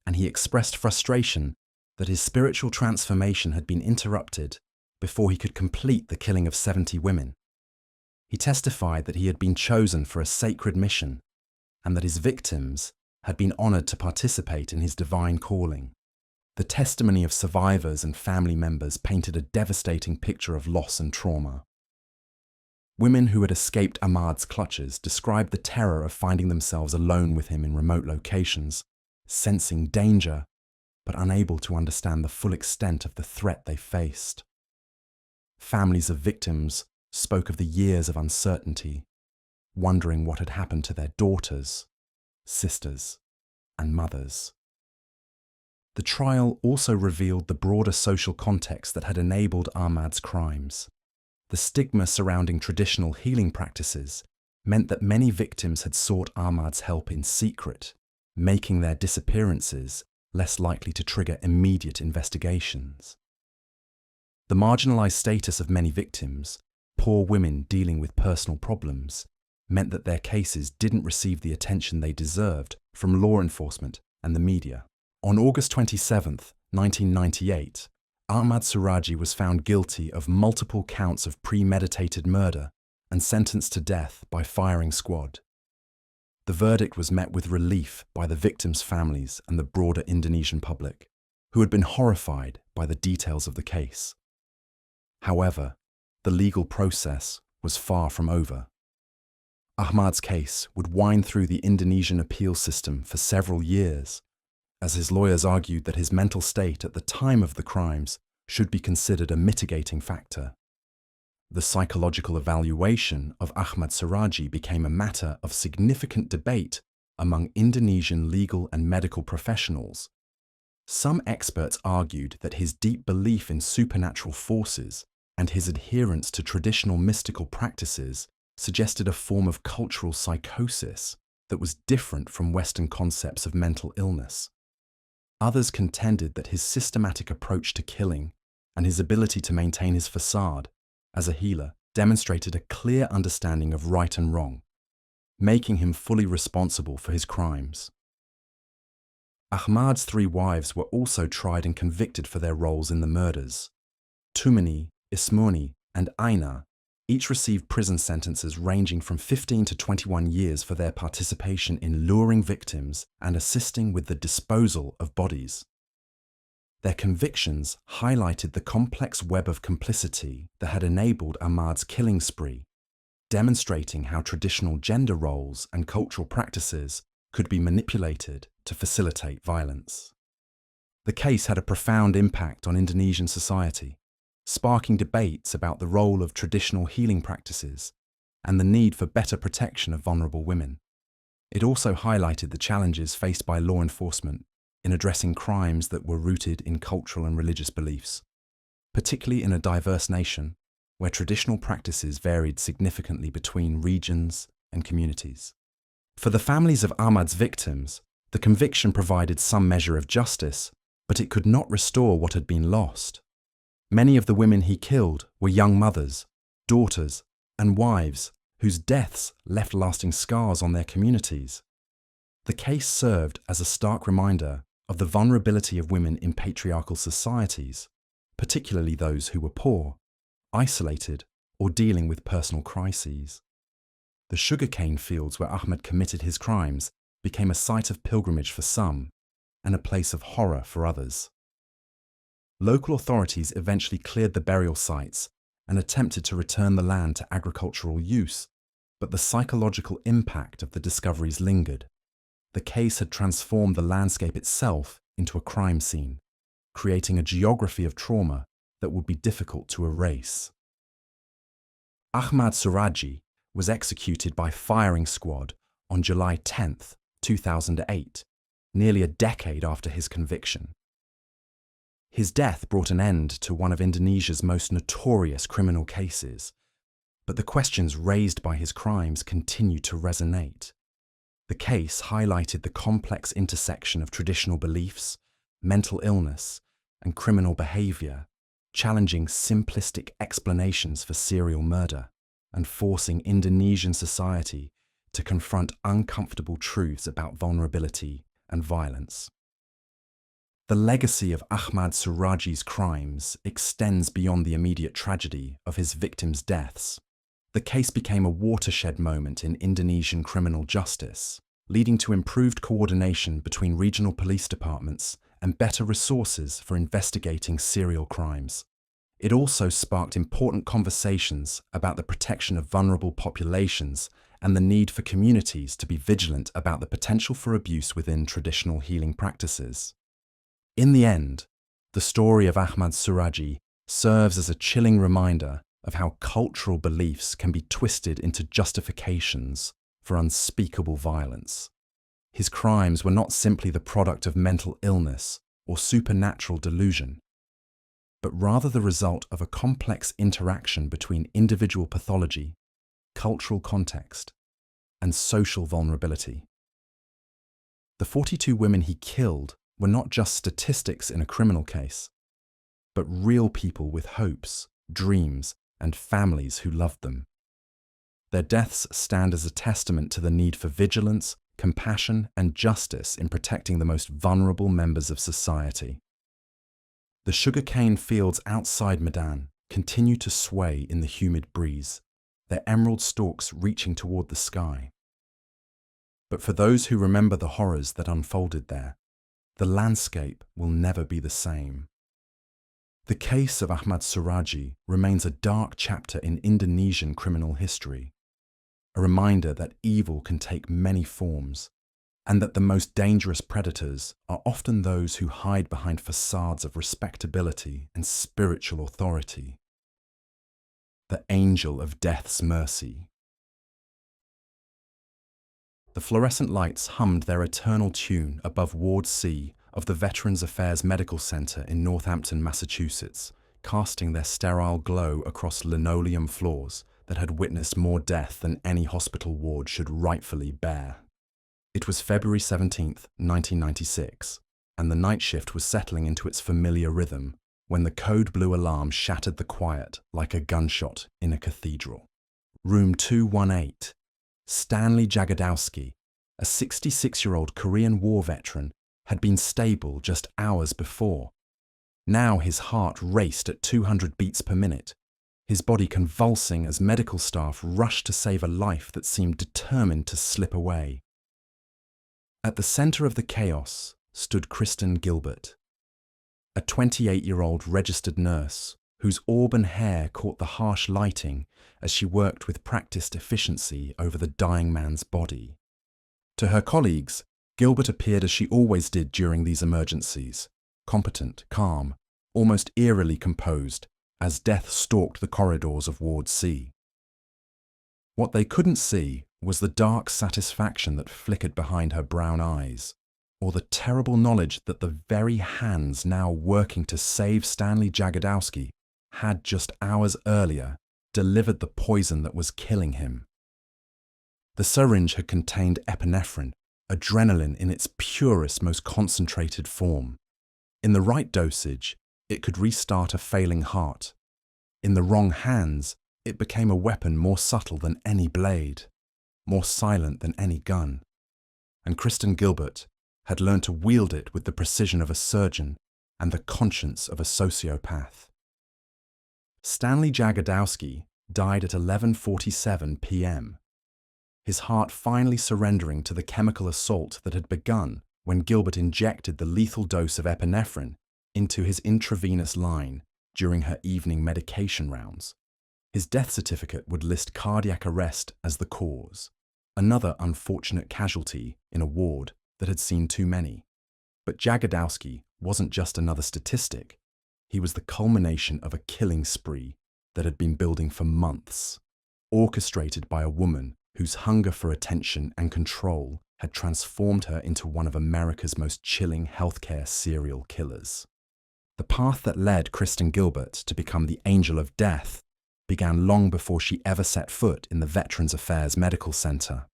[SPEAKER 1] and he expressed frustration that his spiritual transformation had been interrupted before he could complete the killing of 70 women. He testified that he had been chosen for a sacred mission and that his victims had been honored to participate in his divine calling. The testimony of survivors and family members painted a devastating picture of loss and trauma. Women who had escaped Ahmad's clutches described the terror of finding themselves alone with him in remote locations, sensing danger, but unable to understand the full extent of the threat they faced. Families of victims spoke of the years of uncertainty, wondering what had happened to their daughters, sisters, and mothers. The trial also revealed the broader social context that had enabled Ahmad's crimes. The stigma surrounding traditional healing practices meant that many victims had sought Ahmad's help in secret, making their disappearances less likely to trigger immediate investigations. The marginalized status of many victims, poor women dealing with personal problems, meant that their cases didn't receive the attention they deserved from law enforcement and the media. On August 27, 1998, Ahmad Suraji was found guilty of multiple counts of premeditated murder and sentenced to death by firing squad. The verdict was met with relief by the victims' families and the broader Indonesian public, who had been horrified by the details of the case. However, the legal process was far from over. Ahmad's case would wind through the Indonesian appeal system for several years, as his lawyers argued that his mental state at the time of the crimes should be considered a mitigating factor. The psychological evaluation of Ahmad Suraji became a matter of significant debate among Indonesian legal and medical professionals. Some experts argued that his deep belief in supernatural forces and his adherence to traditional mystical practices suggested a form of cultural psychosis that was different from Western concepts of mental illness. Others contended that his systematic approach to killing and his ability to maintain his facade as a healer demonstrated a clear understanding of right and wrong, making him fully responsible for his crimes. Ahmad's 3 wives were also tried and convicted for their roles in the murders. Tumani, Ismoni, and Aina each received prison sentences ranging from 15 to 21 years for their participation in luring victims and assisting with the disposal of bodies. Their convictions highlighted the complex web of complicity that had enabled Ahmad's killing spree, demonstrating how traditional gender roles and cultural practices could be manipulated to facilitate violence. The case had a profound impact on Indonesian society, sparking debates about the role of traditional healing practices and the need for better protection of vulnerable women. It also highlighted the challenges faced by law enforcement in addressing crimes that were rooted in cultural and religious beliefs, particularly in a diverse nation where traditional practices varied significantly between regions and communities. For the families of Ahmad's victims, the conviction provided some measure of justice, but it could not restore what had been lost. Many of the women he killed were young mothers, daughters, and wives whose deaths left lasting scars on their communities. The case served as a stark reminder of the vulnerability of women in patriarchal societies, particularly those who were poor, isolated, or dealing with personal crises. The sugarcane fields where Ahmad committed his crimes became a site of pilgrimage for some and a place of horror for others. Local authorities eventually cleared the burial sites and attempted to return the land to agricultural use, but the psychological impact of the discoveries lingered. The case had transformed the landscape itself into a crime scene, creating a geography of trauma that would be difficult to erase. Ahmad Suraji was executed by firing squad on July 10, 2008, nearly a decade after his conviction. His death brought an end to one of Indonesia's most notorious criminal cases, but the questions raised by his crimes continue to resonate. The case highlighted the complex intersection of traditional beliefs, mental illness, and criminal behavior, challenging simplistic explanations for serial murder and forcing Indonesian society to confront uncomfortable truths about vulnerability and violence. The legacy of Ahmad Suraji's crimes extends beyond the immediate tragedy of his victims' deaths. The case became a watershed moment in Indonesian criminal justice, leading to improved coordination between regional police departments and better resources for investigating serial crimes. It also sparked important conversations about the protection of vulnerable populations and the need for communities to be vigilant about the potential for abuse within traditional healing practices. In the end, the story of Ahmad Suraji serves as a chilling reminder of how cultural beliefs can be twisted into justifications for unspeakable violence. His crimes were not simply the product of mental illness or supernatural delusion, but rather the result of a complex interaction between individual pathology, cultural context, and social vulnerability. The 42 women he killed were not just statistics in a criminal case, but real people with hopes, dreams, and families who loved them. Their deaths stand as a testament to the need for vigilance, compassion, and justice in protecting the most vulnerable members of society. The sugarcane fields outside Medan continue to sway in the humid breeze, their emerald stalks reaching toward the sky. But for those who remember the horrors that unfolded there, the landscape will never be the same. The case of Ahmad Suraji remains a dark chapter in Indonesian criminal history, a reminder that evil can take many forms, and that the most dangerous predators are often those who hide behind facades of respectability and spiritual authority. The angel of death's mercy. The fluorescent lights hummed their eternal tune above Ward C of the Veterans Affairs Medical Center in Northampton, Massachusetts, casting their sterile glow across linoleum floors that had witnessed more death than any hospital ward should rightfully bear. It was February 17th, 1996, and the night shift was settling into its familiar rhythm when the code blue alarm shattered the quiet like a gunshot in a cathedral. Room 218. Stanley Jagodowski, a 66-year-old Korean War veteran, had been stable just hours before. Now his heart raced at 200 beats per minute, his body convulsing as medical staff rushed to save a life that seemed determined to slip away. At the center of the chaos stood Kristen Gilbert, a 28-year-old registered nurse whose auburn hair caught the harsh lighting as she worked with practiced efficiency over the dying man's body. To her colleagues, Gilbert appeared as she always did during these emergencies, competent, calm, almost eerily composed, as death stalked the corridors of Ward C. What they couldn't see was the dark satisfaction that flickered behind her brown eyes, or the terrible knowledge that the very hands now working to save Stanley Jagodowski had just hours earlier delivered the poison that was killing him. The syringe had contained epinephrine, adrenaline in its purest, most concentrated form. In the right dosage, it could restart a failing heart. In the wrong hands, it became a weapon more subtle than any blade, more silent than any gun. And Kristen Gilbert had learned to wield it with the precision of a surgeon and the conscience of a sociopath. Stanley Jagodowski died at 11:47 p.m., his heart finally surrendering to the chemical assault that had begun when Gilbert injected the lethal dose of epinephrine into his intravenous line during her evening medication rounds. His death certificate would list cardiac arrest as the cause, another unfortunate casualty in a ward that had seen too many. But Jagodowski wasn't just another statistic. He was the culmination of a killing spree that had been building for months, orchestrated by a woman whose hunger for attention and control had transformed her into one of America's most chilling healthcare serial killers. The path that led Kristen Gilbert to become the Angel of Death began long before she ever set foot in the Veterans Affairs Medical Center.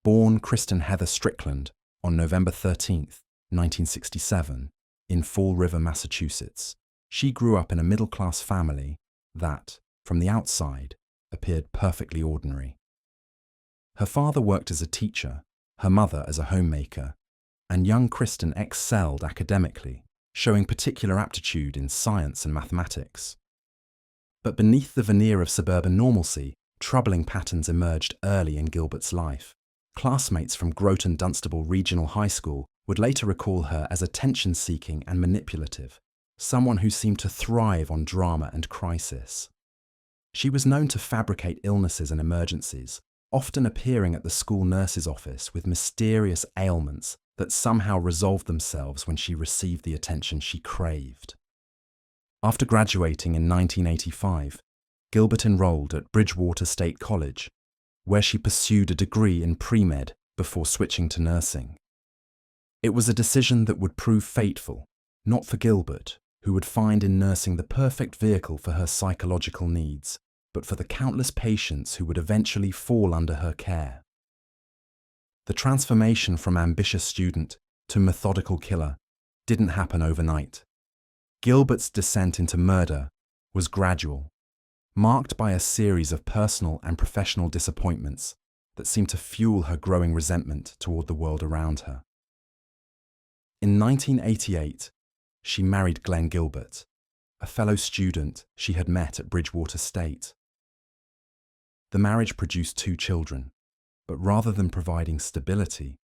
[SPEAKER 1] Born Kristen Heather Strickland on November 13th, 1967, in Fall River, Massachusetts, she grew up in a middle-class family that, from the outside, appeared perfectly ordinary. Her father worked as a teacher, her mother as a homemaker, and young Kristen excelled academically, showing particular aptitude in science and mathematics. But beneath the veneer of suburban normalcy, troubling patterns emerged early in Gilbert's life. Classmates from Groton Dunstable Regional High School would later recall her as attention-seeking and manipulative, someone who seemed to thrive on drama and crisis. She was known to fabricate illnesses and emergencies, often appearing at the school nurse's office with mysterious ailments that somehow resolved themselves when she received the attention she craved. After graduating in 1985, Gilbert enrolled at Bridgewater State College, where she pursued a degree in pre-med before switching to nursing. It was a decision that would prove fateful, not for Gilbert, who would find in nursing the perfect vehicle for her psychological needs, but for the countless patients who would eventually fall under her care. The transformation from ambitious student to methodical killer didn't happen overnight. Gilbert's descent into murder was gradual, marked by a series of personal and professional disappointments that seemed to fuel her growing resentment toward the world around her. In 1988, she married Glenn Gilbert, a fellow student she had met at Bridgewater State. The marriage produced 2 children, but rather than providing stability,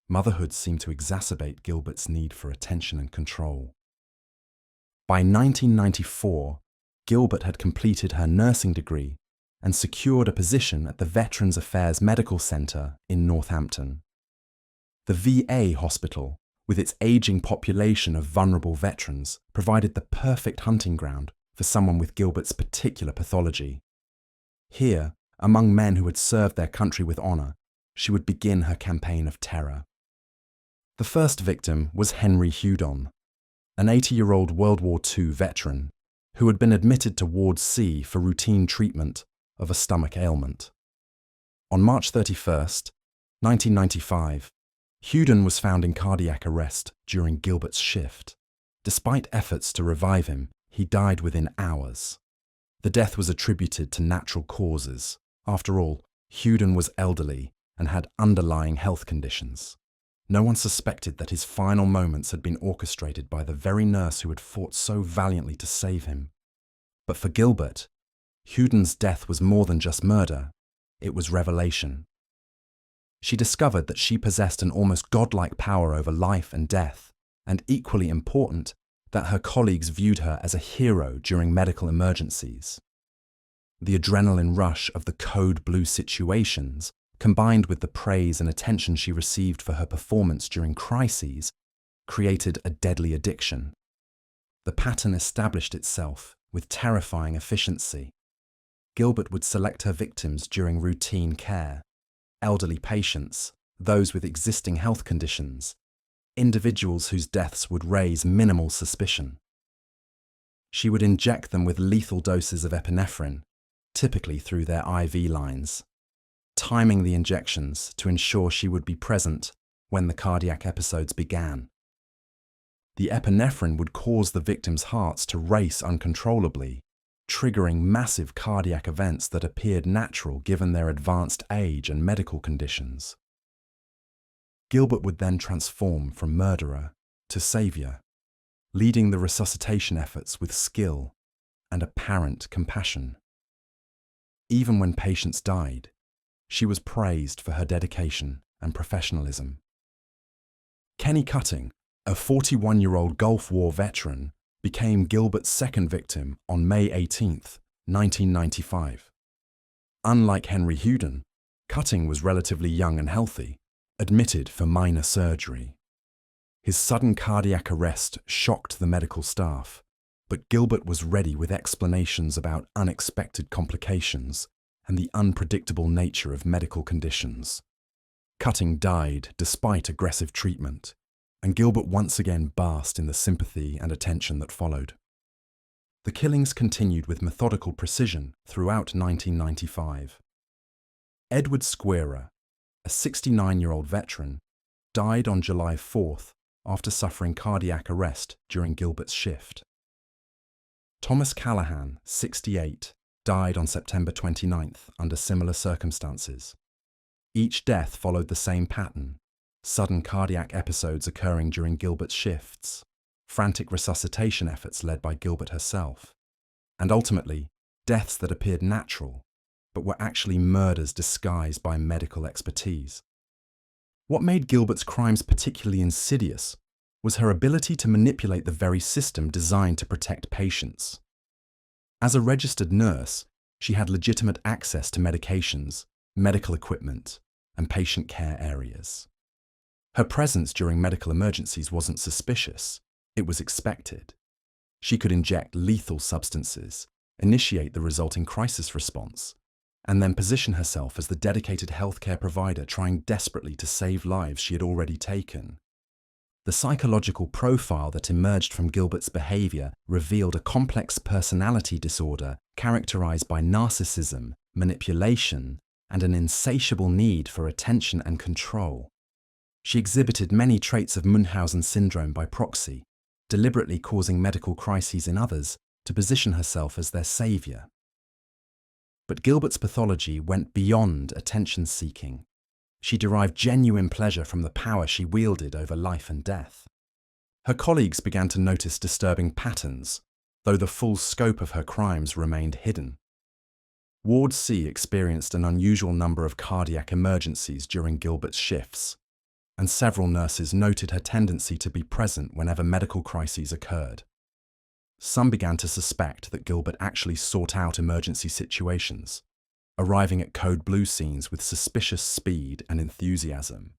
[SPEAKER 1] motherhood seemed to exacerbate Gilbert's need for attention and control. By 1994, Gilbert had completed her nursing degree and secured a position at the Veterans Affairs Medical Center in Northampton. The VA hospital, with its aging population of vulnerable veterans, provided the perfect hunting ground for someone with Gilbert's particular pathology. Here, among men who had served their country with honor, she would begin her campaign of terror. The first victim was Henry Houdon, an 80-year-old World War II veteran who had been admitted to Ward C for routine treatment of a stomach ailment. On March 31st, 1995, Houdon was found in cardiac arrest during Gilbert's shift. Despite efforts to revive him, he died within hours. The death was attributed to natural causes. After all, Houdon was elderly and had underlying health conditions. No one suspected that his final moments had been orchestrated by the very nurse who had fought so valiantly to save him. But for Gilbert, Houdon's death was more than just murder. It was revelation. She discovered that she possessed an almost godlike power over life and death, and equally important, that her colleagues viewed her as a hero during medical emergencies. The adrenaline rush of the code blue situations, combined with the praise and attention she received for her performance during crises, created a deadly addiction. The pattern established itself with terrifying efficiency. Gilbert would select her victims during routine care: elderly patients, those with existing health conditions, individuals whose deaths would raise minimal suspicion. She would inject them with lethal doses of epinephrine, typically through their IV lines, timing the injections to ensure she would be present when the cardiac episodes began. The epinephrine would cause the victims' hearts to race uncontrollably, triggering massive cardiac events that appeared natural given their advanced age and medical conditions. Gilbert would then transform from murderer to savior, leading the resuscitation efforts with skill and apparent compassion. Even when patients died, she was praised for her dedication and professionalism. Kenny Cutting, a 41-year-old Gulf War veteran, became Gilbert's second victim on May 18, 1995. Unlike Henry Houdon, Cutting was relatively young and healthy, admitted for minor surgery. His sudden cardiac arrest shocked the medical staff, but Gilbert was ready with explanations about unexpected complications and the unpredictable nature of medical conditions. Cutting died despite aggressive treatment, and Gilbert once again basked in the sympathy and attention that followed. The killings continued with methodical precision throughout 1995. Edward Squarer, a 69-year-old veteran, died on July 4th after suffering cardiac arrest during Gilbert's shift. Thomas Callahan, 68, died on September 29th under similar circumstances. Each death followed the same pattern: sudden cardiac episodes occurring during Gilbert's shifts, frantic resuscitation efforts led by Gilbert herself, and ultimately, deaths that appeared natural, but were actually murders disguised by medical expertise. What made Gilbert's crimes particularly insidious was her ability to manipulate the very system designed to protect patients. As a registered nurse, she had legitimate access to medications, medical equipment, and patient care areas. Her presence during medical emergencies wasn't suspicious, it was expected. She could inject lethal substances, initiate the resulting crisis response, and then position herself as the dedicated healthcare provider trying desperately to save lives she had already taken. The psychological profile that emerged from Gilbert's behavior revealed a complex personality disorder characterized by narcissism, manipulation, and an insatiable need for attention and control. She exhibited many traits of Munchausen syndrome by proxy, deliberately causing medical crises in others to position herself as their savior. But Gilbert's pathology went beyond attention-seeking. She derived genuine pleasure from the power she wielded over life and death. Her colleagues began to notice disturbing patterns, though the full scope of her crimes remained hidden. Ward C experienced an unusual number of cardiac emergencies during Gilbert's shifts, and several nurses noted her tendency to be present whenever medical crises occurred. Some began to suspect that Gilbert actually sought out emergency situations, arriving at code blue scenes with suspicious speed and enthusiasm.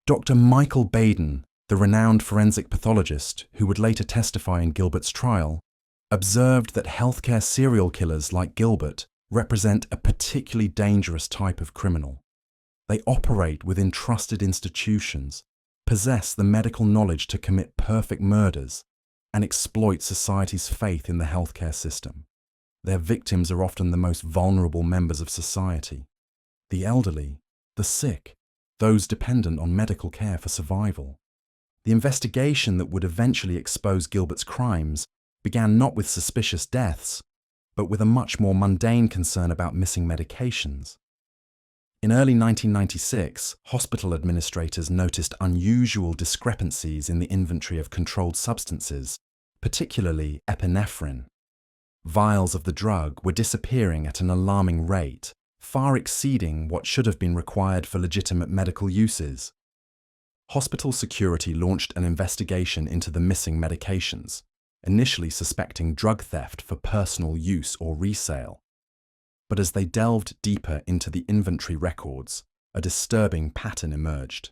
[SPEAKER 1] Dr. Michael Baden, the renowned forensic pathologist who would later testify in Gilbert's trial, observed that healthcare serial killers like Gilbert represent a particularly dangerous type of criminal. They operate within trusted institutions, possess the medical knowledge to commit perfect murders, and exploit society's faith in the healthcare system. Their victims are often the most vulnerable members of society: the elderly, the sick, those dependent on medical care for survival. The investigation that would eventually expose Gilbert's crimes began not with suspicious deaths, but with a much more mundane concern about missing medications. In early 1996, hospital administrators noticed unusual discrepancies in the inventory of controlled substances, particularly epinephrine. Vials of the drug were disappearing at an alarming rate, far exceeding what should have been required for legitimate medical uses. Hospital security launched an investigation into the missing medications, initially suspecting drug theft for personal use or resale. But as they delved deeper into the inventory records, a disturbing pattern emerged.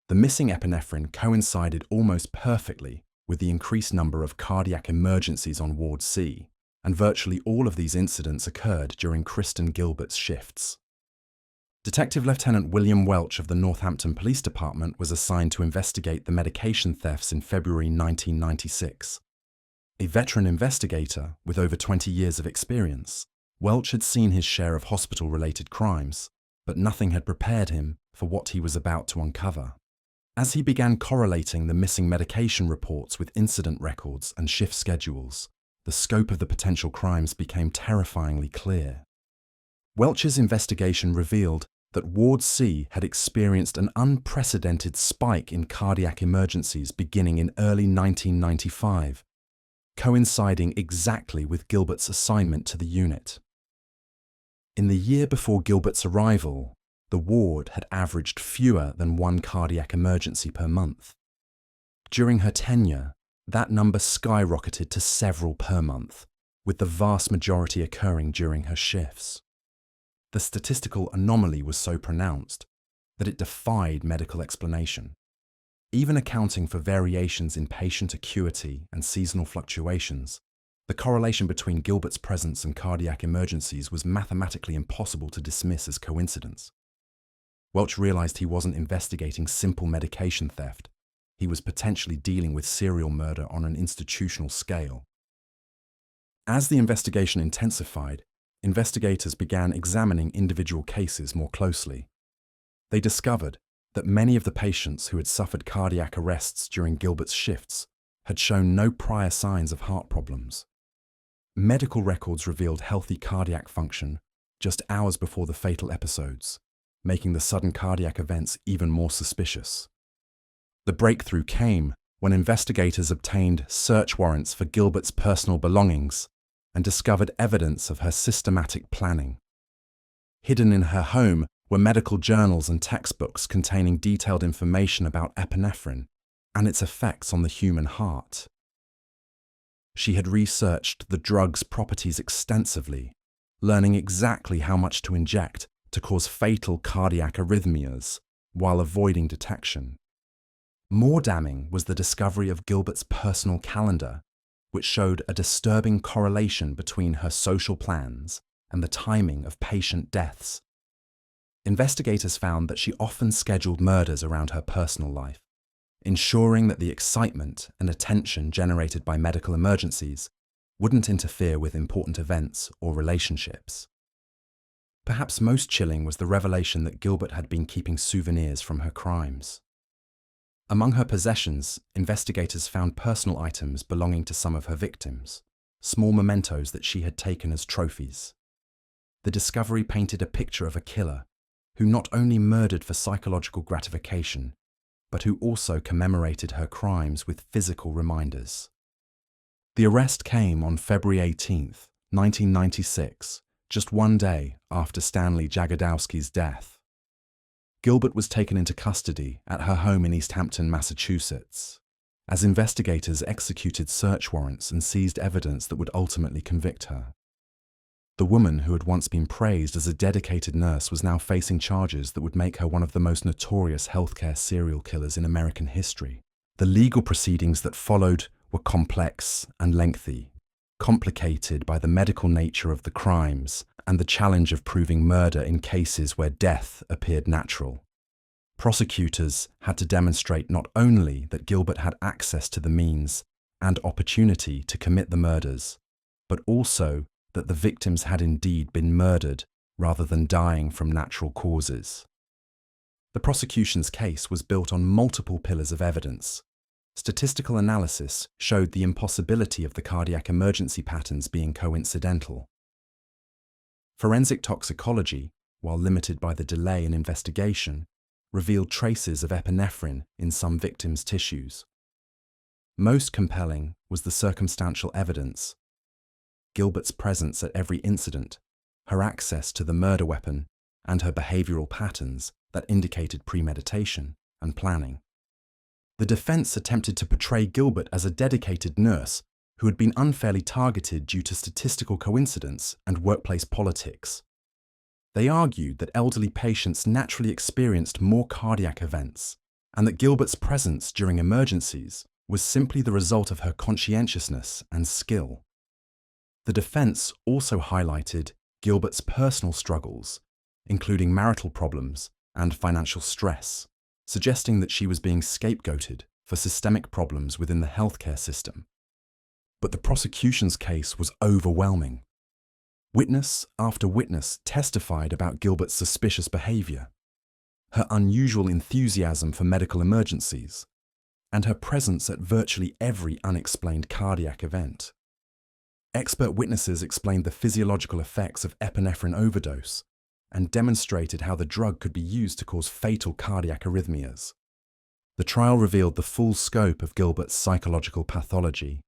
[SPEAKER 1] The missing epinephrine coincided almost perfectly with the increased number of cardiac emergencies on Ward C, and virtually all of these incidents occurred during Kristen Gilbert's shifts. Detective Lieutenant William Welch of the Northampton Police Department was assigned to investigate the medication thefts in February 1996. A veteran investigator with over 20 years of experience, Welch had seen his share of hospital-related crimes, but nothing had prepared him for what he was about to uncover. As he began correlating the missing medication reports with incident records and shift schedules, the scope of the potential crimes became terrifyingly clear. Welch's investigation revealed that Ward C had experienced an unprecedented spike in cardiac emergencies beginning in early 1995, coinciding exactly with Gilbert's assignment to the unit. In the year before Gilbert's arrival, the ward had averaged fewer than one cardiac emergency per month. During her tenure, that number skyrocketed to several per month, with the vast majority occurring during her shifts. The statistical anomaly was so pronounced that it defied medical explanation. Even accounting for variations in patient acuity and seasonal fluctuations, the correlation between Gilbert's presence and cardiac emergencies was mathematically impossible to dismiss as coincidence. Welch realized he wasn't investigating simple medication theft. He was potentially dealing with serial murder on an institutional scale. As the investigation intensified, investigators began examining individual cases more closely. They discovered that many of the patients who had suffered cardiac arrests during Gilbert's shifts had shown no prior signs of heart problems. Medical records revealed healthy cardiac function just hours before the fatal episodes, making the sudden cardiac events even more suspicious. The breakthrough came when investigators obtained search warrants for Gilbert's personal belongings and discovered evidence of her systematic planning. Hidden in her home were medical journals and textbooks containing detailed information about epinephrine, and its effects on the human heart. She had researched the drug's properties extensively, learning exactly how much to inject to cause fatal cardiac arrhythmias while avoiding detection. More damning was the discovery of Gilbert's personal calendar, which showed a disturbing correlation between her social plans and the timing of patient deaths. Investigators found that she often scheduled murders around her personal life, ensuring that the excitement and attention generated by medical emergencies wouldn't interfere with important events or relationships. Perhaps most chilling was the revelation that Gilbert had been keeping souvenirs from her crimes. Among her possessions, investigators found personal items belonging to some of her victims, small mementos that she had taken as trophies. The discovery painted a picture of a killer who not only murdered for psychological gratification, but who also commemorated her crimes with physical reminders. The arrest came on February 18, 1996, just one day after Stanley Jagodowski's death. Gilbert was taken into custody at her home in East Hampton, Massachusetts, as investigators executed search warrants and seized evidence that would ultimately convict her. The woman who had once been praised as a dedicated nurse was now facing charges that would make her one of the most notorious healthcare serial killers in American history. The legal proceedings that followed were complex and lengthy, complicated by the medical nature of the crimes and the challenge of proving murder in cases where death appeared natural. Prosecutors had to demonstrate not only that Gilbert had access to the means and opportunity to commit the murders, but also that the victims had indeed been murdered rather than dying from natural causes. The prosecution's case was built on multiple pillars of evidence. Statistical analysis showed the impossibility of the cardiac emergency patterns being coincidental. Forensic toxicology, while limited by the delay in investigation, revealed traces of epinephrine in some victims' tissues. Most compelling was the circumstantial evidence: Gilbert's presence at every incident, her access to the murder weapon, and her behavioral patterns that indicated premeditation and planning. The defense attempted to portray Gilbert as a dedicated nurse who had been unfairly targeted due to statistical coincidence and workplace politics. They argued that elderly patients naturally experienced more cardiac events, and that Gilbert's presence during emergencies was simply the result of her conscientiousness and skill. The defense also highlighted Gilbert's personal struggles, including marital problems and financial stress, suggesting that she was being scapegoated for systemic problems within the healthcare system. But the prosecution's case was overwhelming. Witness after witness testified about Gilbert's suspicious behavior, her unusual enthusiasm for medical emergencies, and her presence at virtually every unexplained cardiac event. Expert witnesses explained the physiological effects of epinephrine overdose and demonstrated how the drug could be used to cause fatal cardiac arrhythmias. The trial revealed the full scope of Gilbert's psychological pathology.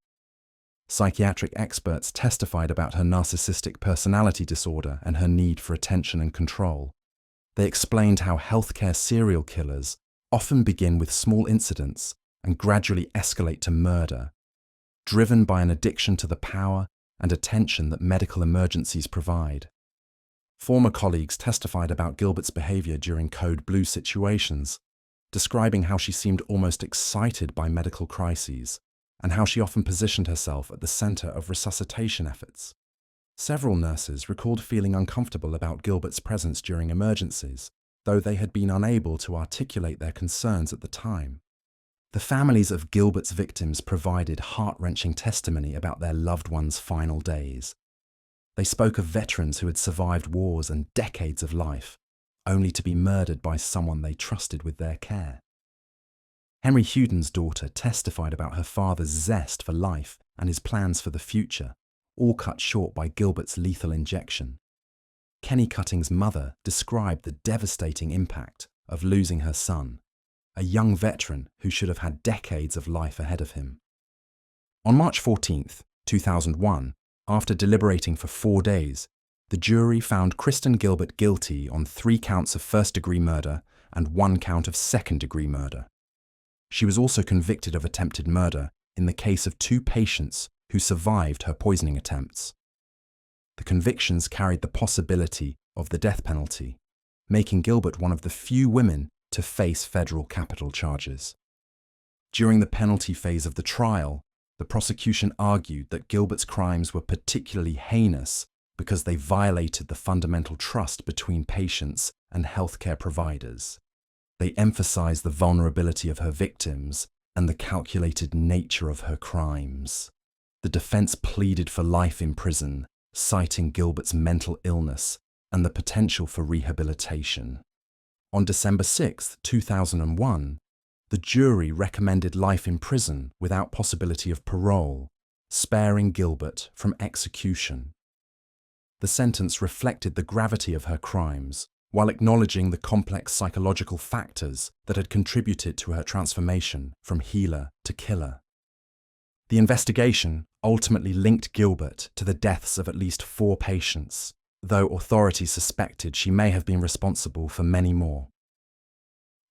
[SPEAKER 1] Psychiatric experts testified about her narcissistic personality disorder and her need for attention and control. They explained how healthcare serial killers often begin with small incidents and gradually escalate to murder, driven by an addiction to the power and attention that medical emergencies provide. Former colleagues testified about Gilbert's behavior during code blue situations, describing how she seemed almost excited by medical crises and how she often positioned herself at the center of resuscitation efforts. Several nurses recalled feeling uncomfortable about Gilbert's presence during emergencies, though they had been unable to articulate their concerns at the time. The families of Gilbert's victims provided heart-wrenching testimony about their loved ones' final days. They spoke of veterans who had survived wars and decades of life, only to be murdered by someone they trusted with their care. Henry Hewden's daughter testified about her father's zest for life and his plans for the future, all cut short by Gilbert's lethal injection. Kenny Cutting's mother described the devastating impact of losing her son, a young veteran who should have had decades of life ahead of him. On March 14, 2001, after deliberating for 4 days, the jury found Kristen Gilbert guilty on 3 counts of first-degree murder and 1 count of second-degree murder. She was also convicted of attempted murder in the case of 2 patients who survived her poisoning attempts. The convictions carried the possibility of the death penalty, making Gilbert one of the few women to face federal capital charges. During the penalty phase of the trial, the prosecution argued that Gilbert's crimes were particularly heinous because they violated the fundamental trust between patients and healthcare providers. They emphasized the vulnerability of her victims and the calculated nature of her crimes. The defense pleaded for life in prison, citing Gilbert's mental illness and the potential for rehabilitation. On December 6, 2001, the jury recommended life in prison without possibility of parole, sparing Gilbert from execution. The sentence reflected the gravity of her crimes, while acknowledging the complex psychological factors that had contributed to her transformation from healer to killer. The investigation ultimately linked Gilbert to the deaths of at least 4 patients, though authorities suspected she may have been responsible for many more.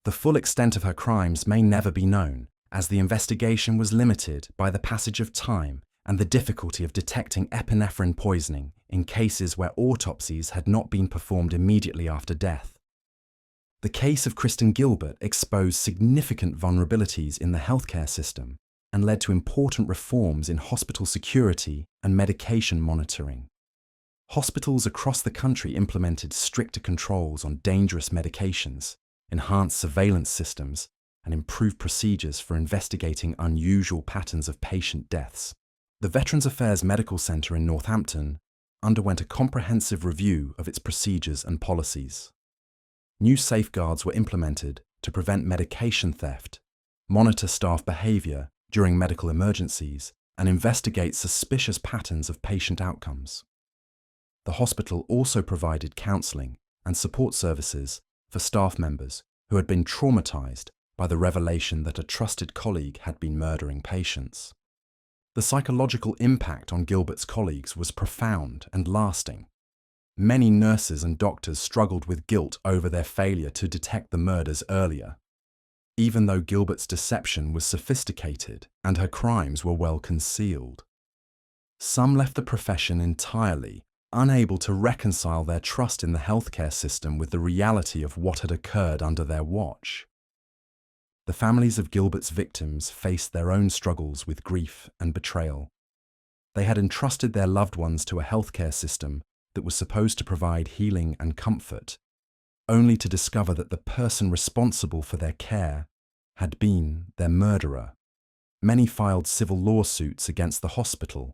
[SPEAKER 1] The full extent of her crimes may never be known, as the investigation was limited by the passage of time and the difficulty of detecting epinephrine poisoning in cases where autopsies had not been performed immediately after death. The case of Kristen Gilbert exposed significant vulnerabilities in the healthcare system and led to important reforms in hospital security and medication monitoring. Hospitals across the country implemented stricter controls on dangerous medications, enhanced surveillance systems, and improved procedures for investigating unusual patterns of patient deaths. The Veterans Affairs Medical Center in Northampton underwent a comprehensive review of its procedures and policies. New safeguards were implemented to prevent medication theft, monitor staff behavior during medical emergencies, and investigate suspicious patterns of patient outcomes. The hospital also provided counseling and support services for staff members who had been traumatized by the revelation that a trusted colleague had been murdering patients. The psychological impact on Gilbert's colleagues was profound and lasting. Many nurses and doctors struggled with guilt over their failure to detect the murders earlier. Even though Gilbert's deception was sophisticated and her crimes were well concealed. Some left the profession entirely, unable to reconcile their trust in the healthcare system with the reality of what had occurred under their watch. The families of Gilbert's victims faced their own struggles with grief and betrayal. They had entrusted their loved ones to a healthcare system that was supposed to provide healing and comfort, only to discover that the person responsible for their care had been their murderer. Many filed civil lawsuits against the hospital,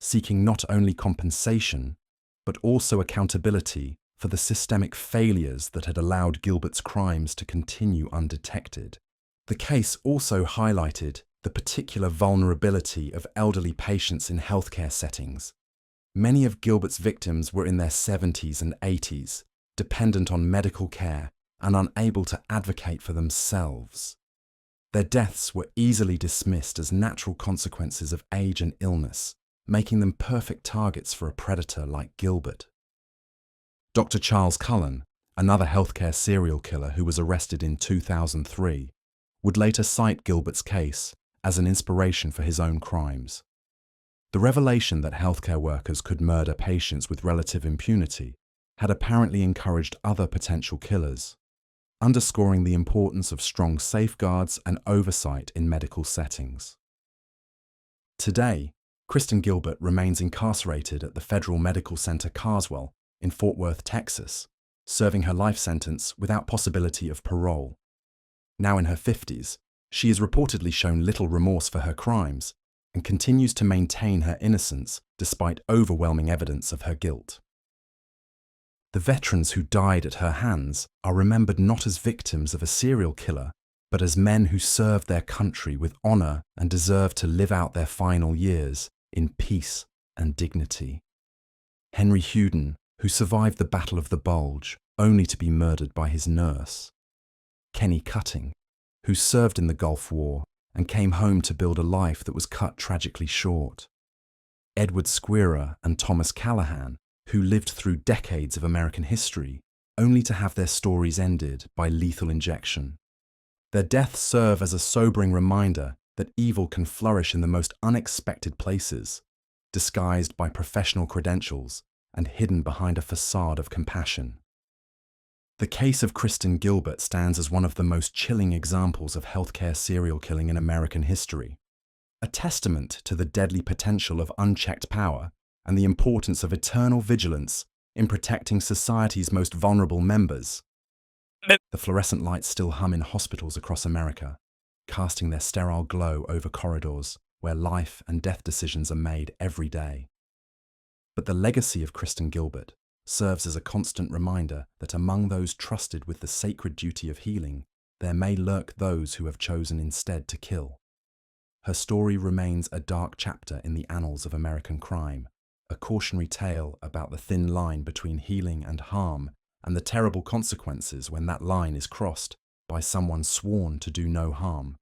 [SPEAKER 1] seeking not only compensation, but also accountability for the systemic failures that had allowed Gilbert's crimes to continue undetected. The case also highlighted the particular vulnerability of elderly patients in healthcare settings. Many of Gilbert's victims were in their 70s and 80s, dependent on medical care and unable to advocate for themselves. Their deaths were easily dismissed as natural consequences of age and illness, making them perfect targets for a predator like Gilbert. Dr. Charles Cullen, another healthcare serial killer who was arrested in 2003, would later cite Gilbert's case as an inspiration for his own crimes. The revelation that healthcare workers could murder patients with relative impunity had apparently encouraged other potential killers, underscoring the importance of strong safeguards and oversight in medical settings. Today, Kristen Gilbert remains incarcerated at the Federal Medical Center Carswell in Fort Worth, Texas, serving her life sentence without possibility of parole. Now in her 50s, she has reportedly shown little remorse for her crimes and continues to maintain her innocence despite overwhelming evidence of her guilt. The veterans who died at her hands are remembered not as victims of a serial killer, but as men who served their country with honor and deserved to live out their final years in peace and dignity. Henry Huden, who survived the Battle of the Bulge only to be murdered by his nurse. Kenny Cutting, who served in the Gulf War and came home to build a life that was cut tragically short. Edward Squirer and Thomas Callahan, who lived through decades of American history only to have their stories ended by lethal injection. Their deaths serve as a sobering reminder that evil can flourish in the most unexpected places, disguised by professional credentials and hidden behind a facade of compassion. The case of Kristen Gilbert stands as one of the most chilling examples of healthcare serial killing in American history, a testament to the deadly potential of unchecked power and the importance of eternal vigilance in protecting society's most vulnerable members. The fluorescent lights still hum in hospitals across America, casting their sterile glow over corridors where life and death decisions are made every day. But the legacy of Kristen Gilbert serves as a constant reminder that among those trusted with the sacred duty of healing, there may lurk those who have chosen instead to kill. Her story remains a dark chapter in the annals of American crime, a cautionary tale about the thin line between healing and harm and the terrible consequences when that line is crossed by someone sworn to do no harm.